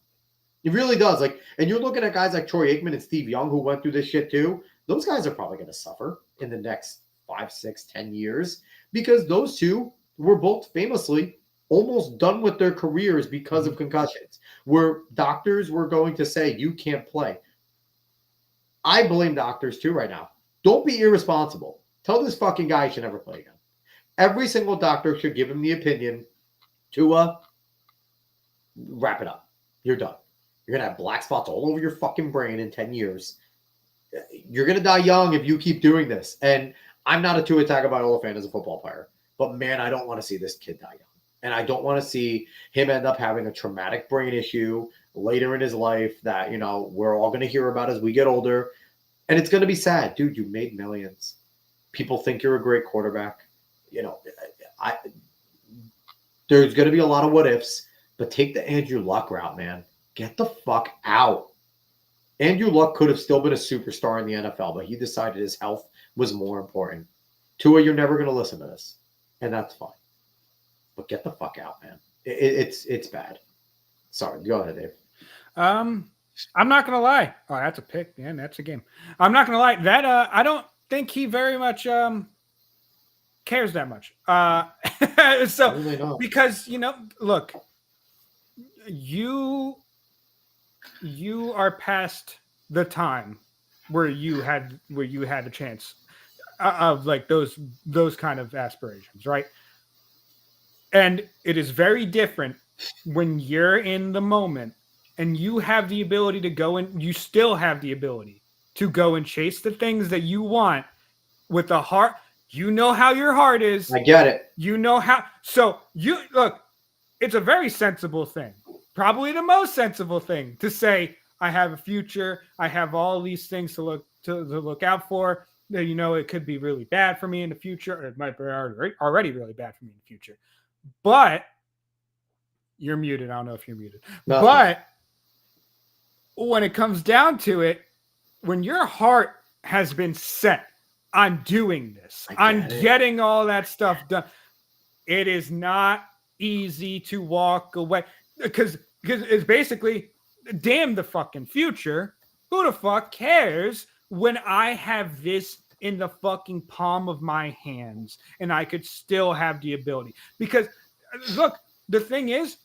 He really does. Like, and you're looking at guys like Troy Aikman and Steve Young who went through this shit too. Those guys are probably going to suffer in the next 5, 6, 10 years because those two were both famously almost done with their careers because of concussions, where doctors were going to say, you can't play. I blame doctors too right now. Don't be irresponsible. Tell this fucking guy he should never play again. Every single doctor should give him the opinion to wrap it up. You're done. You're going to have black spots all over your fucking brain in 10 years. You're going to die young if you keep doing this. And I'm not a Tua Tagovailoa fan as a football player, but man, I don't want to see this kid die young. And I don't want to see him end up having a traumatic brain issue later in his life that, you know, we're all going to hear about as we get older. And it's going to be sad. Dude, you made millions. People think you're a great quarterback. You know, there's going to be a lot of what ifs, but take the Andrew Luck route, man. Get the fuck out. Andrew Luck could have still been a superstar in the NFL, but he decided his health was more important. Tua, you're never going to listen to this, and that's fine. But get the fuck out, man. It's bad. Sorry, go ahead, Dave. I'm not gonna lie. Oh, that's a pick, man. That's a game. I'm not gonna lie. That I don't think he very much cares that much. So Really because you know, look, you are past the time where you had a chance of like those kind of aspirations, right? And it is very different when you're in the moment and you have the ability to go and you still have the ability to go and chase the things that you want with a heart. You know how your heart is. I get it. You know how. So you look, it's a very sensible thing. Probably the most sensible thing to say, I have a future. I have all these things to look out for. You know, it could be really bad for me in the future. Or it might be already really bad for me in the future. But you're muted. I don't know if you're muted. No. But when it comes down to it, when your heart has been set on doing this, on getting all that stuff done, it is not easy to walk away because it's basically, damn the fucking future. Who the fuck cares when I have this in the fucking palm of my hands and I could still have the ability? Because look, the thing is,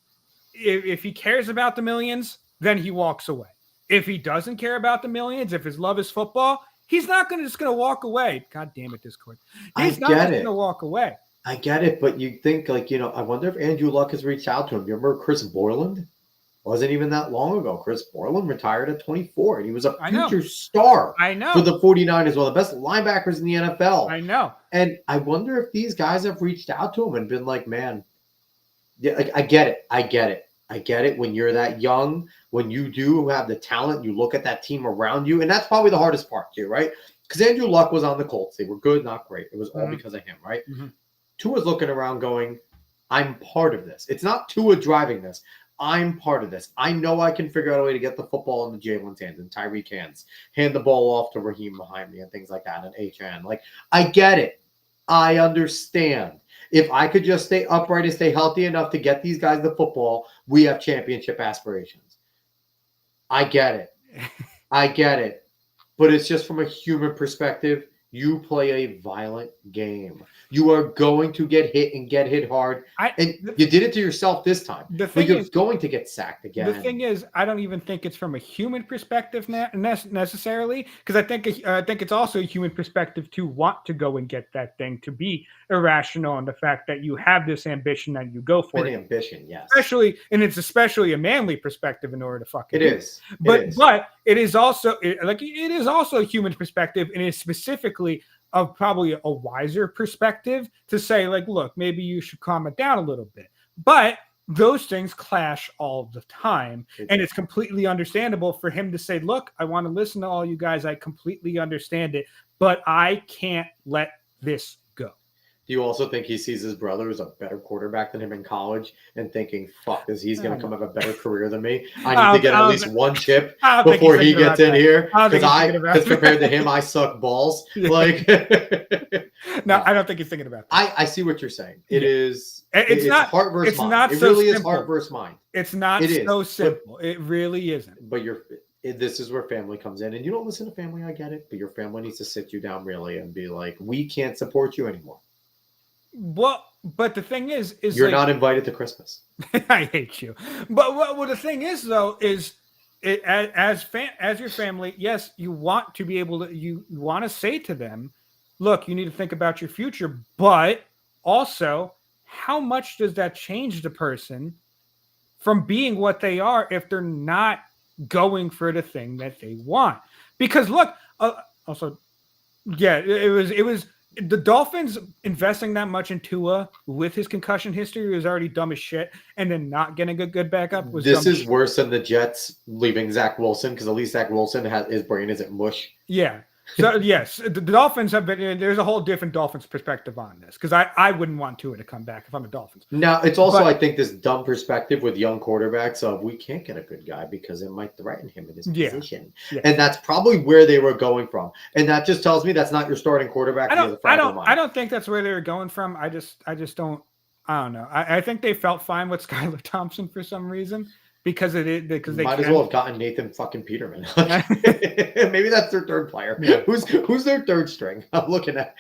if he cares about the millions, then he walks away. If he doesn't care about the millions, if his love is football, he's not just going to walk away. God damn it, Discord. He's not just going to walk away. I get it, but you think, like, you know, I wonder if Andrew Luck has reached out to him. You remember Chris Borland? Wasn't even that long ago. Chris Borland retired at 24, and he was a future star for the 49ers, one of the best linebackers in the NFL. I know. And I wonder if these guys have reached out to him and been like, man, yeah, like, I get it. I get it when you're that young, when you do have the talent, you look at that team around you, and that's probably the hardest part too, right? Because Andrew Luck was on the Colts. They were good, not great. It was all because of him, right? Mm-hmm. Tua's looking around going, I'm part of this. It's not Tua driving this. I'm part of this. I know I can figure out a way to get the football into Jalen's hands and Tyreek hands, hand the ball off to Raheem behind me and things like that, and HN. Like, I get it. I understand. If I could just stay upright and stay healthy enough to get these guys the football, we have championship aspirations. I get it. I get it. But it's just from a human perspective. You play a violent game. You are going to get hit and get hit hard. And you did it to yourself this time. But you're going to get sacked again. The thing is, I don't even think it's from a human perspective necessarily, because I think it's also a human perspective to want to go and get that thing, to be irrational, and the fact that you have this ambition that you go for. An ambition, yes. It's especially a manly perspective in order to fucking. It is. But it is also a human perspective, and it's specifically of probably a wiser perspective to say, like, look, maybe you should calm it down a little bit. But those things clash all the time. And it's completely understandable for him to say, look, I want to listen to all you guys. I completely understand it, but I can't let this go. Do you also think he sees his brother as a better quarterback than him in college and thinking, fuck this, he's going to come have a better career than me? I need to get at least one chip before he gets in here. Because compared to him, I suck balls. Like, no, I don't think he's thinking about that. I see what you're saying. It is It's not heart versus it's mind. not It so really is simple. heart versus mind. It's not It is, so but- simple. It really isn't. But this is where family comes in, and you don't listen to family. I get it, but your family needs to sit you down really and be like, "We can't support you anymore. Well, but the thing is You're like, not invited to Christmas." I hate you. But what the thing is though is as your family, yes, you want to be able to you want to say to them, look, you need to think about your future, but also how much does that change the person from being what they are if they're not going for the thing that they want? Because look, also, yeah, it was the Dolphins investing that much in Tua with his concussion history was already dumb as shit, and then not getting a good backup was This dumb is worse than the Jets leaving Zach Wilson, because at least Zach Wilson his brain isn't mush. Yeah. So yes, the Dolphins have been. There's a whole different Dolphins perspective on this because I wouldn't want Tua to come back if I'm a Dolphins. Now it's also But- I think this dumb perspective with young quarterbacks of we can't get a good guy because it might threaten him in his position, and that's probably where they were going from. And that just tells me that's not your starting quarterback. I don't think that's where they were going from. I just don't. I don't know. I think they felt fine with Skylar Thompson for some reason because they might as well have gotten Nathan fucking Peterman. Maybe that's their third player. Yeah. Who's their third string? I'm looking at.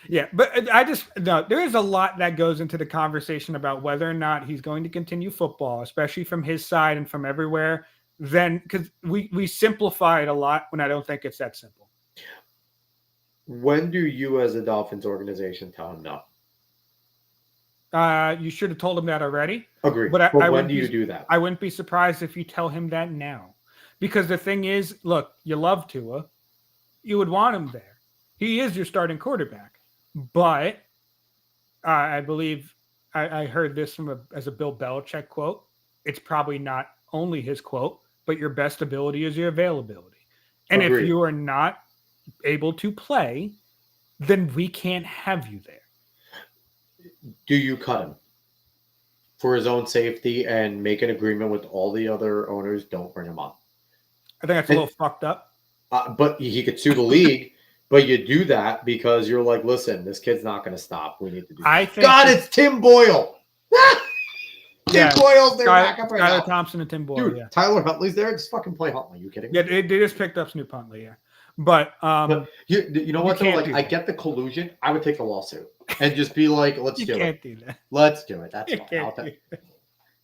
Yeah, but there is a lot that goes into the conversation about whether or not he's going to continue football, especially from his side and from everywhere. Then, because we simplify it a lot when I don't think it's that simple. When do you, as a Dolphins organization, tell him no? You should have told him that already. Agreed. But when do you do that? I wouldn't be surprised if you tell him that now. Because the thing is, look, you love Tua. You would want him there. He is your starting quarterback. But I believe I heard this as a Bill Belichick quote. It's probably not only his quote, but your best ability is your availability. And Agreed. if you are not able to play, then we can't have you there. Do you cut him for his own safety and make an agreement with all the other owners? Don't bring him on. I think that's a little fucked up. But he could sue the league. But you do that because you're like, listen, this kid's not going to stop. We need to do. God, it's Tim Boyle. Tim Boyle's their backup right now. Skylar Thompson and Tim Boyle. Dude, Yeah. Tyler Huntley's there. Just fucking play Huntley. You kidding me? Yeah, they just picked up Snoop Huntley. Yeah, but you know what though? can't Like, do I that. get the collusion. I would take a lawsuit and just be like, let's you do can't it. do that. Let's do it. That's You fine. can't do that.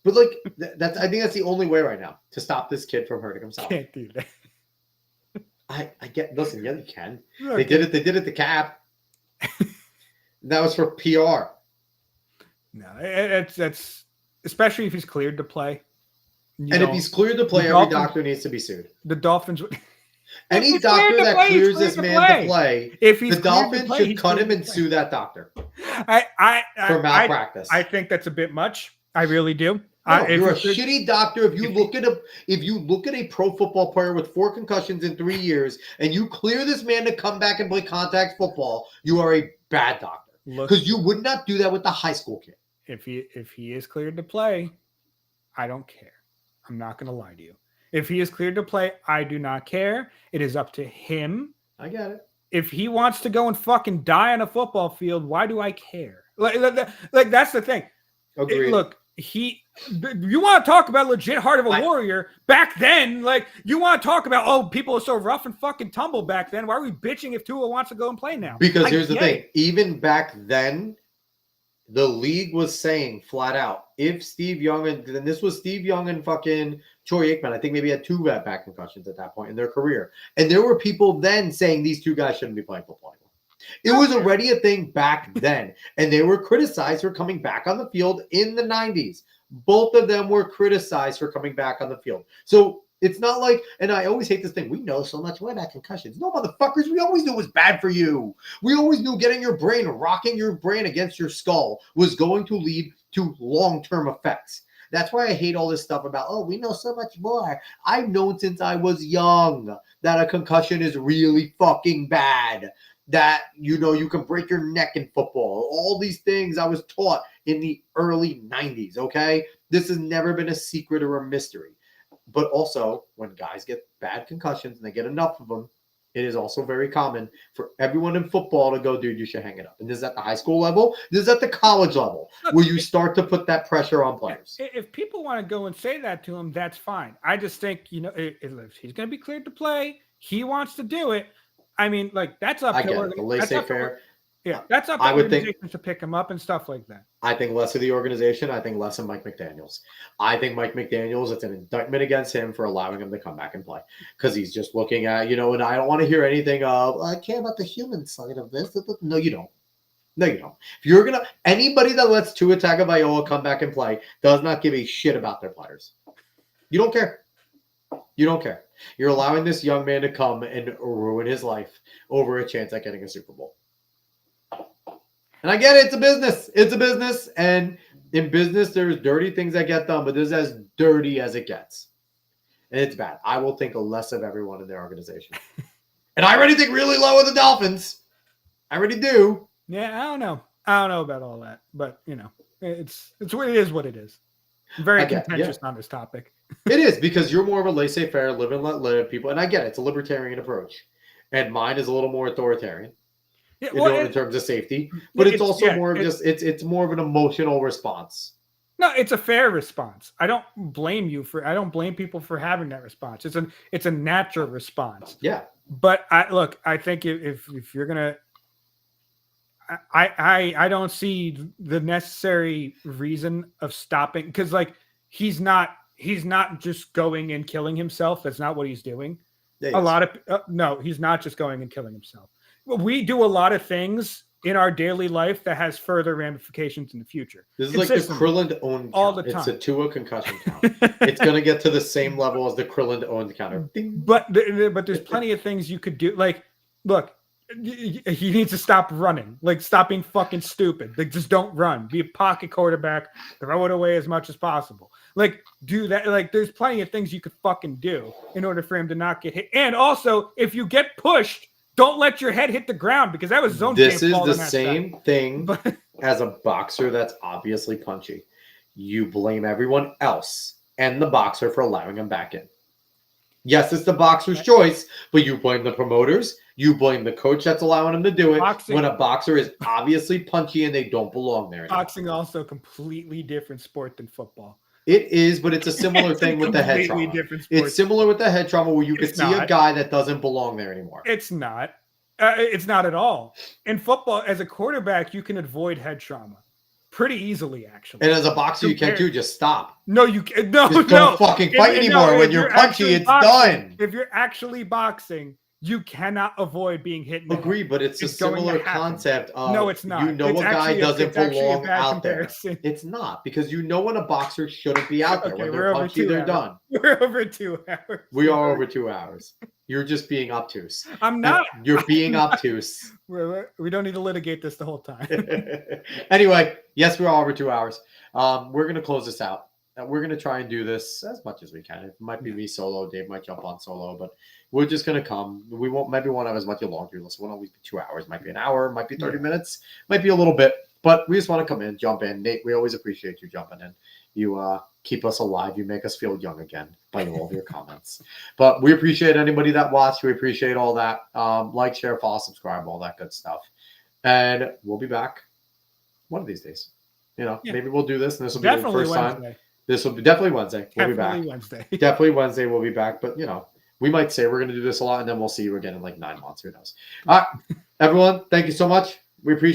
But like, I think that's the only way right now to stop this kid from hurting himself. Can't do that. I get. Listen, yeah, you can. Look, They did it. They did it to Cap. That was for PR. No, that's especially if he's cleared to play. And if he's cleared to play, the every Dolphins- doctor needs to be sued. The Dolphins would. Any he's doctor cleared to that play, he's clears cleared this to man play. to play, If he's the cleared to Dolphins play, should he's cut cleared him to and play. sue that doctor For malpractice. I think that's a bit much. I really do. No, If you're a it's- shitty doctor. If you look at a pro football player with 4 concussions in 3 years, and you clear this man to come back and play contact football, you are a bad doctor. Look, Because you would not do that with the high school kid. if he is cleared to play, I don't care. I'm not going to lie to you. If he is cleared to play, I do not care. It is up to him. I get it. If he wants to go and fucking die on a football field, why do I care? Like that's the thing. Agreed. Look, you want to talk about legit heart of a warrior back then? Like you want to talk about people are so rough and fucking tumble back then. Why are we bitching if Tua wants to go and play now? Because I here's the get thing. it. Even back then, the league was saying flat out, if Steve Young and this was Steve Young and fucking Troy Aikman, I think maybe had 2 back concussions at that point in their career. And there were people then saying these 2 guys shouldn't be playing football anymore. It was already a thing back then. And they were criticized for coming back on the field in the 90s. Both of them were criticized for coming back on the field. So it's not like, and I always hate this thing, we know so much about concussions. No, motherfuckers, we always knew it was bad for you. We always knew rocking your brain against your skull was going to lead to long-term effects. That's why I hate all this stuff about, we know so much more. I've known since I was young that a concussion is really fucking bad. That, you can break your neck in football. All these things I was taught in the early 90s, okay? This has never been a secret or a mystery. But also, when guys get bad concussions and they get enough of them, it is also very common for everyone in football to go, dude, you should hang it up. And this is at the high school level. This is at the college level where you start to put that pressure on players. If people want to go and say that to him, that's fine. I just think, if he's going to be cleared to play, he wants to do it. I mean, like, that's up I to get it. The laissez-faire. Yeah, that's up to I would think- organizations to pick him up and stuff like that. I think less of the organization. I think less of Mike McDaniels. I think Mike McDaniels, it's an indictment against him for allowing him to come back and play because he's just looking at, and I don't want to hear anything of, I care about the human side of this. No, you don't. No, you don't. If you're going to, anybody that lets Tua Tagovailoa come back and play does not give a shit about their players. You don't care. You don't care. You're allowing this young man to come and ruin his life over a chance at getting a Super Bowl. And I get it. It's a business. It's a business. And in business, there's dirty things that get done, but this is as dirty as it gets. And it's bad. I will think less of everyone in their organization. And I already think really low of the Dolphins. I already do. Yeah, I don't know. I don't know about all that. But, it's what it is what it is. I'm very contentious on this topic. It is because you're more of a laissez-faire, live and let live people. And I get it. It's a libertarian approach. And mine is a little more authoritarian. In terms of safety, but it's also more of it's more of an emotional response. No, it's a fair response. I don't blame people for having that response. It's a natural response. Yeah. But I think if you're gonna, I don't see the necessary reason of stopping because he's not just going and killing himself. That's not what he's doing. No, he's not just going and killing himself. We do a lot of things in our daily life that has further ramifications in the future. This is like the Krillin owned all the time. It's a Tua concussion count. It's going to get to the same level as the Krillin owned counter. But there's plenty of things you could do. Like, look, he needs to stop running. Like, stop being fucking stupid. Like, just don't run. Be a pocket quarterback. Throw it away as much as possible. Like, do that. Like, there's plenty of things you could fucking do in order for him to not get hit. And also, if you get pushed, don't let your head hit the ground because that was zone. This is the same thing as a boxer that's obviously punchy. You blame everyone else and the boxer for allowing him back in. Yes, it's the boxer's choice, but you blame the promoters. You blame the coach that's allowing him to do it when a boxer is obviously punchy and they don't belong there anymore. Boxing also a completely different sport than football. It is, but it's a similar thing with the head trauma. It's similar with the head trauma where you could see a guy that doesn't belong there anymore. It's not. It's not at all. In football, as a quarterback, you can avoid head trauma pretty easily, actually. And as a boxer, you can't just stop. No, you can't. No, just don't fucking fight anymore. When you're punchy, it's done. If you're actually boxing, you cannot avoid being hit. Agree, but it's a similar concept of no, it's not. A guy doesn't belong out there. It's not because when a boxer shouldn't be out there. When they're punchy, they're done. We're over 2 hours. We are over 2 hours. You're just being obtuse. I'm not. You're being obtuse. We don't need to litigate this the whole time. Anyway, yes, we're all over 2 hours. We're going to close this out. We're going to try and do this as much as we can. It might be me solo. Dave might jump on solo, but we're just going to come. We won't have as much longer. It won't always be 2 hours. Might be an hour. Might be 30 minutes. Might be a little bit. But we just want to come in, jump in. Nate, we always appreciate you jumping in. You keep us alive. You make us feel young again by all of your comments. But we appreciate anybody that watched. We appreciate all that. Like, share, follow, subscribe, all that good stuff. And we'll be back one of these days. Maybe we'll do this, and this will be the first time. This will be definitely Wednesday. We'll be back. Definitely Wednesday. We'll be back. But, we might say we're going to do this a lot, and then we'll see you again in like 9 months. Who knows? All right, everyone. Thank you so much. We appreciate